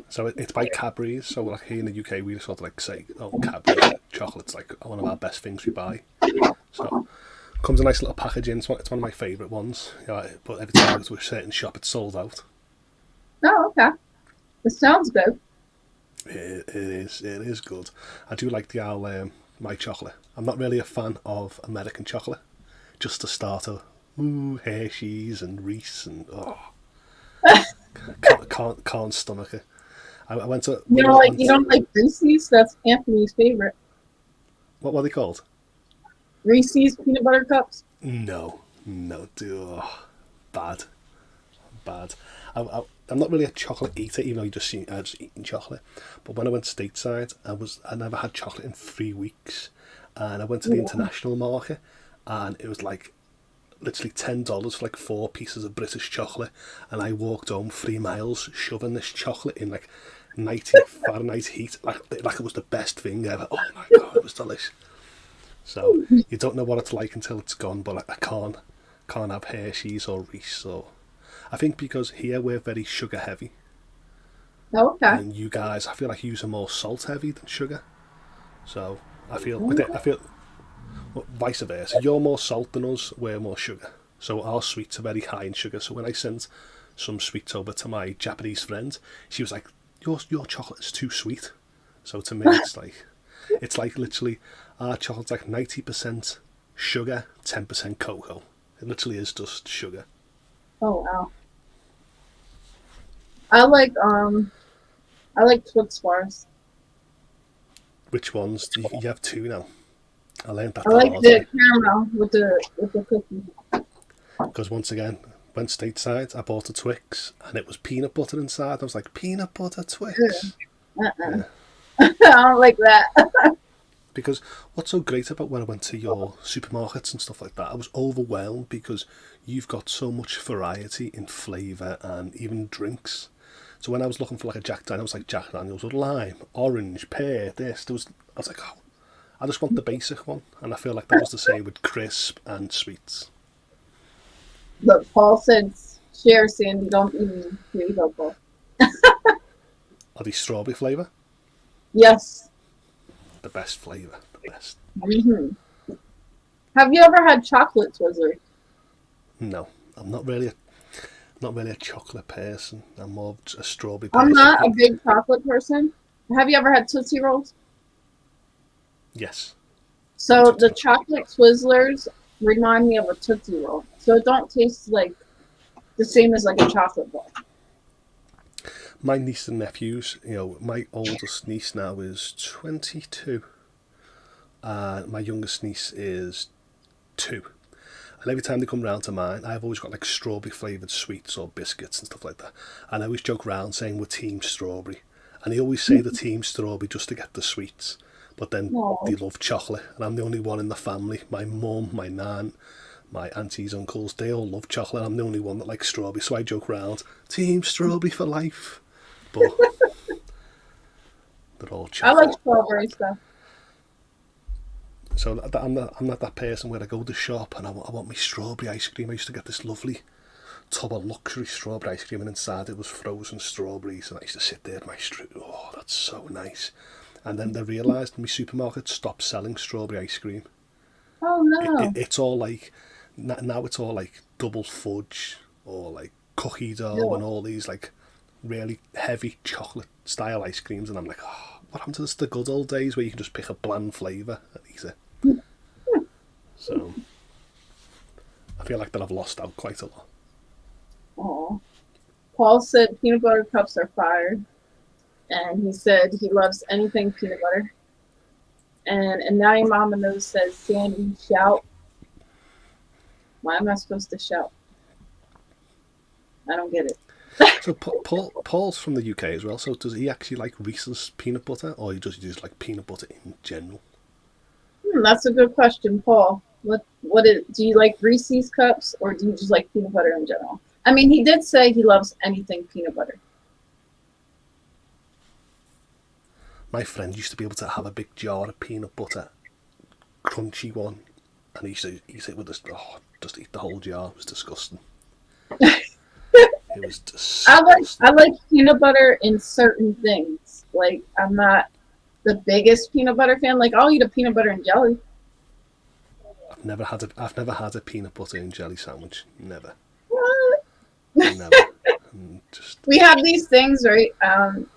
So it's by Cadbury's. So like here in the UK, we sort of like say, "Oh, Cadbury's chocolate's like one of our best things we buy." So comes a nice little packaging. It's one of my favourite ones. Yeah, but every time I go to a certain shop, it's sold out. Oh, okay. It sounds good. It is good. I do like the my chocolate. I'm not really a fan of American chocolate. Just the starter, Hershey's and Reese and can't stomach it. I went to. You don't like Reese's? That's Anthony's favorite. What were they called? Reese's peanut butter cups. No, bad. I'm not really a chocolate eater, even though I just eating chocolate. But when I went stateside, I never had chocolate in 3 weeks, and I went to the international market, and it was like literally $10 for like 4 pieces of British chocolate, and I walked home 3 miles shoving this chocolate in like 90 Fahrenheit heat, like it was the best thing ever. Oh my god, it was delicious. So you don't know what it's like until it's gone, but I can't have Hershey's or Reese. So I think because here we're very sugar heavy. Okay. And you guys, I feel like you are more salt heavy than sugar. So I feel well, vice versa. You're more salt than us. We're more sugar. So our sweets are very high in sugar. So when I sent some sweets over to my Japanese friend, she was like, your chocolate is too sweet. So to me, it's like literally, our chocolate's like 90% sugar, 10% cocoa. It literally is just sugar. Oh wow. I like Twix bars. Which ones? You have two now. I learned that. I like the caramel with the cookie. Because once again, went stateside, I bought a Twix and it was peanut butter inside. I was like, peanut butter Twix? Yeah. I don't like that. Because what's so great about when I went to your supermarkets and stuff like that, I was overwhelmed because you've got so much variety in flavour and even drinks. So when I was looking for like a Jack Daniels, like Jack Daniels with lime, orange, pear, I was like, oh, I just want the basic one. And I feel like that was the same with crisp and sweets. Look, Paul said, share, Sandy, don't even be helpful. Are these strawberry flavour? Yes. The best flavour, the best. Mm-hmm. Have you ever had chocolate Twizzlers? No, I'm not really a chocolate person. I'm more of a strawberry person. I'm not a big chocolate person. Have you ever had Tootsie Rolls? Yes. So the chocolate Twizzlers remind me of a Tootsie Roll. So it don't taste like the same as like a chocolate bar. My niece and nephews, my oldest niece now is 22. My youngest niece is 2. And every time they come round to mine, I've always got like strawberry flavoured sweets or biscuits and stuff like that. And I always joke around saying we're Team Strawberry. And they always say the Team Strawberry just to get the sweets. But then they love chocolate. And I'm the only one in the family. My mum, my nan, my aunties, uncles, they all love chocolate. I'm the only one that likes strawberry. So I joke around, Team Strawberry for life. But they're all chocolate. I like strawberry stuff. So I'm not that person where I go to the shop and I want my strawberry ice cream. I used to get this lovely tub of luxury strawberry ice cream and inside it was frozen strawberries and I used to sit there with oh, that's so nice. And then they realised my supermarket stopped selling strawberry ice cream. Oh no. It's all like, now it's all like double fudge or like cookie dough and all these like really heavy chocolate style ice creams, and I'm like, oh, what happened to the good old days where you can just pick a bland flavour and eat it? So I feel like that I've lost out quite a lot. Oh, Paul said peanut butter cups are fire, and he said he loves anything peanut butter. And now your mama knows says, Sandy, shout. Why am I supposed to shout? I don't get it. So Paul's from the UK as well, so does he actually like Reese's peanut butter, or he just like peanut butter in general? That's a good question, Paul. Do you like Reese's cups, or do you just like peanut butter in general? I mean, he did say he loves anything peanut butter. My friend used to be able to have a big jar of peanut butter, crunchy one, and he used to eat it with just eat the whole jar. It was disgusting. It was disgusting. I like peanut butter in certain things. Like, I'm not the biggest peanut butter fan. Like, I'll eat a peanut butter and jelly. I've never had a peanut butter and jelly sandwich. Never. What? Never. We have these things, right?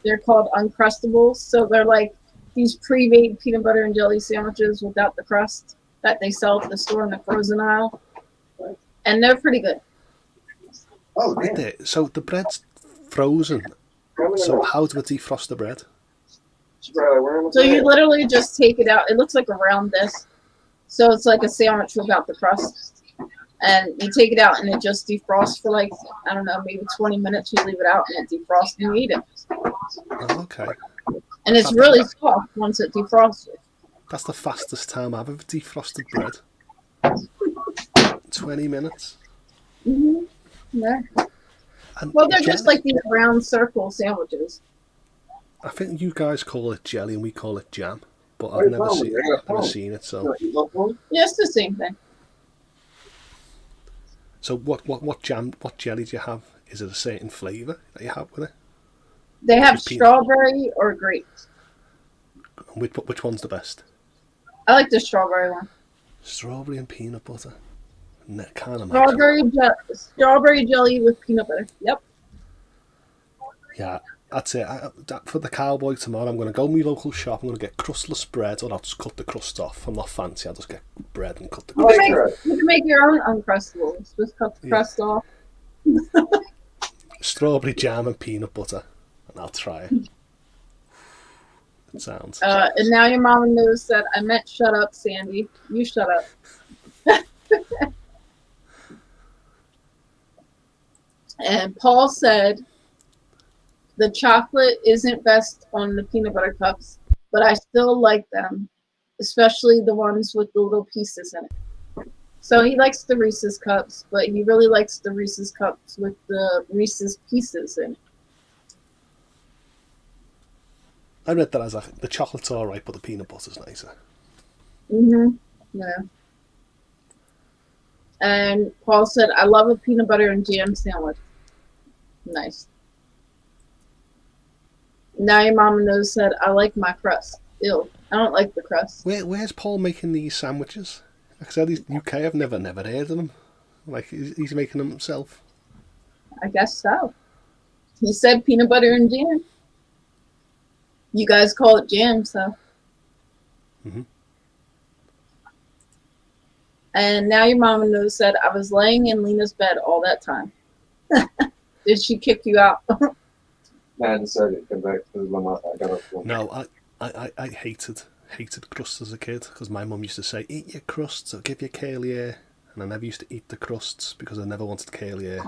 They're called Uncrustables. So they're like these pre-made peanut butter and jelly sandwiches without the crust that they sell at the store in the frozen aisle. And they're pretty good. Oh, yeah. So the bread's frozen. So how do I defrost the bread? So you literally just take it out. It looks like a round disc. So it's like a sandwich without the crust. And you take it out and it just defrosts for like, I don't know, maybe 20 minutes. You leave it out and it defrosts and you eat it. Oh, okay. And it's really soft once it defrosts. That's the fastest time I've ever defrosted bread. 20 minutes. Mm-hmm. Yeah. Well, they're just like these round circle sandwiches. I think you guys call it jelly and we call it jam, but I've never seen it. So yeah, it's the same thing. So what jelly do you have? Is it a certain flavour that you have with it? They have strawberry or grape. Which one's the best? I like the strawberry one. Strawberry and peanut butter. Can't imagine. Strawberry jelly with peanut butter. Yep. Yeah, that's it. For the Cowboy tomorrow, I'm going to go to my local shop. I'm going to get crustless bread, or I'll just cut the crust off. I'm not fancy. I'll just get bread and cut the crust off. You can make your own Uncrustables. Just cut the crust off. Strawberry jam and peanut butter, and I'll try it. It sounds. And now your mama knows that I meant shut up, Sandy. You shut up. And Paul said the chocolate isn't best on the peanut butter cups, but I still like them, especially the ones with the little pieces in it. So he likes the Reese's cups, but he really likes the Reese's cups with the Reese's pieces in it. I read that as like, the chocolate's alright, but the peanut butter's nicer. Yeah. And Paul said, I love a peanut butter and jam sandwich. Nice. Now your mama knows said, I like my crust. Ew, I don't like the crust. Where's Paul making these sandwiches? Like I said, he's UK, I've never heard of them. Like, he's making them himself. I guess so. He said peanut butter and jam. You guys call it jam, so. And now your mama knows said, I was laying in Lena's bed all that time. Did she kick you out? I decided to come back to my mouth. I got up. No, I hated crust as a kid, because my mum used to say, eat your crusts, I'll give you curly hair. And I never used to eat the crusts because I never wanted curly hair.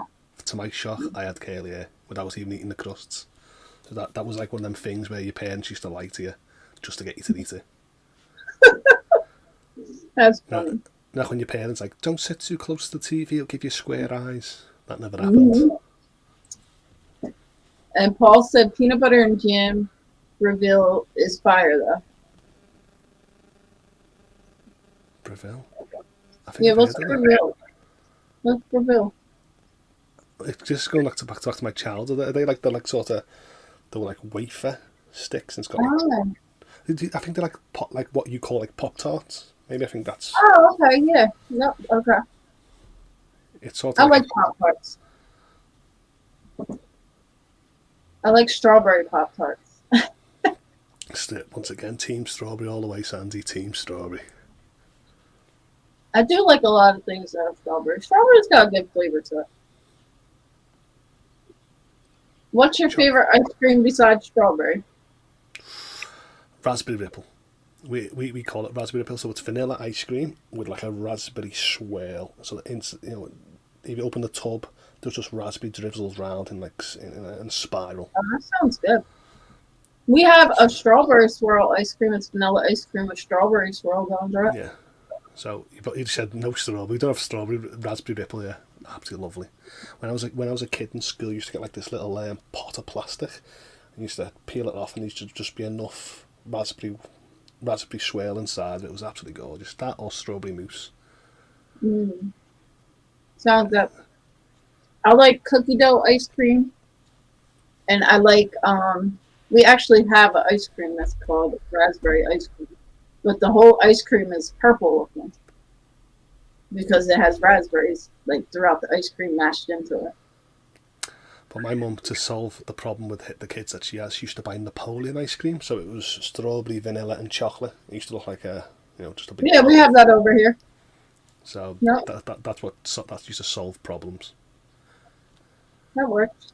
To my shock, I had curly hair without even eating the crusts. So that was like one of them things where your parents used to lie to you just to get you to eat it. That's funny. Now when your parents like, don't sit too close to the TV, it'll give you square eyes. That never happened. And Paul said peanut butter and jam reveal is fire though. Breville? What's Breville? What's Breville? It's just going back to my childhood. Are they like they were like wafer sticks and stuff. I think they're like what you call like Pop Tarts. Maybe I think that's. Oh, okay, yeah. Yep, okay. It's sort of. I like Pop Tarts. I like strawberry Pop Tarts. Once again, Team Strawberry all the way, Sandy. Team Strawberry. I do like a lot of things that have strawberry. Strawberry's got a good flavor to it. What's your favorite ice cream besides strawberry? Raspberry Ripple. We call it Raspberry Ripple, so it's vanilla ice cream with like a raspberry swirl. So that if you open the tub, there's just raspberry drizzles round in a spiral. Oh, that sounds good. We have a strawberry swirl ice cream. It's vanilla ice cream with strawberry swirl going through it. Yeah. So you said no strawberry. We don't have strawberry. Raspberry Ripple, yeah, absolutely lovely. When I was a kid in school, I used to get like this little pot of plastic. I used to peel it off, and there used to just be enough raspberry swirl inside. It was absolutely gorgeous. That or strawberry mousse. Sounds good. I like cookie dough ice cream, and I like we actually have an ice cream that's called raspberry ice cream, but the whole ice cream is purple looking because it has raspberries like throughout the ice cream mashed into it. But my mum, to solve the problem with the kids that she has, she used to buy Napoleon ice cream. So it was strawberry, vanilla, and chocolate. It used to look like just a big. Yeah, we have that over here. So yep. That's used to solve problems. That works.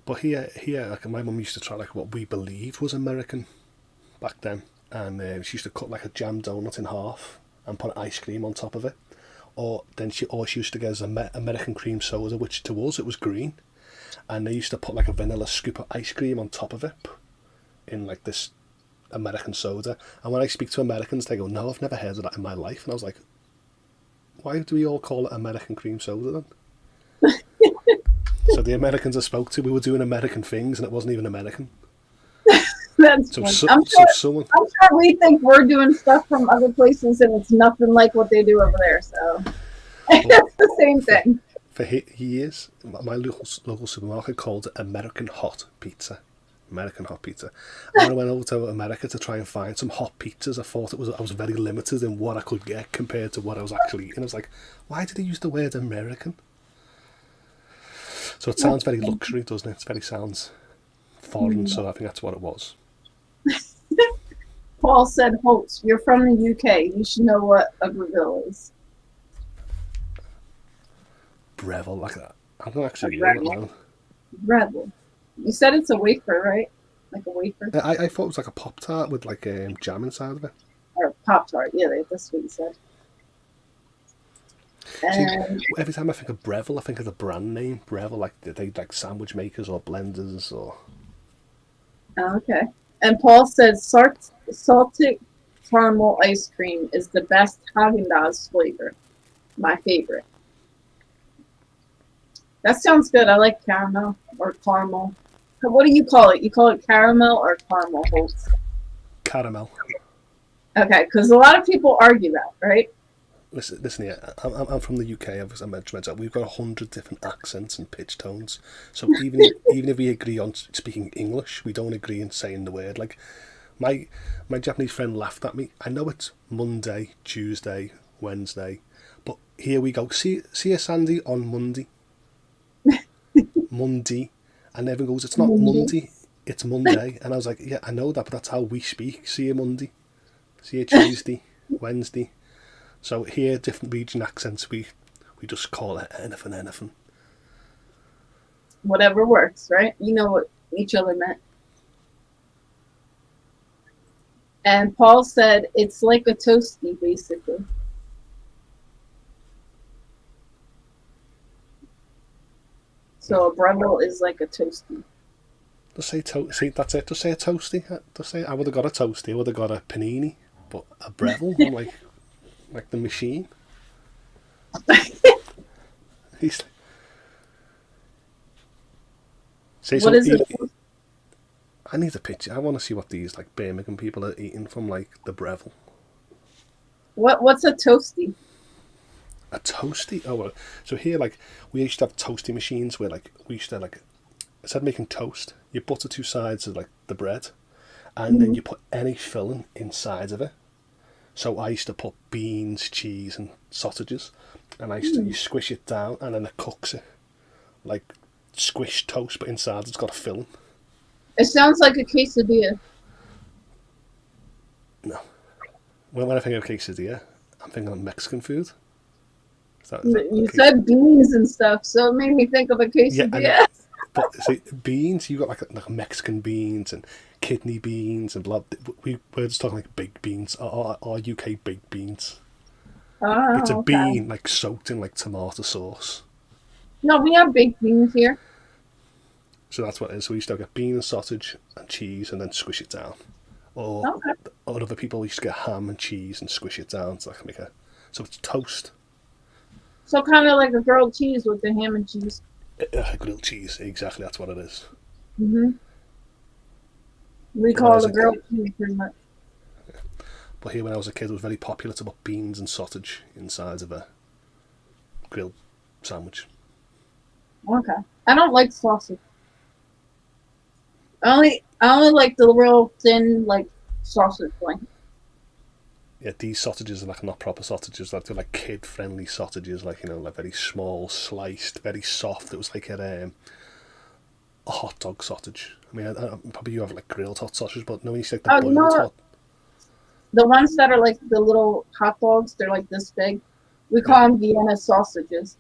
But here, like my mum used to try like what we believed was American back then, and she used to cut like a jam donut in half and put ice cream on top of it. Or she used to get us American cream soda, which to us it was green, and they used to put like a vanilla scoop of ice cream on top of it, in like this American soda. And when I speak to Americans, they go, "No, I've never heard of that in my life." And I was like, "Why do we all call it American cream soda then?" So the Americans I spoke to, we were doing American things, and it wasn't even American. That's funny. I'm sure we think we're doing stuff from other places, and it's nothing like what they do over there. So it's the same thing. For years, my local supermarket called it American hot pizza. American hot pizza. And when I went over to America to try and find some hot pizzas, I thought I was very limited in what I could get compared to what I was actually eating. I was like, why did he use the word American? So it sounds very luxury, doesn't it? It very sounds foreign, so I think that's what it was. Paul said, Holtz, you're from the UK. You should know what a Breville is. Breville, like that. I don't actually know. Breville. You said it's a wafer, right? Like a wafer? I thought it was like a Pop-Tart with like jam inside of it. Or Pop-Tart, yeah, that's what you said. See, every time I think of Breville, I think of the brand name Breville, like they like sandwich makers or blenders or. Oh, okay. And Paul said salted caramel ice cream is the best Haagen-Dazs flavor. My favorite. That sounds good. I like caramel or caramel. What do you call it? You call it caramel or caramel, Holtz? Caramel. Okay, because a lot of people argue that, right? Listen here. I'm from the UK. As I mentioned, we've got 100 different accents and pitch tones. So even if we agree on speaking English, we don't agree in saying the word. Like my Japanese friend laughed at me. I know it's Monday, Tuesday, Wednesday, but here we go. See you, Sandy, on Monday. Monday, and everyone goes, it's not Monday, it's Monday. And I was like, yeah, I know that, but that's how we speak. See you Monday, see you Tuesday, Wednesday. So here, different region accents, we just call it anything. Whatever works, right? You know what each other meant. And Paul said it's like a toasty, basically. So a Breville is like a toasty. Just say see, that's it. Just say a toasty. Just say I would have got a toasty. I would have got a panini, but a Breville, I'm like the machine. What is it? I need a picture. I want to see what these like Birmingham people are eating from like the Breville. What's a toasty? A toasty? Oh, well, so here, like, we used to have toasty machines where, like, we used to, like, instead of making toast, you butter two sides of, like, the bread, and then you put any filling inside of it. So I used to put beans, cheese, and sausages, and you squish it down, and then it cooks it. Like, squished toast, but inside it's got a filling. It sounds like a quesadilla. No. When I think of quesadilla, I'm thinking of Mexican food. You said beans and stuff, so it made me think of a quesadilla. Yeah, but see, beans, you got like Mexican beans and kidney beans and blah. We're just talking like baked beans, our UK baked beans. Oh, it's a bean like soaked in like tomato sauce. No, we have baked beans here. So that's what it is. So we used to get bean and sausage and cheese and then squish it down. Or other people used to get ham and cheese and squish it down so so it's toast. So kind of like a grilled cheese with the ham and cheese. Grilled cheese, exactly. That's what it is. We call it a grilled cheese pretty much. Yeah. But here when I was a kid, it was very popular to put beans and sausage inside of a grilled sandwich. Okay. I don't like sausage. I only like the real thin, like, sausage one. Yeah, these sausages are like not proper sausages. They're like kid-friendly sausages, like, you know, like very small, sliced, very soft. It was like a hot dog sausage. I mean, probably you have like grilled hot sausage, but no, you say like the boiled hot. The ones that are like the little hot dogs, they're like this big. We call them Vienna sausages.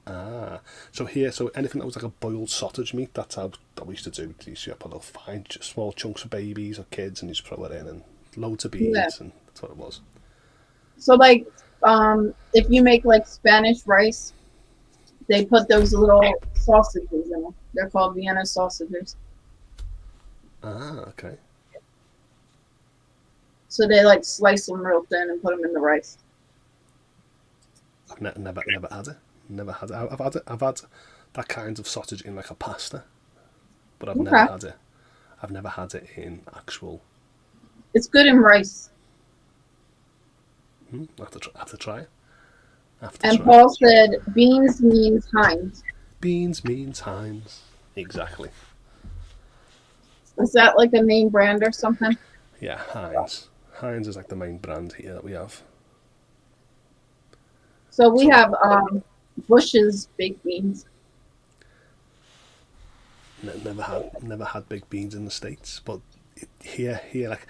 Ah, so anything that was like a boiled sausage meat, that's how that we used to do. You used to put little fine, small chunks for babies or kids, and you just throw it in, and loads of beans, and that's what it was. So, like, if you make like Spanish rice, they put those little sausages in them. They're called Vienna sausages. Ah, okay. So they like slice them real thin and put them in the rice. I've never had it. Never had it. I've had that kind of sausage in like a pasta, but I've never had it. I've never had it in actual. It's good in rice. I have to try it. Paul said beans means Heinz. Beans means Heinz. Exactly. Is that like a name brand or something? Yeah, Heinz. Heinz is like the main brand here that we have. So we have Bush's baked beans. Never had baked beans in the States, but here like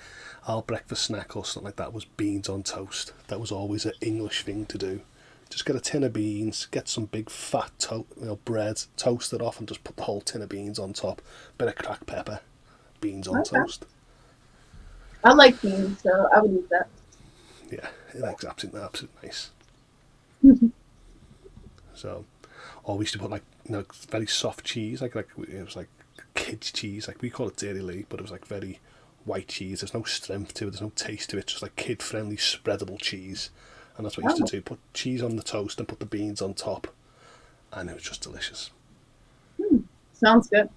our breakfast snack or something like that was beans on toast. That was always an English thing to do. Just get a tin of beans, get some big fat bread, toast it off, and just put the whole tin of beans on top. Bit of cracked pepper, beans on toast. I like beans, so I would eat that. Yeah, it's absolutely nice. So, or we used to put like very soft cheese, like it was like kids cheese, like we call it Dairy Lee, but it was like very white cheese. There's no strength to it, there's no taste to it, just like kid friendly spreadable cheese. And that's what we used to do, put cheese on the toast and put the beans on top, and it was just delicious. Sounds good.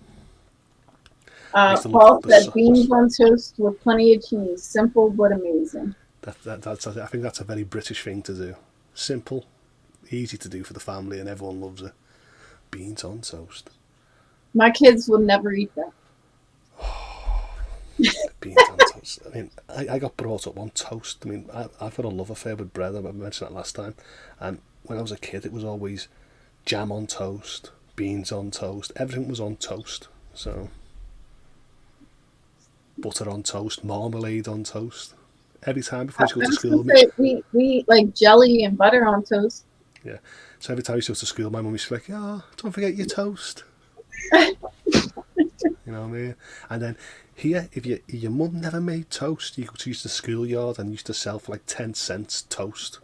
Paul said beans on toast with plenty of cheese. Simple but amazing. That's I think that's a very British thing to do. Simple, easy to do for the family, and everyone loves it. Beans on toast. My kids would never eat that. Beans on toast. I mean, I got brought up on toast. I mean, I've got a love affair with bread. I mentioned that last time. And when I was a kid, it was always jam on toast, beans on toast. Everything was on toast. So, butter on toast, marmalade on toast. Every time before you go to school. We eat like jelly and butter on toast. Yeah. So every time you go to school, my mum used to be like, "Oh, don't forget your toast." You know what I mean? And then here, if your mum never made toast, you go to the schoolyard and used to sell for like 10 cents toast.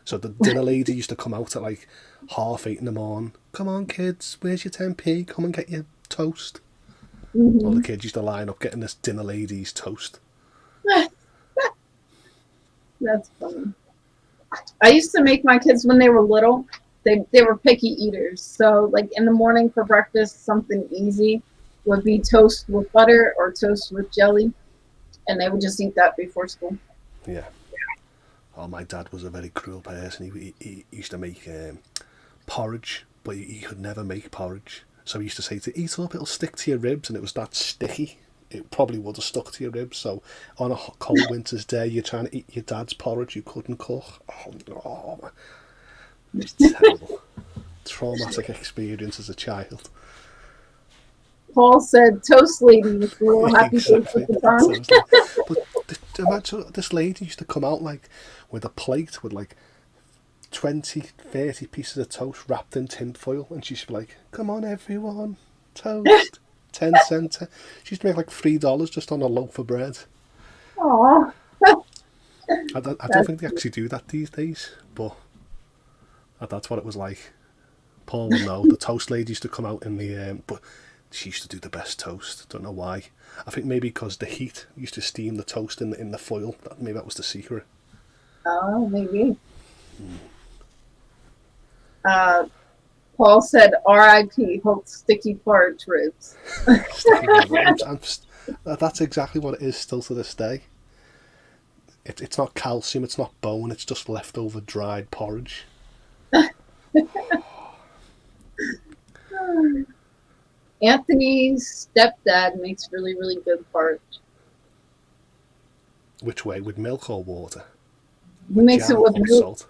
So the dinner lady used to come out at like 8:30 in the morning. Come on, kids, where's your 10p? Come and get your toast. All the kids used to line up getting this dinner lady's toast. That's funny. I used to make my kids when they were little. They were picky eaters. So like in the morning for breakfast, something easy would be toast with butter or toast with jelly, and they would just eat that before school. Yeah. Oh, my dad was a very cruel person. He used to make porridge, but he could never make porridge. So he used to say to eat up, it'll stick to your ribs, and it was that sticky. It probably would have stuck to your ribs. So on a cold winter's day, you're trying to eat your dad's porridge you couldn't cook. Oh no, it's terrible. Traumatic experience as a child. Paul said, "Toast lady with a little happy face at the time." But imagine this lady used to come out like with a plate with like 20, 30 pieces of toast wrapped in tin foil, and she used to be like, "Come on, everyone, toast." 10 cents. She used to make like $3 just on a loaf of bread. Aww. I don't think they actually do that these days, but that's what it was like. Paul will know. The toast lady used to come out in the but she used to do the best toast. Don't know why. I think maybe because the heat used to steam the toast in the foil. Maybe that was the secret. Oh, maybe. Paul said, "R.I.P. Hope sticky porridge ribs." That's exactly what it is still to this day. It's not calcium, it's not bone, it's just leftover dried porridge. Anthony's stepdad makes really, really good porridge. Which way? With milk or water? He makes it with milk. Salt?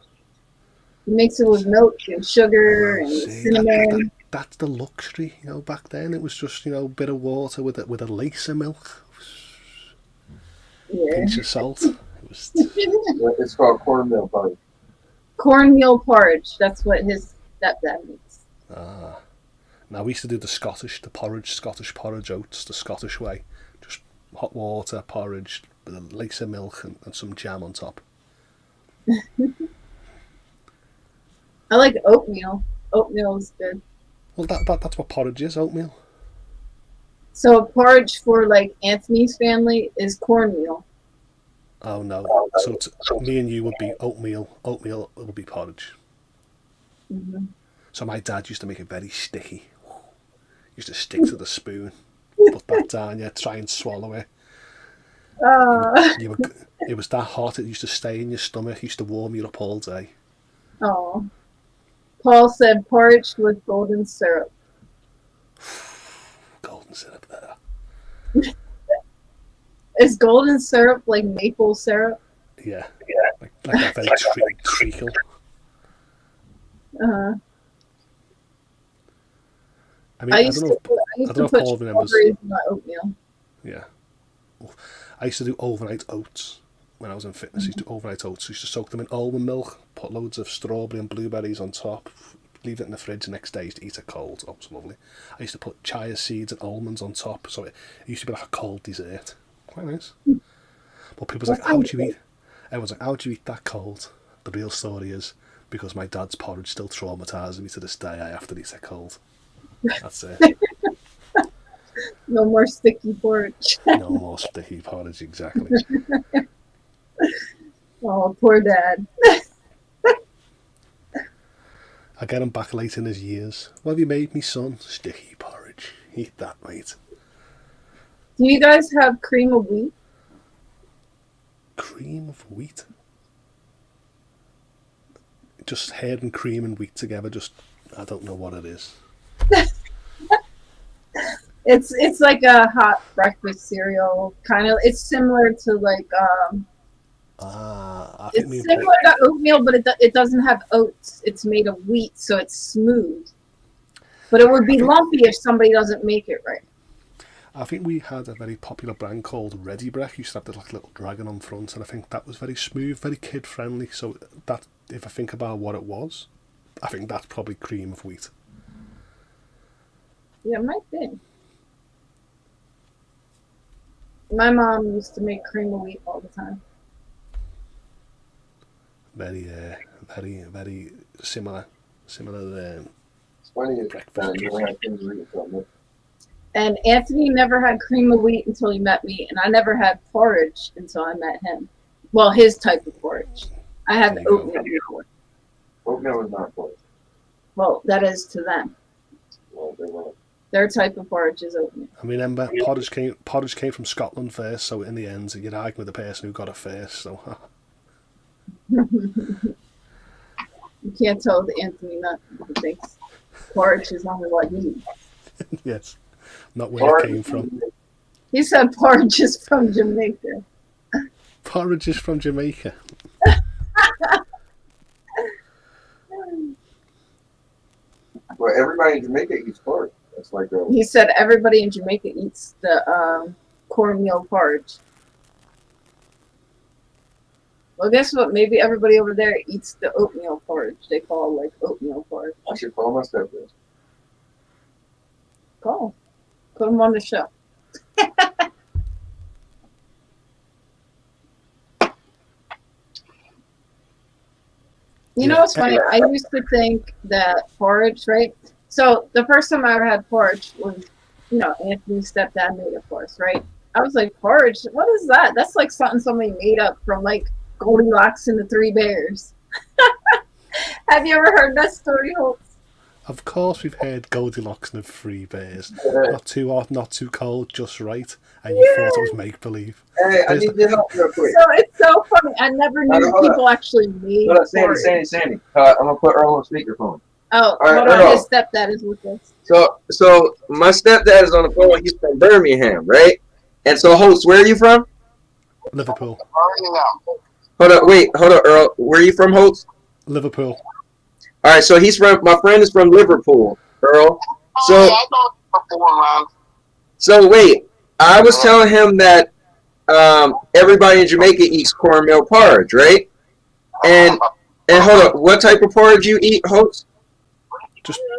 He makes it with milk and sugar and cinnamon. That's the luxury, back then it was just, a bit of water with a lace of milk. Yeah. Pinch of salt. It's called cornmeal porridge. Cornmeal porridge. That's what his stepdad makes. Ah. Now we used to do the Scottish porridge oats, the Scottish way. Just hot water, porridge, with a lace of milk and some jam on top. I like oatmeal. Oatmeal is good. Well, that's what porridge is, oatmeal. So porridge for like Anthony's family is cornmeal. Oh no! So me and you would be oatmeal. Oatmeal would be porridge. Mm-hmm. So my dad used to make it very sticky. Used to stick to the spoon, put that down, try and swallow it. It was that hot. It used to stay in your stomach. It used to warm you up all day. Oh. Paul said porridge with golden syrup. Golden syrup there. Is golden syrup like maple syrup? Yeah. Like that very treacle. I mean, I used don't know to if put Paul remembers. strawberries in my oatmeal. Yeah. I used to do overnight oats when I was in fitness. I used to do overnight oats. I used to soak them in almond milk, put loads of strawberry and blueberries on top, leave it in the fridge the next day to eat it cold. Oh, it's lovely. I used to put chia seeds and almonds on top, so it used to be like a cold dessert. Quite nice. But people's like, how would you eat? Everyone's like, how would you eat that cold? The real story is because my dad's porridge still traumatises me to this day. I have to eat it cold. That's it. No more sticky porridge. No more sticky porridge, exactly. Oh, poor dad. I get him back late in his years. What have you made me, son? Sticky porridge. Eat that, mate. Do you guys have cream of wheat? Cream of wheat? Just head and cream and wheat together. I don't know what it is. It's like a hot breakfast cereal, kind of. It's similar to like it's similar to oatmeal, but it doesn't have oats. It's made of wheat, so it's smooth. But it would be lumpy if somebody doesn't make it right. I think we had a very popular brand called Ready Break. Used to have the little dragon on front, and I think that was very smooth, very kid friendly. So that, if I think about what it was, I think that's probably cream of wheat. Yeah, it might be. My mom used to make cream of wheat all the time. Very similar. It's funny breakfast. And Anthony never had cream of wheat until he met me, and I never had porridge until I met him. Well, his type of porridge. I had oatmeal. Oatmeal is not porridge. Well, that is to them. Well, they won't. Their type of porridge is oatmeal. I mean, remember, porridge came from Scotland first, so in the end, you'd argue with the person who got it first. So, You can't tell the Anthony Nut who thinks porridge is only what he eats. Yes, not where it came from. He said porridge is from Jamaica. Porridge is from Jamaica. Well, everybody in Jamaica eats porridge. That's like He said everybody in Jamaica eats the cornmeal porridge. Well, guess what? Maybe everybody over there eats the oatmeal porridge. They call like oatmeal porridge. I should call my stepdad. Call. Put him on the show. You know what's funny? I used to think that porridge, right? So the first time I ever had porridge was, Anthony's stepdad made it for us, right? I was like, porridge? What is that? That's like something somebody made up from like Goldilocks and the Three Bears. Have you ever heard that story, Holt? Of course, we've heard Goldilocks and the Three Bears. Not too hot, not too cold, just right. And you thought it was make believe. Hey, I need your help real quick. So it's so funny. I never knew people actually made Hold up, porridge. Sandy. I'm gonna put Earl on speakerphone. Oh, All right, hold on. Earl. His stepdad is with us. So my stepdad is on the phone. He's from Birmingham, right? And so, host, where are you from? Liverpool. Hold up, Earl. Where are you from, host? Liverpool. All right, so my friend is from Liverpool, Earl. So wait, I was telling him that everybody in Jamaica eats cornmeal porridge, right? And hold up, what type of porridge you eat, host?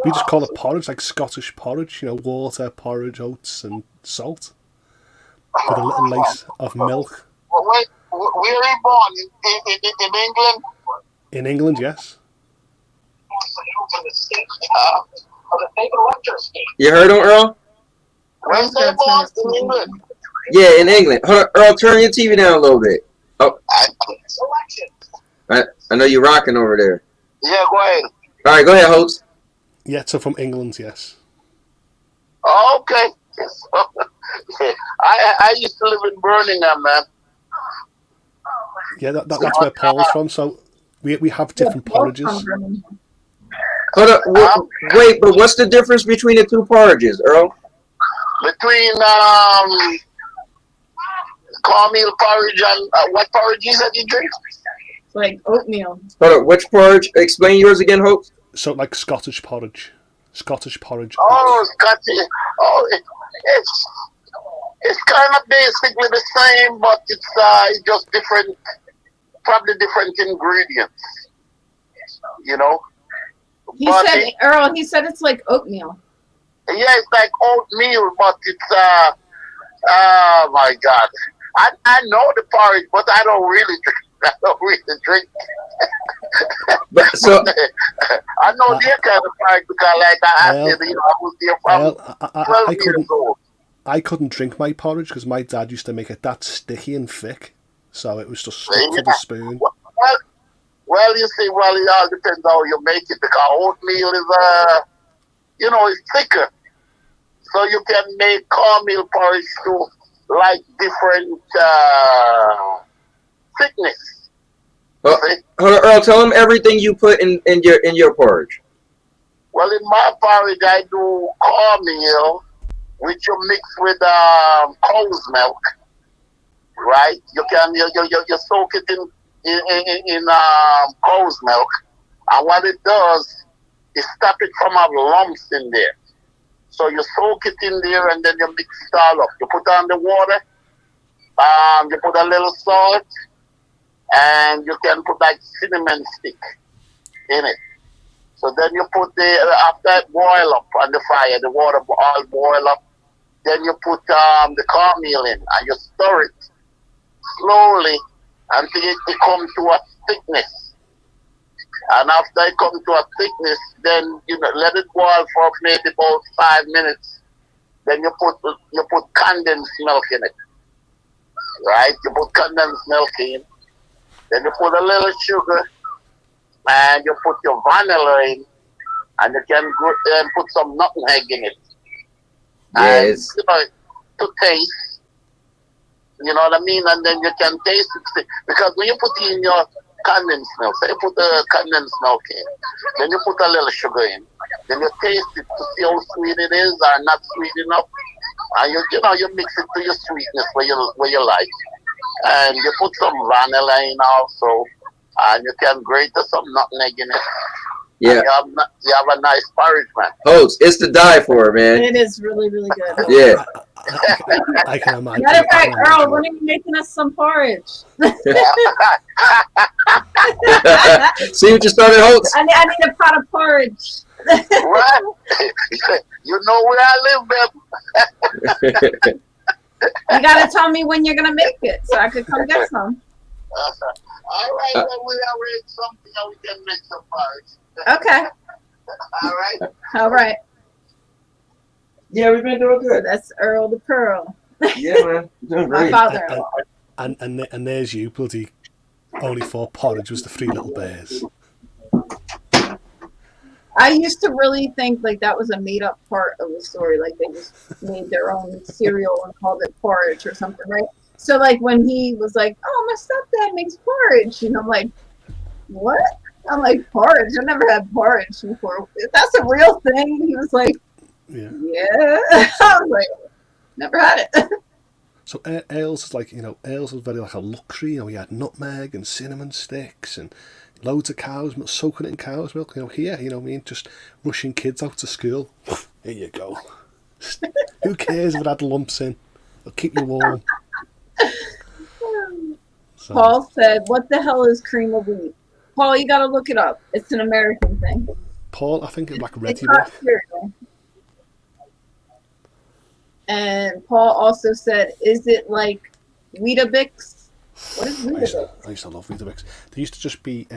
We just call it porridge, like Scottish porridge. Water, porridge, oats, and salt, with a little lace of milk. Wait, where are you born? In England? In England, yes. You heard him, Earl? Where's they born? In England? Yeah, in England. Hold on, Earl, turn your TV down a little bit. Oh, I know you're rocking over there. Yeah, go ahead. All right, go ahead, host. Yeah, so from England, yes. Okay. I used to live in Birmingham, man. Yeah, that's where Paul's from. So we have different porridges. Hold up, wait, but what's the difference between the two porridges, Earl? Between cornmeal porridge and what porridge is that you drink? Like oatmeal. Hold on, which porridge? Explain yours again, Hope. So like Scottish porridge. Scottish porridge. Oh, Scottish. Oh, it's kind of basically the same, but it's just different, probably different ingredients. You know. He said, Earl. He said it's like oatmeal. Yeah, it's like oatmeal, but it's oh my God. I know the porridge, but I don't really drink. I don't really drink. So I know their kind of porridge because, like I said, you know, I was there from 12 years old. I couldn't drink my porridge because my dad used to make it that sticky and thick, so it was just stuck to the spoon. Well, you see, it all depends how you make it because oatmeal is you know, it's thicker, so you can make cornmeal porridge to like different thickness. Earl, tell him everything you put in your porridge. Well, in my porridge, I do cornmeal, which you mix with cow's milk, right? You soak it in cow's milk, and what it does is stop it from having lumps in there. So you soak it in there, and then you mix it all up. You put on the water, you put a little salt, and you can put like cinnamon stick in it. So then you put after it boil up on the fire, the water all boil up. Then you put the cornmeal in, and you stir it slowly until it comes to a thickness. And after it comes to a thickness, then you let it boil for maybe about 5 minutes. Then you put condensed milk in it, right? You put condensed milk in. Then you put a little sugar, and you put your vanilla in, and you can put some nutmeg in it. Yes. And, you know, to taste. You know what I mean? And then you can taste it. Because when you put in your condensed milk, say you put the condensed milk in, then you put a little sugar in, then you taste it to see how sweet it is or not sweet enough. And you mix it to your sweetness where you like. And you put some vanilla in also, and you can grate some nutmeg in it. Yeah. You have a nice porridge, man. Oh, it's to die for, man. It is really, really good. Yeah. I can imagine. Matter of fact, Earl, when are you making us some porridge? See what you started, Holtz? I need a pot of porridge. Right. You know where I live, babe. You gotta tell me when you're gonna make it so I could come get some. All right, well, we arrange something and we can make some porridge. Okay. All right. All right. Yeah, we've been doing good. That's Earl the Pearl. Yeah, man. Doing My great. father-in-law. And there's you, bloody. Only thought porridge was the Three Little Bears. I used to really think like that was a made up part of the story. Like they just made their own cereal and called it porridge or something, right? So like when he was like, "Oh, my stepdad makes porridge," and I'm like, "What?" I'm like, "Porridge? I never had porridge before. That's a real thing." He was like, "Yeah." I was like, "Never had it." So ales is like, ales was very like a luxury. You had nutmeg and cinnamon sticks and loads of cow's milk, soaking it in cow's milk. Here, just rushing kids out to school. Here you go. Who cares if it had lumps in? It'll keep you warm. So. Paul said, "What the hell is cream of wheat?" Paul, you gotta look it up. It's an American thing. Paul, I think it's like ready. It's not cereal. And Paul also said, "Is it like Weetabix?" What is Weetabix? I used to love Weetabix. They used to just be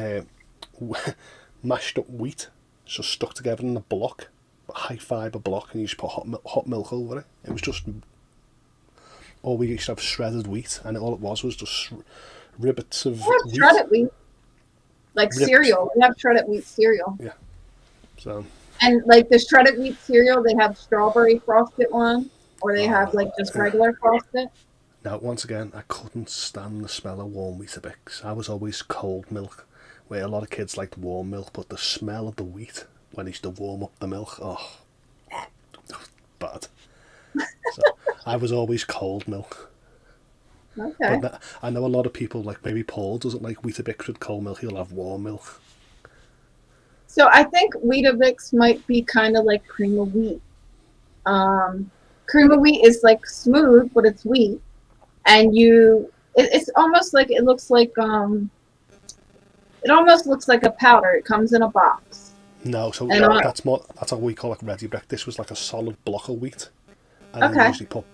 mashed up wheat, just stuck together in a block, a high fibre block, and you just put hot milk over it. It was just, or we used to have shredded wheat, and all it was just ribbits of wheat. Shredded wheat, like ribbits. Cereal. We have shredded wheat cereal. Yeah. So. And like the shredded wheat cereal, they have strawberry frosted one. Or they have like just regular frosted. Now, once again, I couldn't stand the smell of warm Weetabix. I was always cold milk, where a lot of kids liked warm milk, but the smell of the wheat when they used to warm up the milk, bad. So I was always cold milk. Okay. But I know a lot of people, like maybe Paul doesn't like Weetabix with cold milk. He'll have warm milk. So I think Weetabix might be kind of like cream of wheat. Cream of wheat is like smooth, but it's wheat, and it's almost like it looks like it almost looks like a powder. It comes in a box. No, so And that's what we call like ready bread. This was like a solid block of wheat, and then Okay. they usually put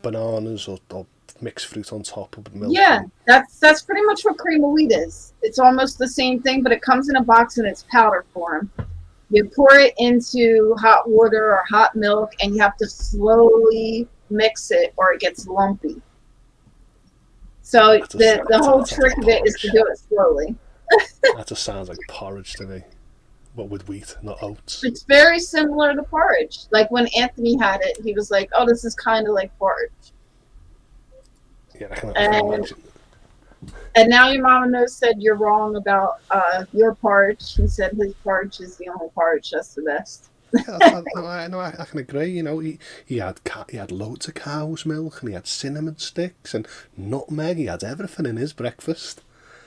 bananas or mixed fruit on top of milk. Yeah, that's pretty much what cream of wheat is. It's almost the same thing, but it comes in a box and it's powder form. You pour it into hot water or hot milk, and you have to slowly mix it, or it gets lumpy. So the whole trick of it is to do it slowly. That just sounds like porridge to me, but with wheat, not oats. It's very similar to porridge. Like when Anthony had it, he was like, "Oh, this is kind of like porridge." Yeah, I can imagine. And now your mama knows said you're wrong about your porridge. He said his porridge is the only porridge that's the best. I can agree. You know, he had loads of cow's milk, and he had cinnamon sticks and nutmeg. He had everything in his breakfast.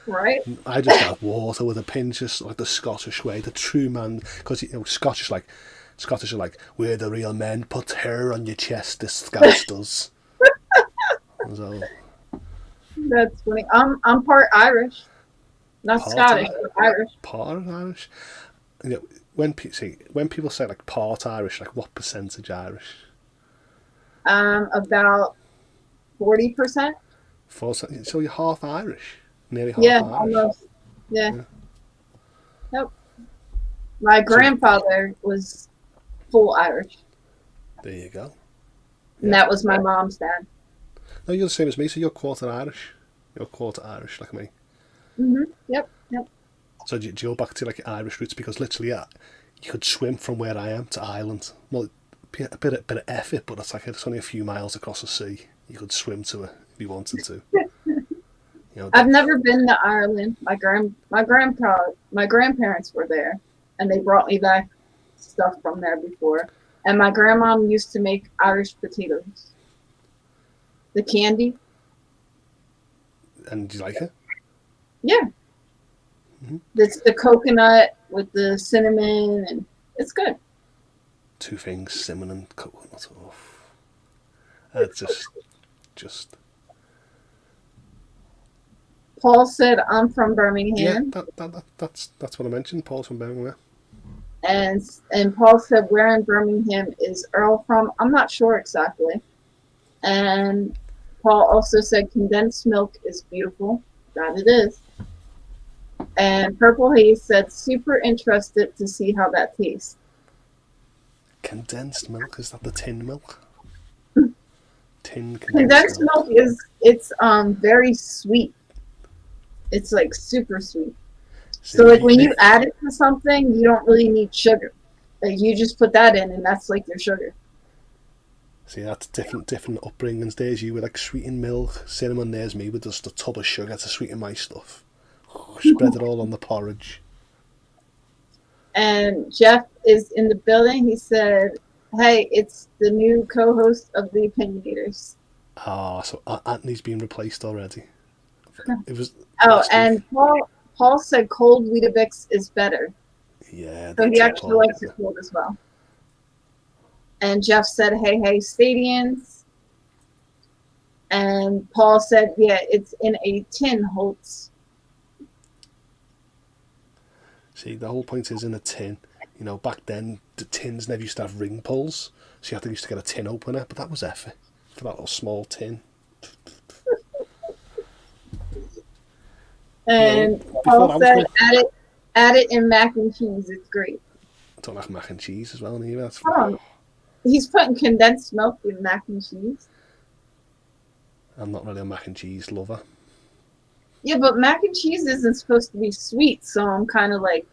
Right. I just had water with a pinch of like the Scottish way, the true man. Because Scottish are like, we're the real men. Put hair on your chest. This Scots does. So. That's funny. I'm part Irish, not Scottish, but Irish. Part Irish. You know, when people say like part Irish, like what percentage Irish? About 40%. So you're half Irish, nearly half Yeah, Irish. almost. Yeah. Nope. My grandfather was full Irish, There you go. and that was my mom's dad. No, you're the same as me, so you're quarter Irish. You're quarter Irish, like me. Yep. So do you go back to like Irish roots? Because literally, you could swim from where I am to Ireland. Well, a bit of effort, but it's only a few miles across the sea. You could swim to it if you wanted to. I've never been to Ireland. My grandparents were there, and they brought me back stuff from there before. And my grandma used to make Irish potatoes. The candy. And do you like it? Yeah. It's the coconut with the cinnamon, and it's good. Two things, cinnamon and coconut. Oh. It's just. Paul said, "I'm from Birmingham." Yeah, that's what I mentioned. Paul's from Birmingham. And Paul said, "Where in Birmingham is Earl from?" I'm not sure exactly. And Paul also said, "Condensed milk is beautiful." That it is. And Purple Haze said, "Super interested to see how that tastes." Condensed milk, is that the tin milk? Condensed milk it's very sweet. It's like super sweet. So like when you add it to something, you don't really need sugar. Like you just put that in, and that's like your sugar. See, that's different upbringings. There's you with like sweetened milk, cinnamon. There's me with just a tub of sugar to sweeten my stuff. Spread it all on the porridge. And Jeff is in the building. He said, "Hey, it's the new co-host of the Opinionators." So Anthony's been replaced already. It was. And Paul said cold Weetabix is better. Yeah. So he actually likes it cold as well. And Jeff said, "Hey, Stadians." And Paul said, "Yeah, it's in a tin, Holtz." See, the whole point is in a tin. You know, back then the tins never used to have ring pulls, so you used to get a tin opener. But that was effort for that little small tin. And Paul said, "Add it in mac and cheese. It's great." I don't like mac and cheese as well, either. He's putting condensed milk in mac and cheese. I'm not really a mac and cheese lover. Yeah, but mac and cheese isn't supposed to be sweet, so I'm kind of like,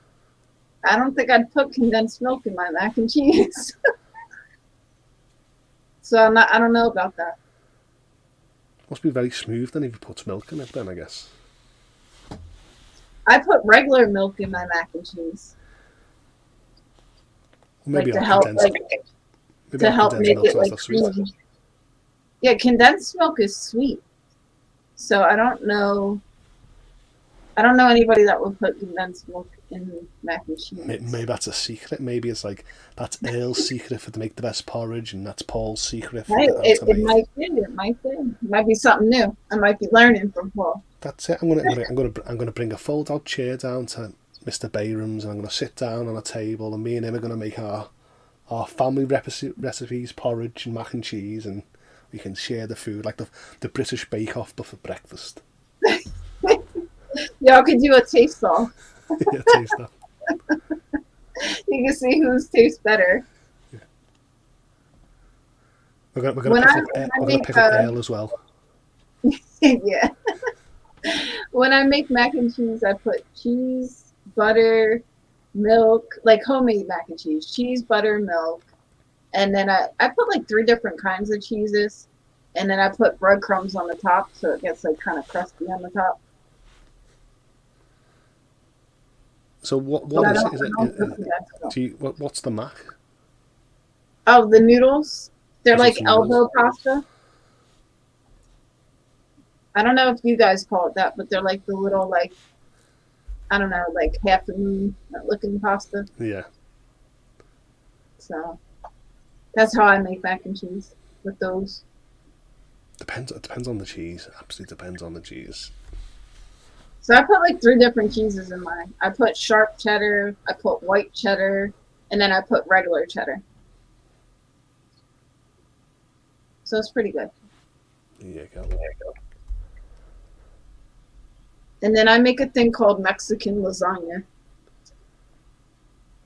I don't think I'd put condensed milk in my mac and cheese. So I don't know about that. Must be very smooth then if you put milk in it then, I guess. I put regular milk in my mac and cheese. Well, maybe to help make it like creamy. Yeah, condensed milk is sweet. So I don't know. I don't know anybody that would put condensed milk in mac and cheese. Maybe that's a secret. Maybe it's like that's Earl's secret for to make the best porridge, and that's Paul's secret for Right. how It to make. might be. It might be. It might be something new. I might be learning from Paul. That's it. I'm gonna bring a fold-out chair down to Mr. Bayram's, and I'm gonna sit down on a table, and me and him are gonna make our family recipes, porridge and mac and cheese, and we can share the food like the British Bake Off, but for breakfast. Y'all could do a taste off. Yeah, taste off. You can see whose tastes better. Yeah. We're gonna pick up ale as well. Yeah. When I make mac and cheese, I put cheese, butter, milk, like homemade mac and cheese, butter, milk, and then I put like 3 different kinds of cheeses, and then I put breadcrumbs on the top so it gets like kind of crusty on the top. So what's the mac? Oh, the noodles. They're Is it like some elbow noodles? pasta. I don't know if you guys call it that, but they're like the little, like, I don't know, like half a moon looking pasta. Yeah. So that's how I make mac and cheese with those. It depends on the cheese. Absolutely depends on the cheese. So I put like 3 different cheeses in mine. I put sharp cheddar, I put white cheddar, and then I put regular cheddar. So it's pretty good. Yeah, go. And then I make a thing called Mexican lasagna.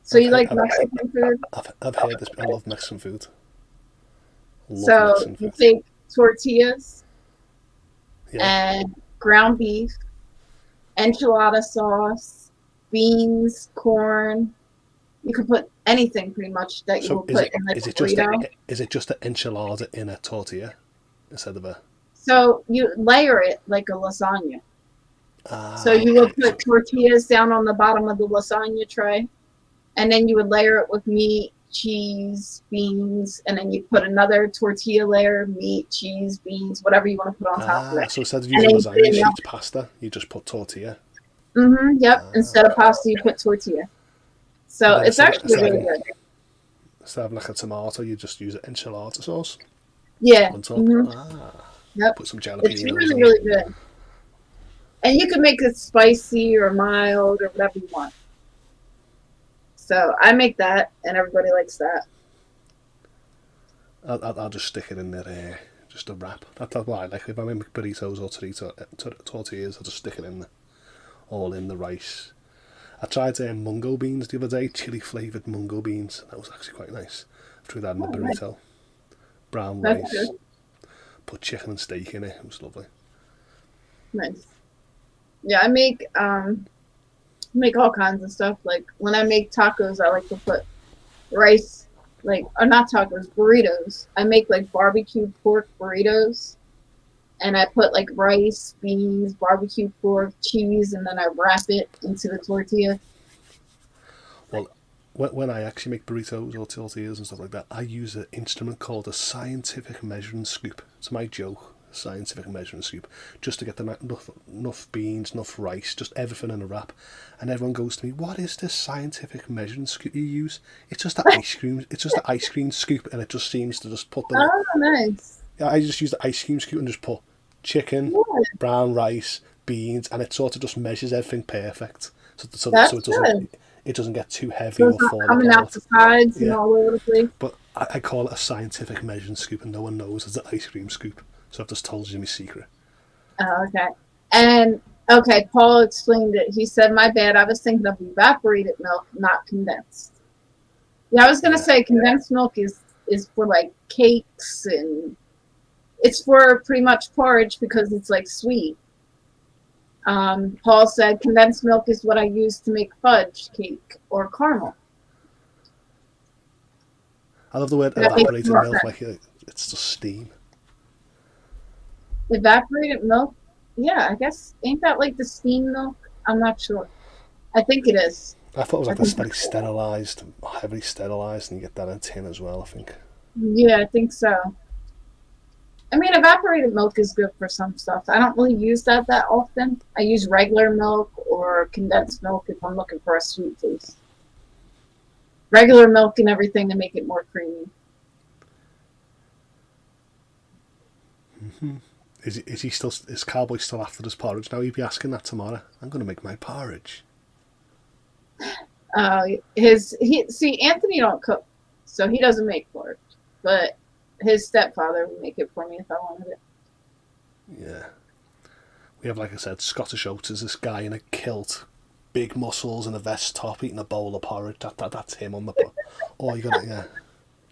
So you like Mexican food? I've heard this. I love Mexican food. So you take tortillas and ground beef, enchilada sauce, beans, corn. You can put anything pretty much that you will put in like a burrito. Is it just an enchilada in a tortilla instead of a? So you layer it like a lasagna. So you would put tortillas down on the bottom of the lasagna tray, and then you would layer it with meat, cheese, beans, and then you put another tortilla layer, meat, cheese, beans, whatever you want to put on top of it. So instead of using lasagna sheets pasta, you just put tortilla. Yep. Instead of pasta, you put tortilla. So it's actually really good. Instead of like a tomato, you just use enchilada sauce. Yeah. On top. Yep. Put some jalapenos. It's really, really good. And you can make it spicy or mild or whatever you want. So I make that, and everybody likes that. I'll just stick it in there, just a wrap. That's why I like if I make burritos or tortillas, I'll just stick it in there, all in the rice. I tried mungo beans the other day, chili flavoured mungo beans. That was actually quite nice. I threw that in the burrito. Nice. Brown rice. Good. Put chicken and steak in it. It was lovely. Nice. Yeah, I make all kinds of stuff. Like when I make tacos, I like to put rice, or not tacos, burritos. I make like barbecue pork burritos, and I put like rice, beans, barbecue pork, cheese, and then I wrap it into the tortilla. Well, when I actually make burritos or tortillas and stuff like that, I use an instrument called a scientific measuring scoop. It's my joke. Scientific measuring scoop, just to get enough beans, enough rice, just everything in a wrap. And everyone goes to me, "What is this scientific measuring scoop you use?" It's just the ice cream. It's just the ice cream scoop, and it just seems to just put them. Oh, nice. I just use the ice cream scoop and just put chicken, brown rice, beans, and it sort of just measures everything perfect. So it doesn't get too heavy so or it's not fall coming apart. out the sides and all over the place. But I call it a scientific measuring scoop, and no one knows it's an ice cream scoop. So I've just told you my secret. Oh, okay. And, okay, Paul explained it. He said, my bad, I was thinking of evaporated milk, not condensed. Yeah, I was going to say condensed milk is for, like, cakes, and it's for pretty much porridge because it's, like, sweet. Paul said condensed milk is what I use to make fudge cake or caramel. I love the word evaporated milk, like it's just steam. Evaporated milk? Yeah, I guess. Ain't that like the steam milk? I'm not sure. I think it is. I thought it was like this very sterilised, heavily sterilised, and you get that in a tin as well, I think. Yeah, I think so. I mean, evaporated milk is good for some stuff. I don't really use that often. I use regular milk or condensed milk if I'm looking for a sweet taste. Regular milk and everything to make it more creamy. Mm-hmm. Is Cowboy still after his porridge now? He'd be asking that tomorrow. I'm going to make my porridge. Anthony don't cook, so he doesn't make porridge. But his stepfather would make it for me if I wanted it. Yeah. We have, like I said, Scottish Oats is this guy in a kilt, big muscles and a vest top eating a bowl of porridge. That's him on the oh, you got it, yeah.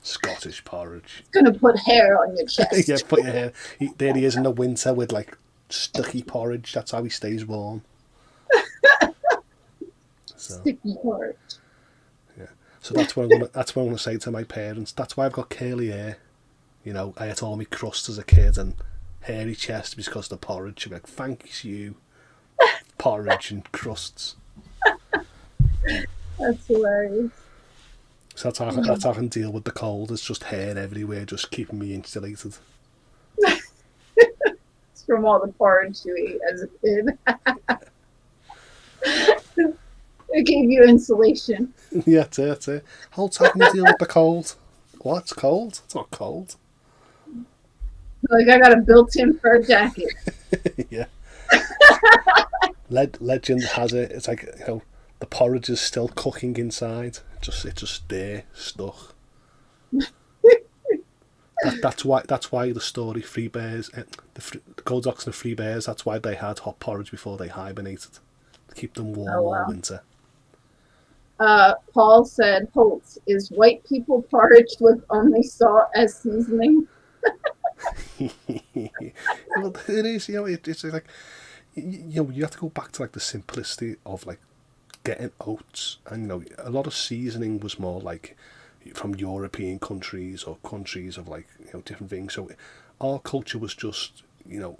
Scottish porridge. It's gonna put hair on your chest. Yeah, put your hair. There he is in the winter with like sticky porridge. That's how he stays warm. Sticky porridge. Yeah. So that's what I'm gonna say to my parents. That's why I've got curly hair. You know, I had all my crust as a kid and hairy chest because of the porridge. I'm like, thanks you, porridge and crusts. That's hilarious. So that's how I can deal with the cold. It's just hair everywhere, just keeping me insulated. It's from all the porridge you ate as a kid. It gave you insulation. Yeah, that's it. How can you deal with the cold? What? It's cold? It's not cold. Like I got a built-in fur jacket. Yeah. Legend has it. It's like, you know, the porridge is still cooking inside. It's just there, stuck. That's why the story Three Bears, the Gold Ox and the Three Bears. That's why they had hot porridge before they hibernated, to keep them warm all winter. Paul said, "Holtz, is white people porridge with only salt as seasoning?" Well, it is. You know, it's like, you know, you have to go back to like the simplicity of like getting oats, and you know, a lot of seasoning was more like from European countries or countries of like, you know, different things. So our culture was just, you know,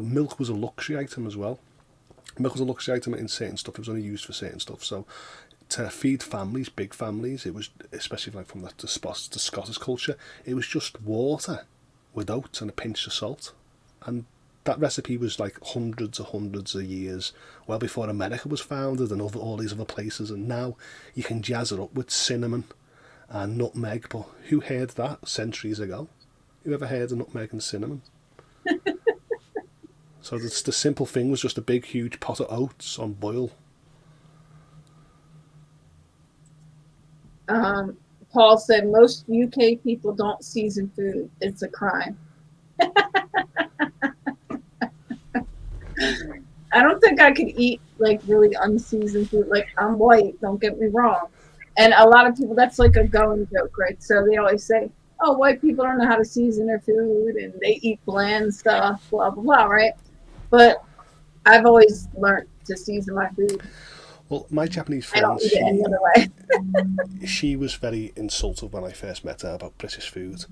milk was a luxury item as well. Milk was a luxury item in certain stuff. It was only used for certain stuff. So to feed families, big families, it was, especially like from the Scottish culture, it was just water with oats and a pinch of salt. And that recipe was like hundreds of years, well before America was founded and all these other places. And now you can jazz it up with cinnamon and nutmeg. But who heard that centuries ago? Who ever heard of nutmeg and cinnamon? So the simple thing was just a big, huge pot of oats on boil. Paul said, most UK people don't season food. It's a crime. I don't think I could eat like really unseasoned food. Like, I'm white, don't get me wrong. And a lot of people, that's like a going joke, right? So they always say, oh, white people don't know how to season their food and they eat bland stuff, blah, blah, blah, right? But I've always learned to season my food. Well, my Japanese friend, I don't eat it any other way. she was very insulted when I first met her about British food.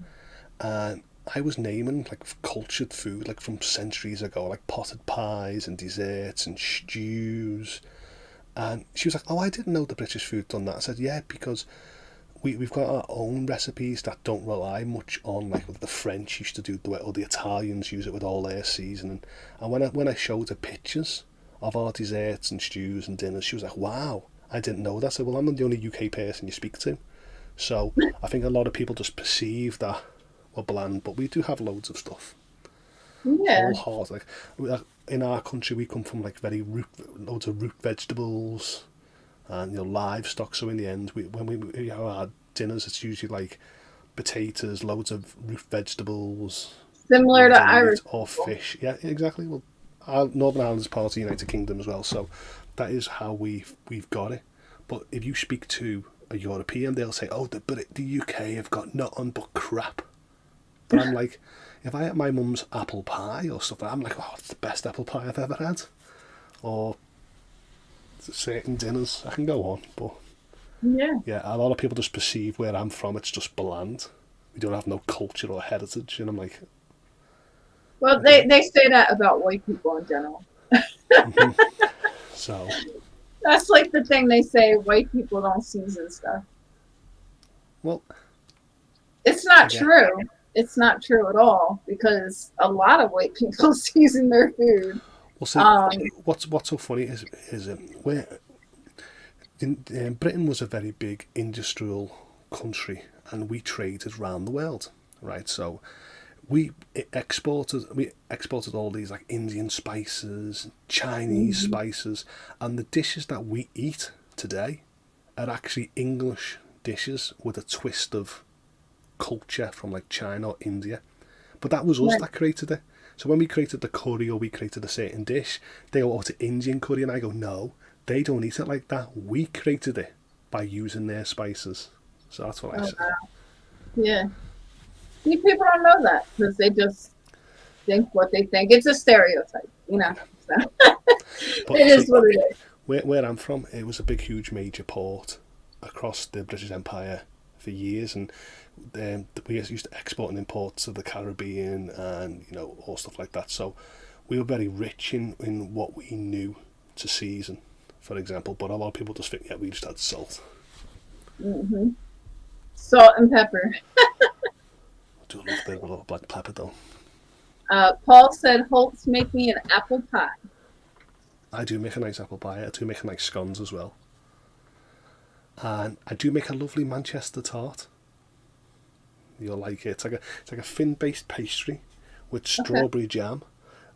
And I was naming like cultured food, like from centuries ago, like potted pies and desserts and stews. And she was like, oh, I didn't know the British food done that. I said, yeah, because we've got our own recipes that don't rely much on like what the French used to do, or the Italians use it with all their seasoning. And when I showed her pictures of our desserts and stews and dinners, she was like, wow, I didn't know that. I said, well, I'm the only UK person you speak to. So I think a lot of people just perceive that we're bland, but we do have loads of stuff. Yeah. All hard. Like in our country, we come from like loads of root vegetables and, you know, livestock. So in the end, when we have our dinners, it's usually like potatoes, loads of root vegetables. Similar to Irish or fish. Yeah, exactly. Well, our Northern Ireland is part of the United Kingdom as well, so that is how we've got it. But if you speak to a European, they'll say, oh, the UK have got nothing but crap. But I'm like, if I had my mum's apple pie or stuff, I'm like, oh, it's the best apple pie I've ever had. Or certain dinners, I can go on, but yeah, a lot of people just perceive where I'm from, it's just bland. We don't have no culture or heritage, and I'm like, well, they say that about white people in general. So that's like the thing they say, white people don't season stuff. Well, it's not true. it's not true at all because a lot of white people season their food. Well, see, what's so funny is where Britain was a very big industrial country, and we traded around the world, right? So we exported all these like Indian spices, Chinese spices, and the dishes that we eat today are actually English dishes with a twist of culture from like China or India. But that was us that created it. So when we created the curry or we created a certain dish, they go, oh, it's Indian curry, and I go, no, they don't eat it like that. We created it by using their spices. So that's what I say. Wow. Yeah. See, people don't know that because they just think what they think. It's a stereotype, you know. So. It is what it is. Where I'm from, it was a big, huge, major port across the British Empire for years, and we used to export and import to the Caribbean and all stuff like that. So we were very rich in what we knew to season, for example. But a lot of people just think, yeah, we just had salt. Mm-hmm. Salt and pepper. I do love a bit of black pepper though. Paul said, Holtz, make me an apple pie. I do make a nice apple pie. I do make a nice scones as well. And I do make a lovely Manchester tart. You'll like it. It's like a thin-based pastry with strawberry jam,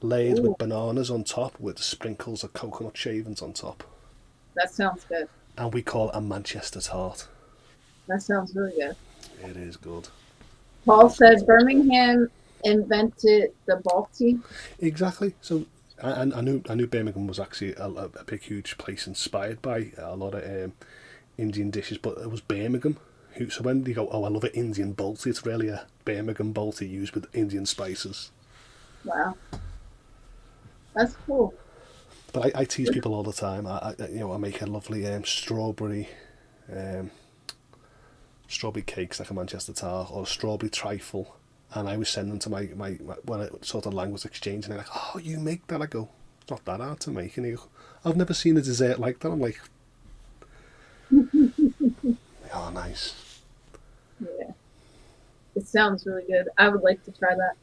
layered with bananas on top, with sprinkles of coconut shavings on top. That sounds good. And we call it a Manchester tart. That sounds really good. It is good. Paul said Birmingham invented the Balti. Exactly. So I knew Birmingham was actually a big, huge place inspired by a lot of Indian dishes, but it was Birmingham. So when you go, oh, I love an Indian balti, it's really a Birmingham balti used with Indian spices. Wow. That's cool. But I tease people all the time. I make a lovely strawberry cakes like a Manchester tart or a strawberry trifle, and I always send them to my when it sort of language exchange, and they're like, oh, you make that? I go, it's not that hard to make. And they go, I've never seen a dessert like that. I'm like, oh, nice. Yeah. It sounds really good. I would like to try that.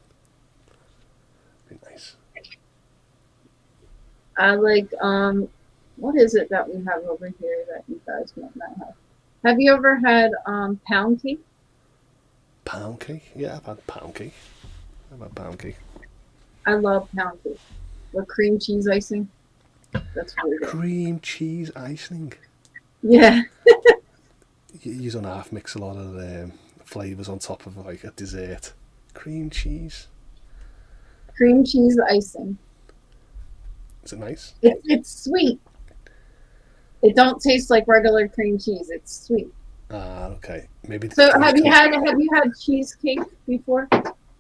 Be nice. I like, what is it that we have over here that you guys might not have? Have you ever had pound cake? Pound cake? Yeah, I've had pound cake. I love pound cake. With cream cheese icing. That's really good. Cream cheese icing? Yeah. You don't half mix a lot of flavours on top of like a dessert. Cream cheese? Cream cheese icing. Is it nice? It's sweet. It don't taste like regular cream cheese. It's sweet. Ah, okay. Maybe. So have you had cheesecake before?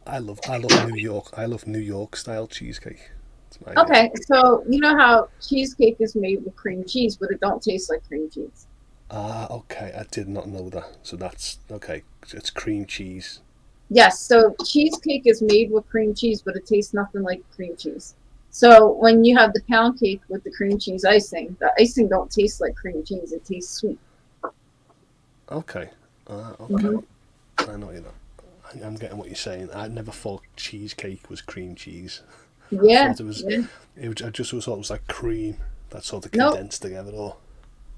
I love New York. I love New York style cheesecake. Okay, so you know how cheesecake is made with cream cheese, but it don't taste like cream cheese. Ah, okay. I did not know that. So that's okay. It's cream cheese. Yes. So cheesecake is made with cream cheese, but it tastes nothing like cream cheese. So when you have the pound cake with the cream cheese icing, the icing don't taste like cream cheese. It tastes sweet. Okay. Okay. I know I'm getting what you're saying. I never thought cheesecake was cream cheese. Yeah. I thought I just thought it was like cream that sort of condensed together. Or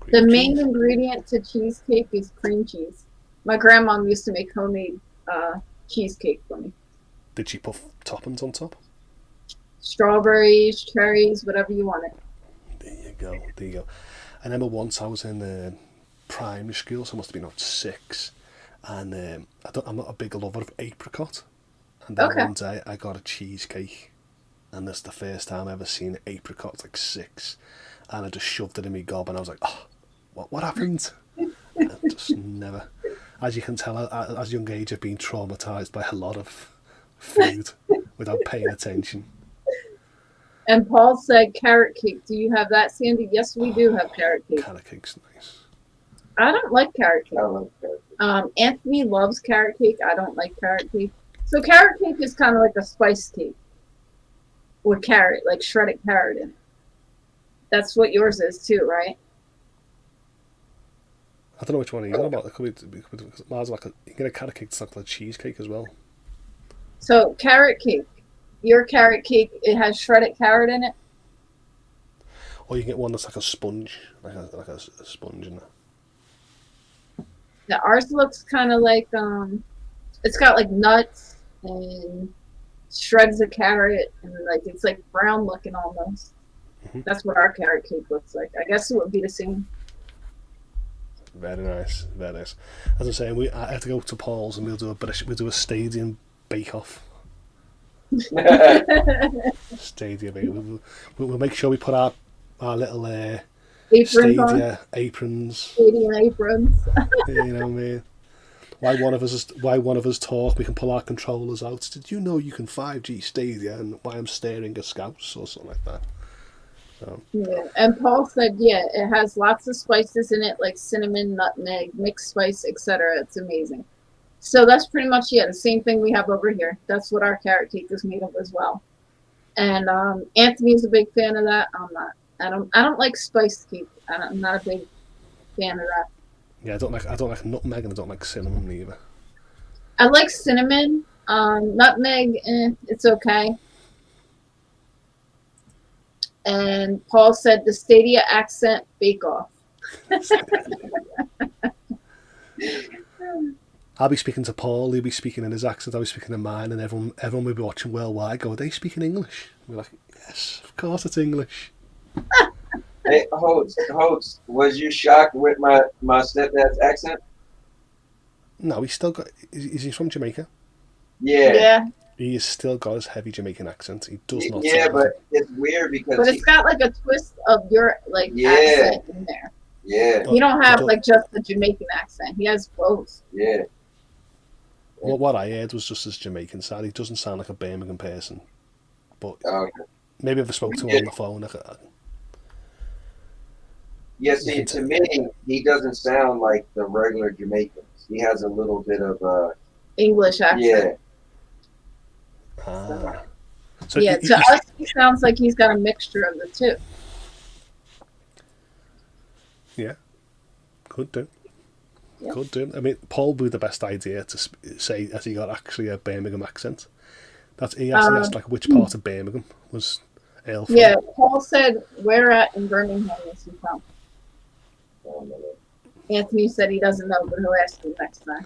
the main ingredient to cheesecake is cream cheese. My grandma used to make homemade cheesecake for me. Did she put toppings on top? Strawberries, cherries, whatever you wanted. There you go. I remember once I was in primary school, so I must have been about 6, and I'm not a big lover of apricot. And then one day I got a cheesecake, and that's the first time I ever seen an apricot. It's like 6, and I just shoved it in my gob, and I was like, oh, what happened? And I just never. As you can tell, at a young age, I've been traumatized by a lot of food without paying attention. And Paul said carrot cake. Do you have that, Sandy? Yes, we do have carrot cake. Carrot cake's nice. I don't like carrot cake. I love carrot cake. Anthony loves carrot cake. I don't like carrot cake. So carrot cake is kind of like a spice cake with carrot, like shredded carrot in it. That's what yours is too, right? I don't know which one you're on about. It could be, mine's like you get a carrot cake that's like a cheesecake as well. So carrot cake. Your carrot cake, it has shredded carrot in it. Or you can get one that's like a sponge, like a sponge in there. Now ours looks kind of like it's got like nuts and shreds of carrot and like it's like brown looking almost. Mm-hmm. That's what our carrot cake looks like. I guess it would be the same. Very nice, very nice. As I'm saying, I have to go to Paul's and we'll do a stadium bake-off. Stadium bake. We'll make sure we put our little Stadia aprons. Stadium aprons. You know what I mean? Why one of us talk, we can pull our controllers out. Did you know you can 5G Stadia? And why I'm staring at Scouts or something like that. So. Yeah, and Paul said, yeah, it has lots of spices in it, like cinnamon, nutmeg, mixed spice, etc. It's amazing. So that's pretty much the same thing we have over here. That's what our carrot cake is made of as well. And Anthony's a big fan of that. I'm not. I don't like spiced cake. I'm not a big fan of that. Yeah, I don't like nutmeg and I don't like cinnamon either. I like cinnamon. Nutmeg, it's okay. And Paul said the Stadia accent bake-off. I'll be speaking to Paul, he'll be speaking in his accent, I'll be speaking in mine, and everyone will be watching worldwide. Go, are they speaking English? We're like, yes, of course it's English. Hey, Holtz, was you shocked with my stepdad's accent? No, he's still got. Is he from Jamaica? Yeah. Yeah. He's still got his heavy Jamaican accent. He does not. Yeah, but it's weird because. But it's got like a twist of your accent in there. Yeah. You don't have like just the Jamaican accent. He has both. Yeah. Well, what I heard was just his Jamaican side. He doesn't sound like a Birmingham person. But maybe if I spoke to him on the phone. Yeah, see, to me, he doesn't sound like the regular Jamaicans. He has a little bit of English accent. Yeah. So yeah, to us, he sounds like he's got a mixture of the two. Yeah, could do. Yeah. Could do. I mean, Paul would be the best idea to say that he got actually a Birmingham accent. He asked like which part of Birmingham was Ale from. Yeah, Paul said where at in Birmingham is he from? Anthony said he doesn't know, but he'll ask you next time.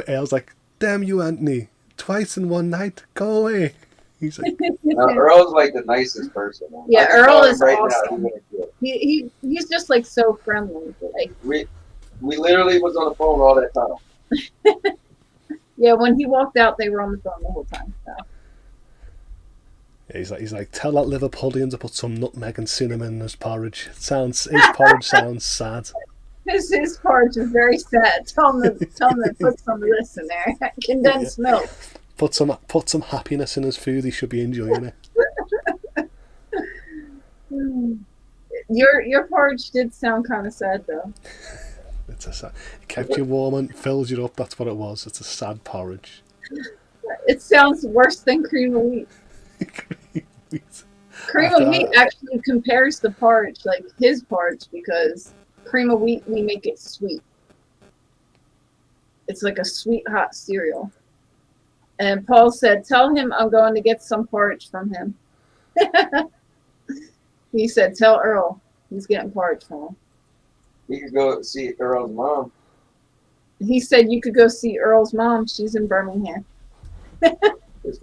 Ale's like, damn you, Anthony. Twice in one night. Go away. He's like, Earl's like the nicest person. Yeah, Earl is awesome. He's just like so friendly. Like, we literally was on the phone all that time. Yeah, when he walked out, they were on the phone the whole time. So. Yeah, he's like, tell that Liverpudlian to put some nutmeg and cinnamon in his porridge. His porridge sounds sad. His porridge is very sad. Tell him to put some of this in there. Condensed milk. Put some happiness in his food. He should be enjoying it. Your porridge did sound kind of sad though. It's a sad. It kept you warm and fills you up. That's what it was. It's a sad porridge. It sounds worse than cream of wheat. Cream of wheat actually compares the porridge, like his porridge, because cream of wheat, we make it sweet. It's like a sweet hot cereal. And Paul said, tell him I'm going to get some porridge from him. He said, tell Earl he's getting porridge from him. You could go see Earl's mom. He said you could go see Earl's mom. She's in Birmingham. His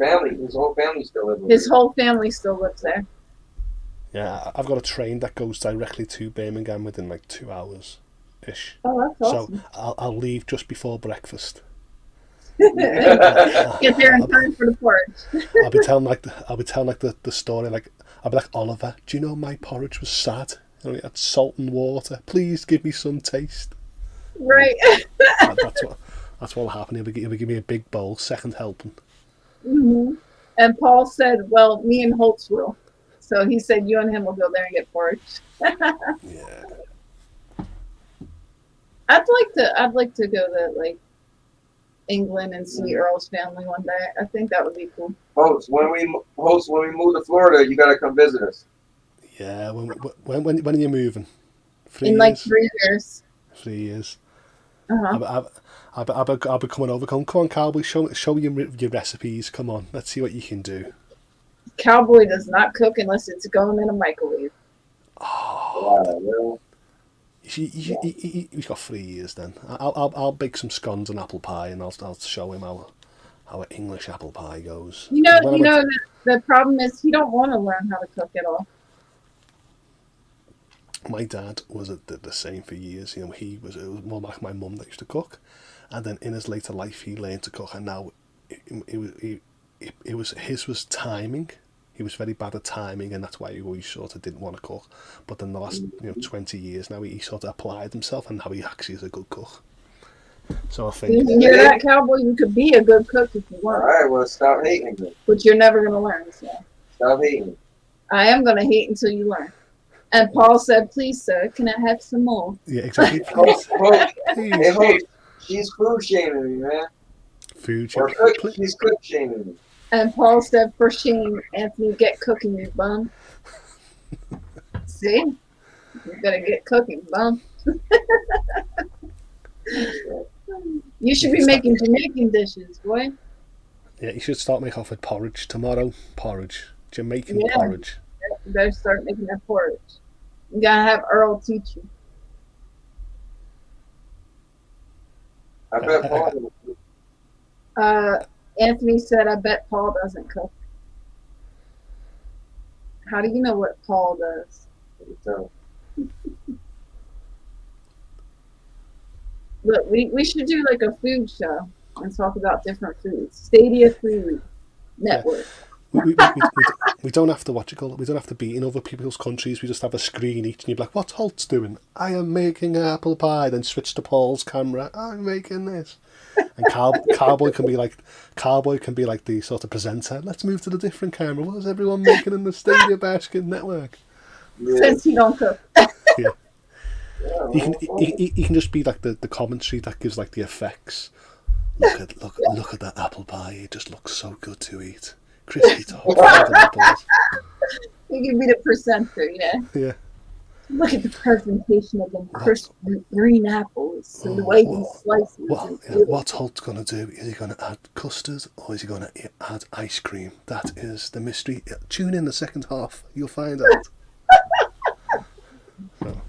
whole family still lives there. His whole family still lives there. Yeah, I've got a train that goes directly to Birmingham within like 2 hours ish. Oh, that's awesome. So I'll leave just before breakfast. Get there in time for the porridge. I'll be telling the story like I'll be like, Oliver, do you know my porridge was sad? And we had salt and water. Please give me some taste. Right. That's what'll happen. He'll give me a big bowl, second helping. Mm-hmm. And Paul said, well, me and Holtz will. So he said you and him will go there and get porridge. Yeah. I'd like to go to like England and see Earl's family one day. I think that would be cool. Holtz, when we move to Florida, you gotta come visit us. Yeah, when are you moving? 3 in years? like 3 years. 3 years. I'll be coming over. Come on, Cowboy. Show your recipes. Come on, let's see what you can do. Cowboy does not cook unless it's going in a microwave. Oh, he's got 3 years then. I'll bake some scones and apple pie, and I'll show him how English apple pie goes. The problem is he don't want to learn how to cook at all. My dad was the same for years. You know, it was more like my mum that used to cook, and then in his later life he learned to cook, and now his was timing. He was very bad at timing, and that's why he always sort of didn't want to cook. But in the last 20 years now, he sort of applied himself, and now he actually is a good cook. So I think you hear that, Cowboy? You could be a good cook if you want. All right, well, stop hating me. But you're never going to learn. So. Stop hating me. I am going to hate until you learn. And Paul said, "Please, sir, can I have some more?" Yeah, exactly. Please. Hey, Hope, she's food shaming me, man. Food shaming. She's cook shaming me. And Paul said, "For shame, Anthony, get cooking, you bum." See? You better get cooking, bum. You should be making Jamaican dishes, boy. Yeah, you should start making off with porridge tomorrow. Porridge. Jamaican porridge. You better start making that porridge. You gotta have Earl teach you. I bet Paul. Anthony said, "I bet Paul doesn't cook." How do you know what Paul does? Look, we should do like a food show and talk about different foods. Stadia Food Network. Yeah. We don't have to We don't have to be in other people's countries. We just have a screen each, and you're like, "What's Holt's doing?" "I am making apple pie." Then switch to Paul's camera. "I'm making this." And Cowboy can be like the sort of presenter. "Let's move to the different camera. What is everyone making in the SandieBeachez network?" Since he don't cook. Yeah. He can just be like the commentary that gives like the effects. Look at that apple pie. It just looks so good to eat. Crispy top. Apples. He can be the presenter, Yeah. Look at the presentation of them crisp green apples and the way he slices. What's Holt going to do? Is he going to add custard or is he going to add ice cream? That is the mystery. Tune in the second half. You'll find out. So.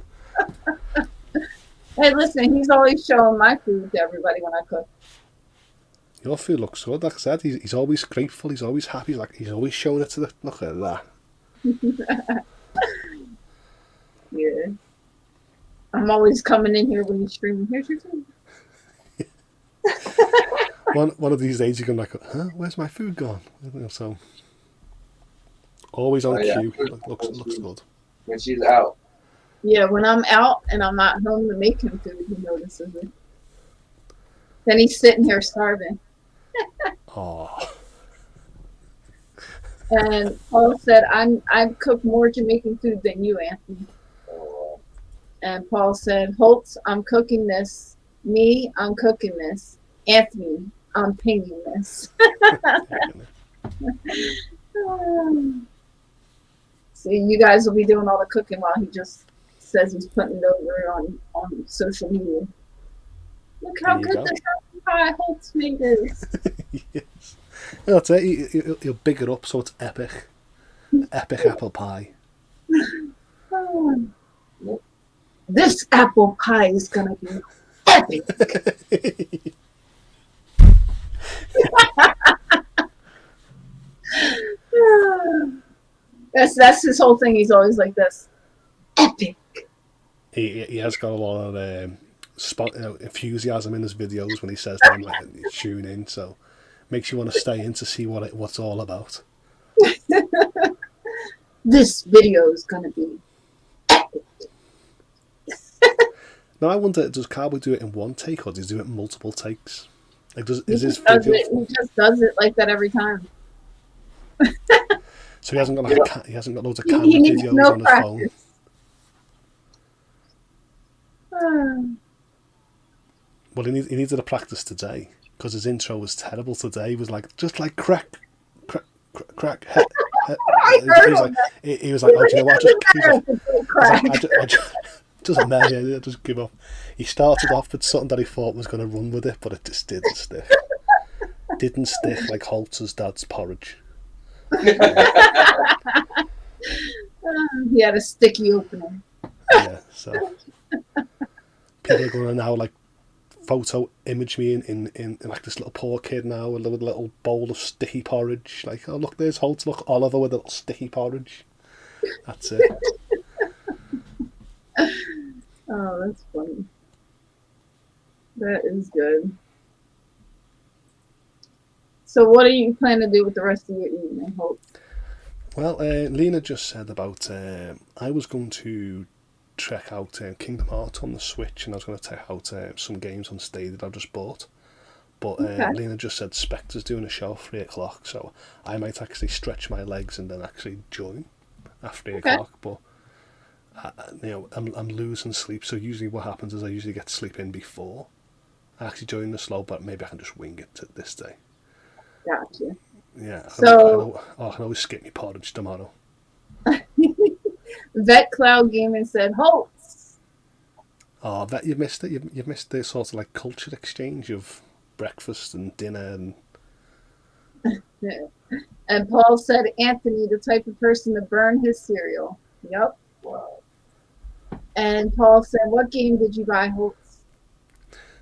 Hey, listen, he's always showing my food to everybody when I cook. Your food looks good. Like I said, he's always grateful. He's always happy. He's always showing it to the... Look at that. Yeah. I'm always coming in here when you're streaming. Here's your food. One of these days you're going to like, "Huh? Where's my food gone?" So always on cue. Looks good. When she's out. Yeah, when I'm out and I'm not home to make him food, he notices it. Then he's sitting here starving. Oh. And Paul said, I cook more Jamaican food than you, Anthony. And Paul said, Holtz, I'm cooking this. Me, I'm cooking this. Anthony, I'm painting this. So you guys will be doing all the cooking while he just says he's putting it over on social media. Look how good this apple pie Holtz made is. Yes. That's it. He'll big it up so it's epic. Epic apple pie. This apple pie is going to be epic. That's his whole thing. He's always like this. Epic. He has got a lot of enthusiasm in his videos when he says them, like, tune in, so makes you want to stay in to see what's all about. This video is going to be epic. Now I wonder, does Cowboy do it in one take or does he do it in multiple takes? Like, He just does it like that every time. So he hasn't got loads of camera videos on his phone. Well, he needed a practice today because his intro was terrible today. He was like, just like crack. He was like, oh, do you know what? doesn't matter. Yeah, just give up. He started off with something that he thought was going to run with it, but it just didn't stick. Didn't stick like Holtz's dad's porridge. He had a sticky opening. Yeah, so people are going to now like photo image me in like this little poor kid now with a little bowl of sticky porridge. Like, oh look, there's Holtz. Look, Oliver with a little sticky porridge. That's it. Oh, that's funny. That is good. So what are you planning to do with the rest of your evening, Hope? Well, Lena just said about I was going to check out Kingdom Hearts on the Switch, and I was going to check out some games on Stadia that I've just bought. But Lena just said Spectre's doing a show at 3 o'clock, so I might actually stretch my legs and then actually join at 3 o'clock. But I'm losing sleep, so usually what happens is I usually get sleep in before I actually join the slow, but maybe I can just wing it this day. Gotcha. Yeah, So I can always skip my porridge tomorrow. Vet Cloud Gaming said, Hope. Oh, that you've missed it. You've missed the sort of like culture exchange of breakfast and dinner and. And Paul said, Anthony, the type of person to burn his cereal. Yep. Wow. And Paul said, what game did you buy, Hope?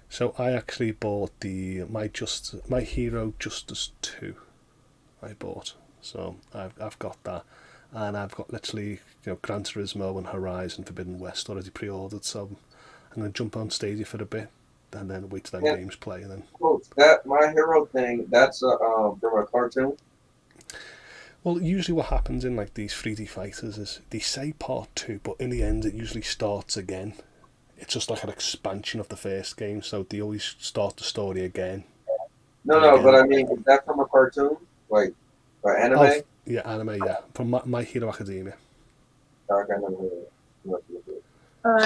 So I actually bought My Hero Justice 2. I bought, so I've got that, and I've got literally Gran Turismo and Horizon Forbidden West already pre-ordered. So I'm gonna jump on Stadia for a bit, and then wait till them games play, and then. Well, that My Hero thing, that's from a cartoon. Well, usually what happens in like these 3D fighters is they say part 2, but in the end it usually starts again. It's just like an expansion of the first game, so they always start the story again. No, but I mean, is that from a cartoon? Like anime? Oh, yeah, anime, yeah. From My Hero Academia. I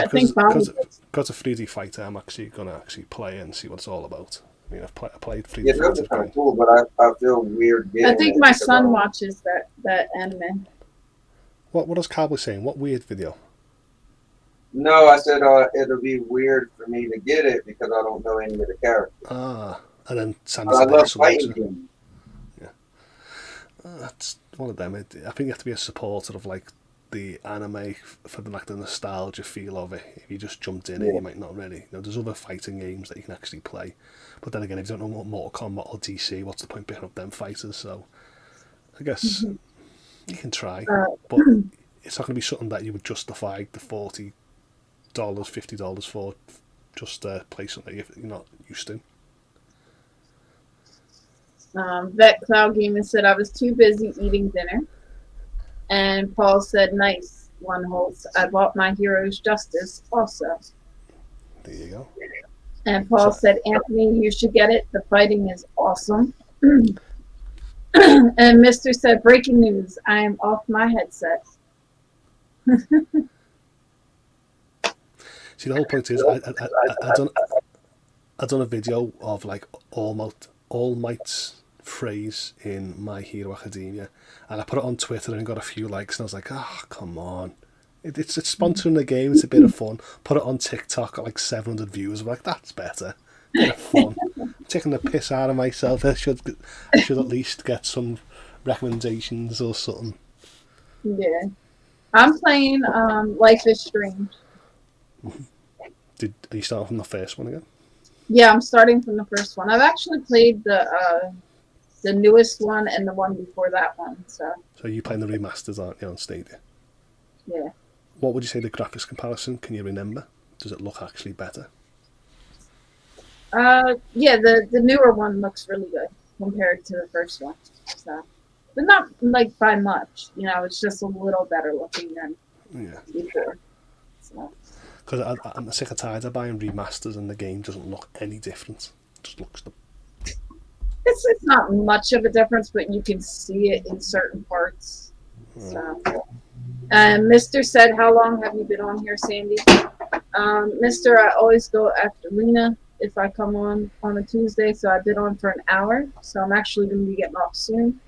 think because of 3D fighter, I'm actually gonna play and see what it's all about. I mean, I played 3D yeah, fighter. That's kind of cool, but I feel weird. I think my son watches that anime. What was Cowboy saying? What weird video? No, I said it'll be weird for me to get it because I don't know any of the characters. Ah, and then I love fighting games. That's one of them. I think you have to be a supporter of like the anime for the nostalgia feel of it. If you just jumped in it, you might not really. There's other fighting games that you can actually play, but then again, if you don't know what Mortal Kombat or DC, what's the point picking up them fighters? So I guess you can try, but it's not going to be something that you would justify the $40, $50 for just play something you're not used to. Vet Cloud Gaming said, I was too busy eating dinner. And Paul said, nice one, Holtz. I bought My Hero's Justice also. There you go. And Paul said, Anthony, you should get it. The fighting is awesome. And Mr. said, breaking news. I am off my headset. See, the whole point is I done a video of like All Might's phrase in My Hero Academia, and I put it on Twitter and got a few likes, and I was like, oh, come on. It's sponsoring the game, it's a bit of fun. Put it on TikTok, got like 700 views. I'm like, that's better. Bit of fun. I'm taking the piss out of myself. I should at least get some recommendations or something. Yeah. I'm playing Life is Strange. Are you starting from the first one again? Yeah, I'm starting from the first one. I've actually played the newest one and the one before that one. So you're playing the remasters, aren't you, on Stadia? Yeah. What would you say the graphics comparison? Can you remember? Does it look actually better? Yeah, the newer one looks really good compared to the first one. So, but not like by much. It's just a little better looking than before. So. Because I'm sick of tired of buying remasters and the game doesn't look any different. It just looks It's not much of a difference, but you can see it in certain parts. So. Mr. said, how long have you been on here, Sandy? Mr., I always go after Lena if I come on a Tuesday, so I've been on for an hour, so I'm actually going to be getting off soon.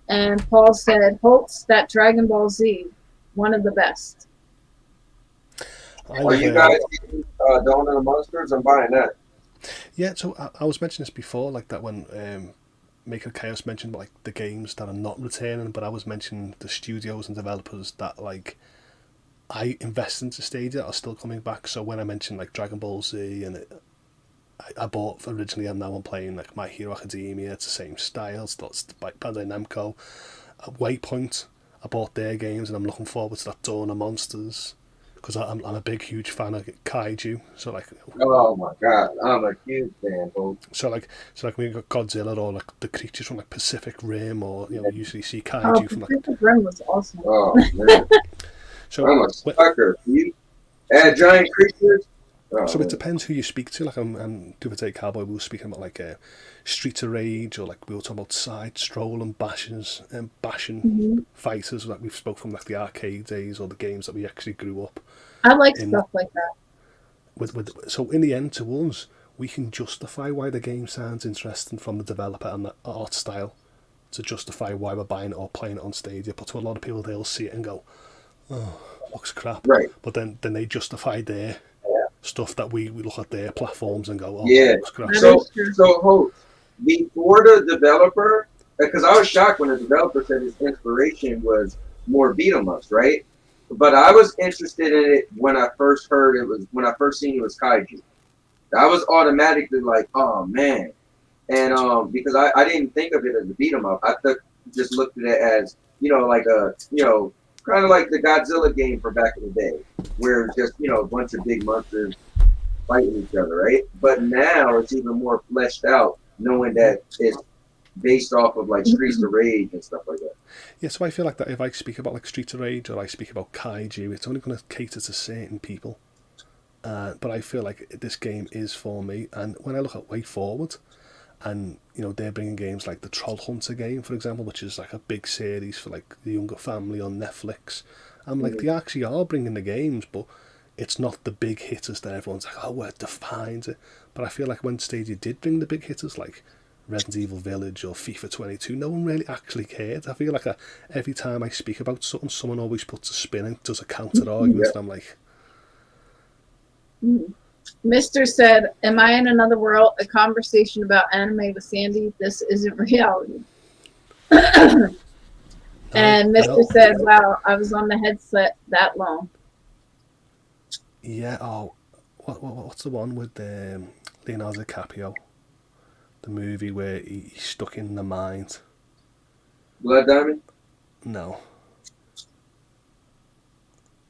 And Paul said, Holtz, that Dragon Ball Z, one of the best. Are you guys getting Dawn of the Monsters? I'm buying that. Yeah, so I was mentioning this before, like that when Maker Chaos mentioned like the games that are not returning, but I was mentioning the studios and developers that like I invest into Stadia are still coming back. So when I mentioned like Dragon Ball Z and I bought originally, and now I'm playing like My Hero Academia. It's the same style, still it's by Bandai Namco. Waypoint, I bought their games, and I'm looking forward to that Dawn of Monsters because I'm a big huge fan of kaiju. So like, oh my god, I'm a huge fan, folks. So like when you got Godzilla or like the creatures from like Pacific Rim, or you usually see kaiju from like Pacific Rim was awesome. Oh man, so I'm a sucker. You add giant creatures. So it depends who you speak to. Like I'm the other day, Cowboy, we were speaking about like Streets of Rage, or like we were talking about side scroll and bashing fighters. Like we've spoke from like the arcade days or the games that we actually grew up. I like stuff like that. So in the end, to us, we can justify why the game sounds interesting from the developer and the art style to justify why we're buying it or playing it on Stadia. But to a lot of people, they'll see it and go, "Oh, looks crap." Right. But then they justify their stuff that we look at their platforms and go, "Oh, yeah." looks crap." So Hope, before the developer, because I was shocked when the developer said his inspiration was more beat 'em ups, right? But I was interested in it when I first heard it was when I first seen it was kaiju. I was automatically like, oh man, and because I didn't think of it as a beat 'em up. I just looked at it as like a kind of like the Godzilla game for back in the day, where it's just a bunch of big monsters fighting each other, right? But now it's even more fleshed out, knowing that it's based off of like Streets of Rage and stuff like that. Yeah, so I feel like that if I speak about like Streets of Rage or I speak about kaiju, it's only going to cater to certain people. But I feel like this game is for me. And when I look at Way Forward, and they're bringing games like the Troll Hunter game, for example, which is like a big series for like the younger family on Netflix. I'm like, they actually are bringing the games, but it's not the big hitters that everyone's like, oh, what defines it. But I feel like when Stadia did bring the big hitters like Resident Evil Village or FIFA 22, no one really actually cared. I feel like every time I speak about something, someone always puts a spin and does a counter argument, and I'm like, Mr. said, "Am I in another world? A conversation about anime with Sandy? This isn't reality." And Mr. said, "Wow, I was on the headset that long." Yeah. Oh, what's the one with Leonardo DiCaprio? The movie where he's stuck in the mind. Blood Diamond? No.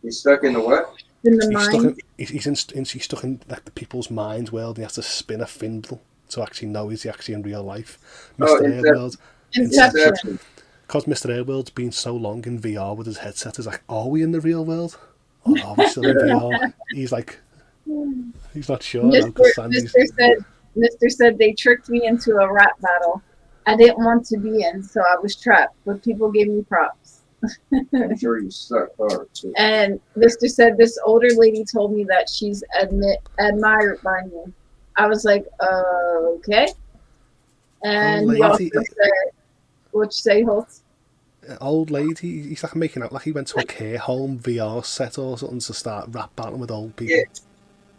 He's stuck in the what? In the mind. He's stuck in like the people's mind world. He has to spin a thimble to actually know he's actually in real life. Mr. Airworld. Inception. Because Mr. Airworld's been so long in VR with his headset, is like, are we in the real world? Or are we still in VR? He's like, he's not sure. Mr. said they tricked me into a rap battle I didn't want to be in, so I was trapped, but people gave me props. I'm sure you suck hard too. And Mr. said this older lady told me that she's admired by me. I was like, okay. And he also said, what'd you say, Holtz? Old lady, he's like making out like he went to a care home VR set or something to start rap battling with old people. Yeah.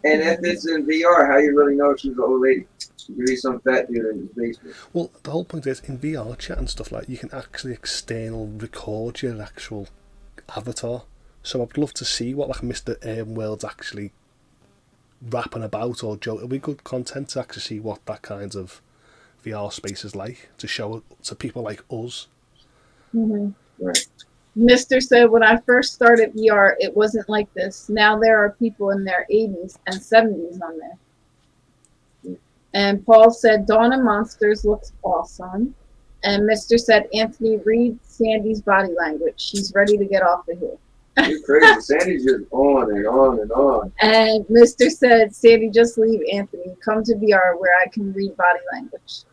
And if it's in VR, how you really know if she's an old lady? You could be some fat dude in his basement. Well, the whole point is, in VR chat and stuff like, you can actually external record your actual avatar. So I'd love to see what like Mr. World's actually rapping about or joke. It'll be good content to actually see what that kind of VR space is like, to show it to people like us. Mm-hmm. Right. Mr. said, when I first started VR, it wasn't like this. Now there are people in their 80s and 70s on there. And Paul said, Dawn of Monsters looks awesome. And Mr. said, Anthony, read Sandy's body language. She's ready to get off the hill. You're crazy. Sandy's just on and on and on. And Mr. said, Sandy, just leave Anthony. Come to VR where I can read body language.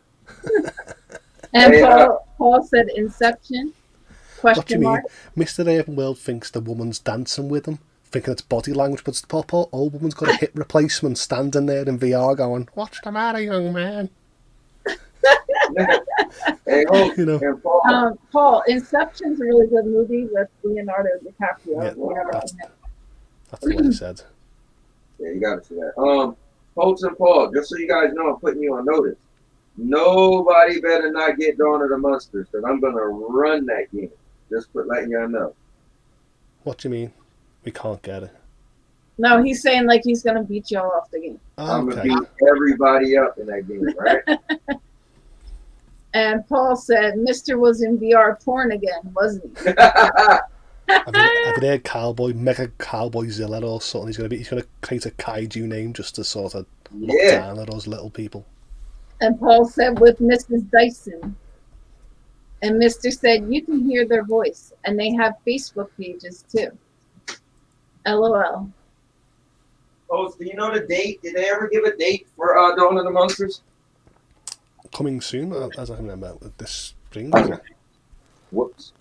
And hey, Paul said, Inception. What do you mean? Mr. Ravenworld thinks the woman's dancing with him, thinking it's body language, but the poor old woman's got a hip replacement standing there in VR going, what's the matter, young man? Hey, Paul, Inception's a really good movie with Leonardo DiCaprio. Yeah, that's what I said. Yeah, you gotta see that. Holtz and Paul, just so you guys know, I'm putting you on notice. Nobody better not get Dawn of the Monsters, because I'm gonna run that game. Just letting y'all know. What do you mean? We can't get it. No, he's saying like he's gonna beat y'all off the game. I'm gonna beat everybody up in that game, right? And Paul said, Mr. was in VR porn again, wasn't he? I've heard Cowboy, Mega Cowboy Zilla or something. He's gonna create a kaiju name just to sort of look down at those little people. And Paul said with Mrs. Dyson. And Mr. said, you can hear their voice. And they have Facebook pages too. LOL. Oh, do you know the date? Did they ever give a date for Dawn of the Monsters? Coming soon, as I remember, this spring. Whoops.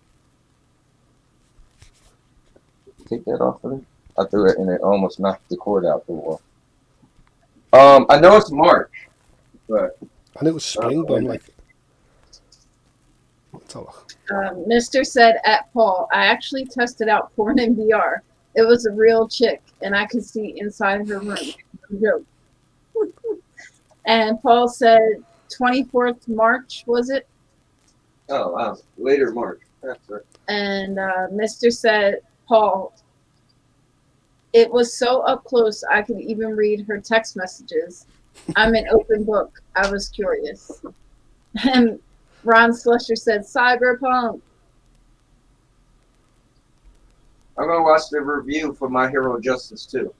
Take that off of it. I threw it and it almost knocked the cord out the wall. I know it's March, but I know it was spring, but I'm like, Mr. said at Paul, I actually tested out porn in VR. It was a real chick, and I could see inside her room. No joke. And Paul said 24th March, was it? Oh, wow. Later March. That's right. And Mr. said, Paul, it was so up close I could even read her text messages. I'm an open book. I was curious. And Ron Slusher said, Cyberpunk. I'm gonna watch the review for My Hero Justice too.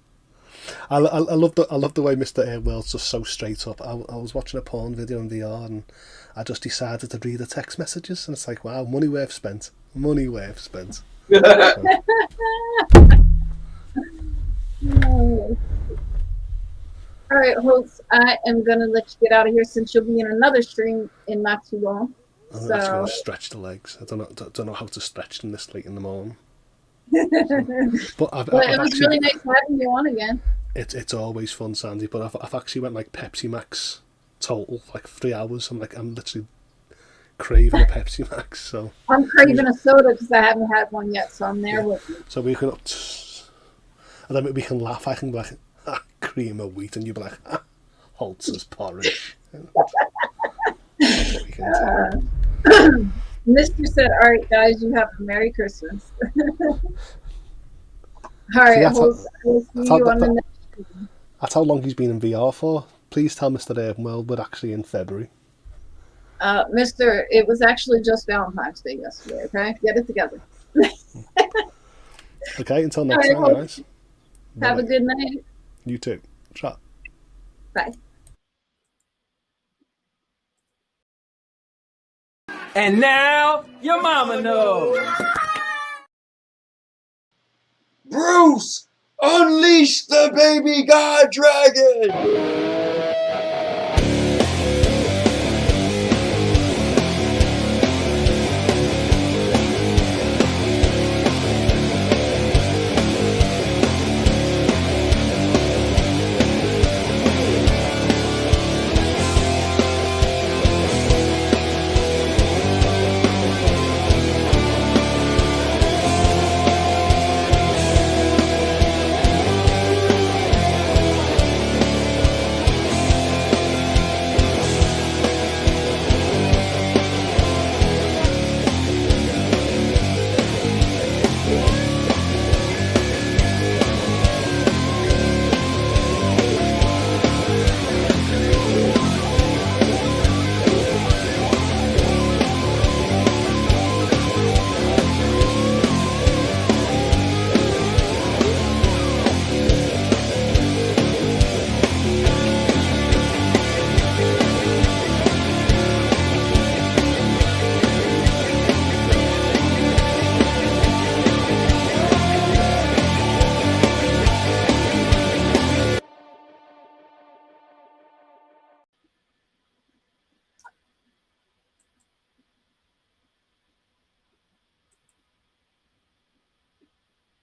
I love the way Mr. Airworld's just so straight up. I was watching a porn video in VR and I just decided to read the text messages and it's like, wow, money worth spent. Money worth spent. All right, Holtz, I am going to let you get out of here since you'll be in another stream in not too long. I'm actually going to stretch the legs. I don't know how to stretch them this late in the morning. But it was really nice having you on again. It's always fun, Sandy. But I've actually went like Pepsi Max total, like 3 hours. I'm literally craving a Pepsi Max. So I'm craving a soda because I haven't had one yet. So I'm there with you. So we can, and then we can laugh. I can be like, cream of wheat, and you'll be like, Holtz's porridge. That's what we can do. Mr. said, all right, guys, you have a Merry Christmas. All right, we'll see you on the next stream. That's how long he's been in VR for. Please tell Mr. Airworld we're actually in February. Mr., it was actually just Valentine's Day yesterday, okay? Get it together. Okay, until next time, guys. Have a good night. You too. Ciao. Bye. And now, your mama knows. Bruce, unleash the baby god dragon!